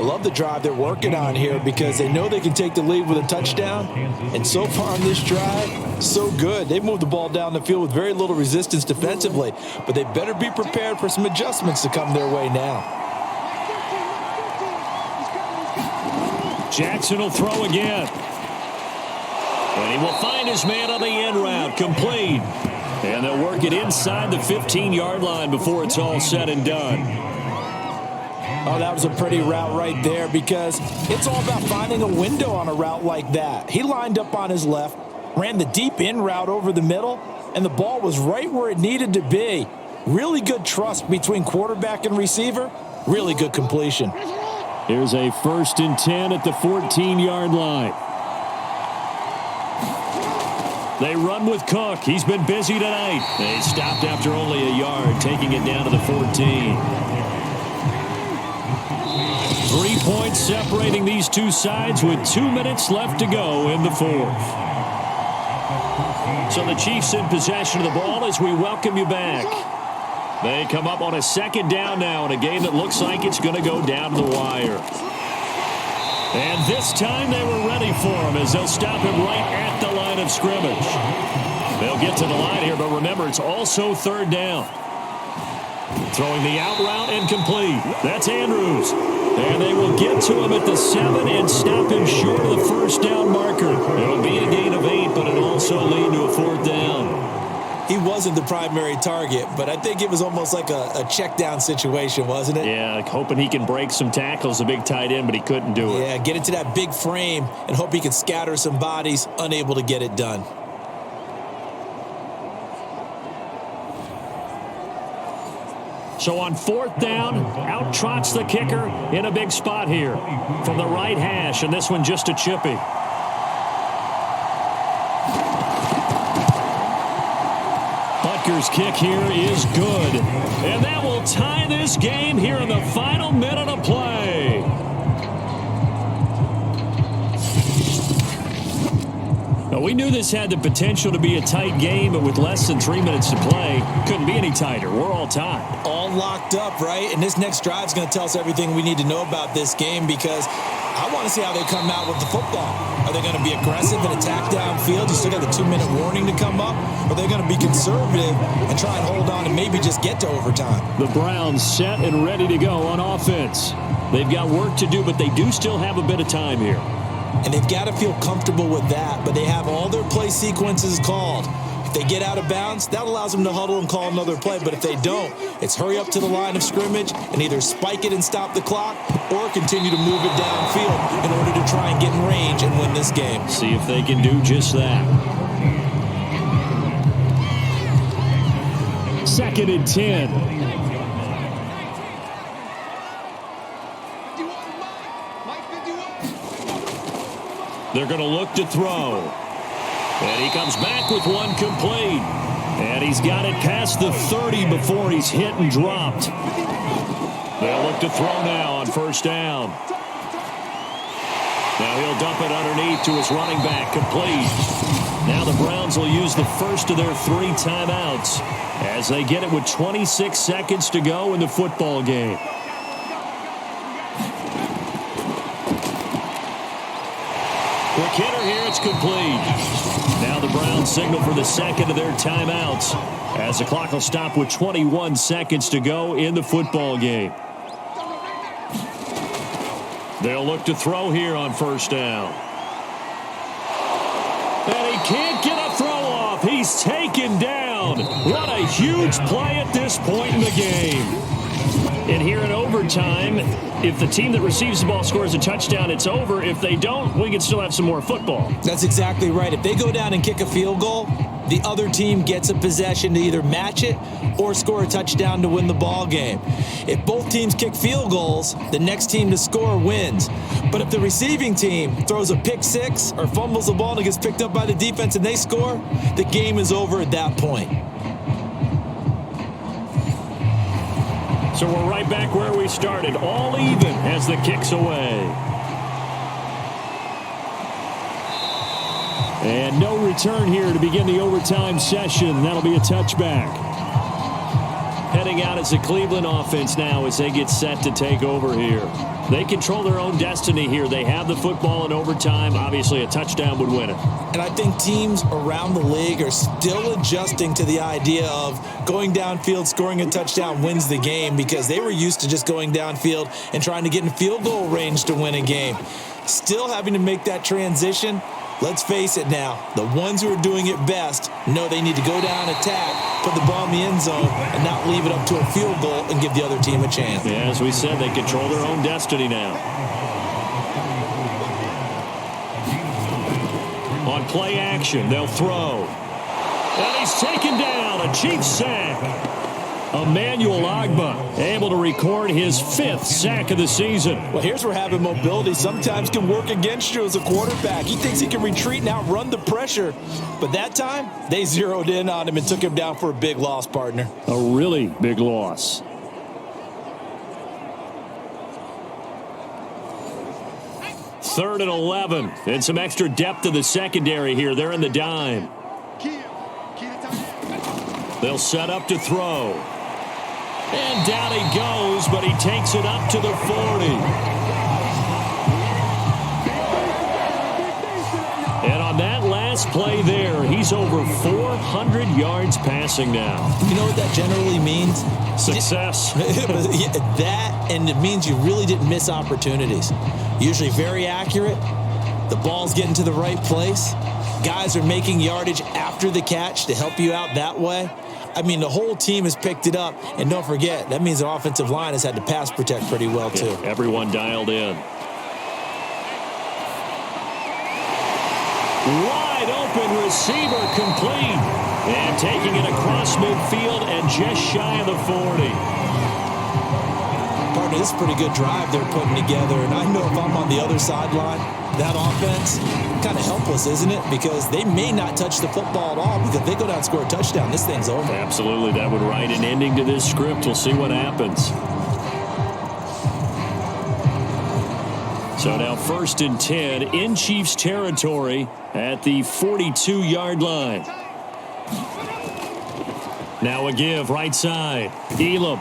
I love the drive they're working on here because they know they can take the lead with a touchdown. And so far on this drive, so good. They've moved the ball down the field with very little resistance defensively, but they better be prepared for some adjustments to come their way now. Jackson will throw again. And he will find his man on the end route, complete. And they'll work it inside the 15-yard line before it's all said and done. Oh, that was a pretty route right there because it's all about finding a window on a route like that. He lined up on his left, ran the deep in route over the middle, and the ball was right where it needed to be. Really good trust between quarterback and receiver. Really good completion. Here's a 1st and 10 at the 14-yard line. They run with Cook. He's been busy tonight. They stopped after only a yard, taking it down to the 14. 3 points separating these two sides with 2 minutes left to go in the 4th. So the Chiefs in possession of the ball as we welcome you back. They come up on a 2nd down now in a game that looks like it's going to go down to the wire. And this time they were ready for him as they'll stop him right at the line of scrimmage. They'll get to the line here, but remember, it's also 3rd down. Throwing the out route and complete. That's Andrews. And they will get to him at the 7 and stop him short of the 1st down marker. It'll be a gain of 8, but it'll also lead to a 4th down. He wasn't the primary target, but I think it was almost like a check down situation, wasn't it? Yeah, like hoping he can break some tackles, a big tight end, but he couldn't do it. Yeah, get into that big frame and hope he can scatter some bodies, unable to get it done. So on 4th down, out trots the kicker in a big spot here from the right hash, and this one just a chippy. Butker's kick here is good, and that will tie this game here in the final minute of play. Now, we knew this had the potential to be a tight game, but with less than 3 minutes to play, couldn't be any tighter. We're all tied. All locked up, right? And this next drive is going to tell us everything we need to know about this game because I want to see how they come out with the football. Are they going to be aggressive and attack downfield? You still got the 2-minute warning to come up? Or are they going to be conservative and try and hold on and maybe just get to overtime? The Browns set and ready to go on offense. They've got work to do, but they do still have a bit of time here. And they've got to feel comfortable with that, but they have all their play sequences called. If they get out of bounds, that allows them to huddle and call another play. But if they don't, it's hurry up to the line of scrimmage and either spike it and stop the clock or continue to move it downfield in order to try and get in range and win this game. See if they can do just that. 2nd and 10. They're going to look to throw. And he comes back with one complete. And he's got it past the 30 before he's hit and dropped. They'll look to throw now on 1st down. Now he'll dump it underneath to his running back, complete. Now the Browns will use the first of their 3 timeouts as they get it with 26 seconds to go in the football game. Quick hitter here, it's complete. Now the Browns signal for the 2nd of their timeouts as the clock will stop with 21 seconds to go in the football game. They'll look to throw here on 1st down. And he can't get a throw off. He's taken down. What a huge play at this point in the game. And here in overtime, if the team that receives the ball scores a touchdown, it's over. If they don't, we can still have some more football. That's exactly right. If they go down and kick a field goal, the other team gets a possession to either match it or score a touchdown to win the ball game. If both teams kick field goals, the next team to score wins. But if the receiving team throws a pick six or fumbles the ball and it gets picked up by the defense and they score, the game is over at that point. So we're right back where we started, all even as the kick's away. And no return here to begin the overtime session. That'll be a touchback. heading out as a Cleveland offense now as they get set to take over here. They control their own destiny here. They have the football in overtime. Obviously, a touchdown would win it. And I think teams around the league are still adjusting to the idea of going downfield, scoring a touchdown wins the game, because they were used to just going downfield and trying to get in field goal range to win a game. Still having to make that transition. Let's face it now, the ones who are doing it best know they need to go down, attack, put the ball in the end zone, and not leave it up to a field goal and give the other team a chance. Yeah, as we said, they control their own destiny now. On play action, they'll throw. And he's taken down, a Chiefs sack. Emmanuel Ogbah able to record his 5th sack of the season. Well, here's where having mobility sometimes can work against you as a quarterback. He thinks he can retreat and outrun the pressure. But that time, they zeroed in on him and took him down for a big loss, partner. A really big loss. Third and 11. And some extra depth to the secondary here. They're in the dime. They'll set up to throw. And down he goes, but he takes it up to the 40. And on that last play there, he's over 400 yards passing now. You know what that generally means? Success. That, and it means you really didn't miss opportunities. Usually very accurate. The ball's getting to the right place. Guys are making yardage after the catch to help you out that way. I mean, the whole team has picked it up. And don't forget, that means the offensive line has had to pass protect pretty well, too. Yeah, everyone dialed in. Wide open receiver complete. And taking it across midfield and just shy of the 40. Partner, this is a pretty good drive they're putting together. And I know if I'm on the other sideline, that offense, kind of helpless, isn't it? Because they may not touch the football at all, because if they go down and score a touchdown, this thing's over. Absolutely. That would write an ending to this script. We'll see what happens. So now 1st and 10 in Chiefs territory at the 42-yard line. Now a give right side. Elam.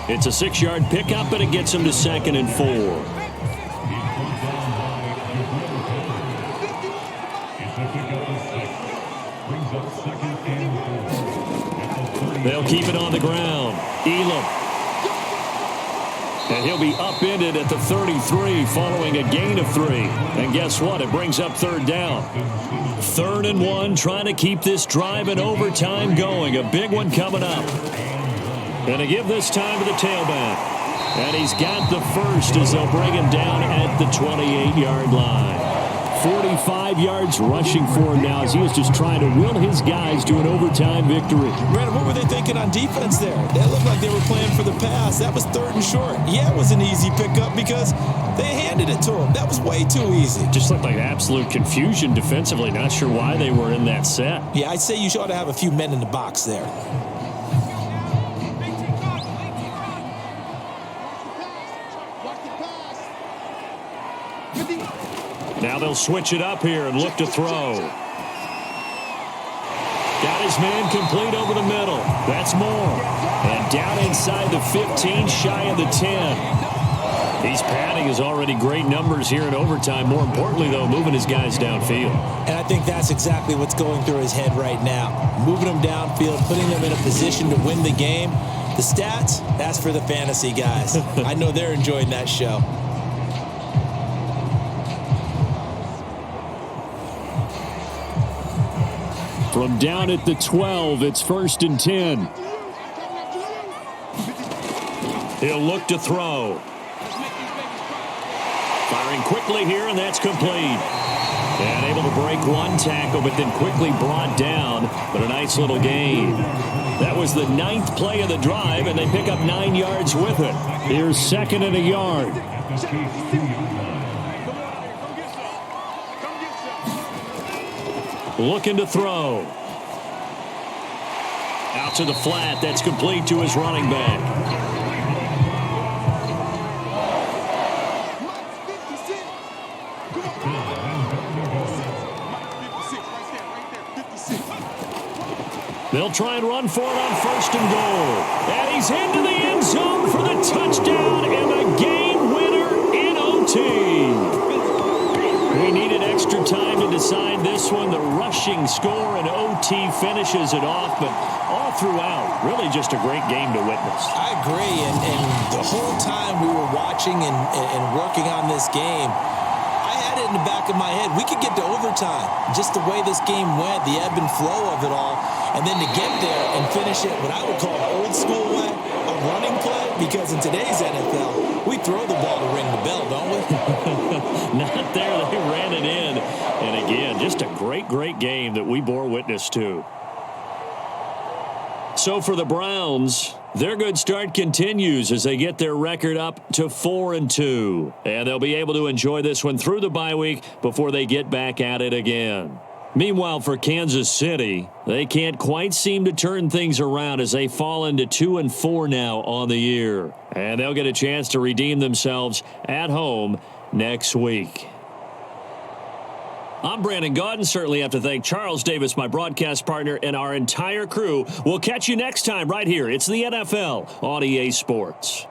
It's a 6-yard pickup, and it gets him to 2nd and 4. They'll keep it on the ground. Elam. And he'll be upended at the 33 following a gain of 3. And guess what? It brings up 3rd down. 3rd and 1, trying to keep this drive in overtime going. A big one coming up. And to give this time to the tailback. And he's got the first as they'll bring him down at the 28-yard line. 45 yards rushing for him now as he is just trying to will his guys to an overtime victory. Brandon, what were they thinking on defense there? That looked like they were playing for the pass. That was 3rd and short. Yeah, it was an easy pickup because they handed it to him. That was way too easy. Just looked like absolute confusion defensively. Not sure why they were in that set. Yeah, I'd say you ought to have a few men in the box there. Now they'll switch it up here and look to throw. Got his man complete over the middle. That's more. And down inside the 15, shy of the 10. He's padding his already great numbers here in overtime. More importantly, though, moving his guys downfield. And I think that's exactly what's going through his head right now. Moving them downfield, putting them in a position to win the game. The stats, that's for the fantasy guys. I know they're enjoying that show. From down at the 12, it's 1st and 10. He'll look to throw. Firing quickly here, and that's complete. And able to break one tackle, but then quickly brought down. But a nice little gain. That was the 9th play of the drive, and they pick up 9 yards with it. Here's 2nd and a yard. Looking to throw. Out to the flat. That's complete to his running back. They'll try and run for it on 1st and goal. And he's into the end zone for the touchdown and the game winner in OT. We needed extra time to decide this one. The rushing score and OT finishes it off, but all throughout, really just a great game to witness. I agree, and the whole time we were watching and working on this game, I had it in the back of my head. We could get to overtime. Just the way this game went, the ebb and flow of it all, and then to get there and finish it what I would call an old school way, a running play, because in today's NFL, we throw the ball to ring the bell, don't we? Not there. They ran it in. And again, just a great, great game that we bore witness to. So for the Browns, their good start continues as they get their record up to 4-2. And they'll be able to enjoy this one through the bye week before they get back at it again. Meanwhile, for Kansas City, they can't quite seem to turn things around as they fall into 2-4 now on the year. And they'll get a chance to redeem themselves at home next week. I'm Brandon Gaudin. Certainly have to thank Charles Davis, my broadcast partner, and our entire crew. We'll catch you next time right here. It's the NFL on EA Sports.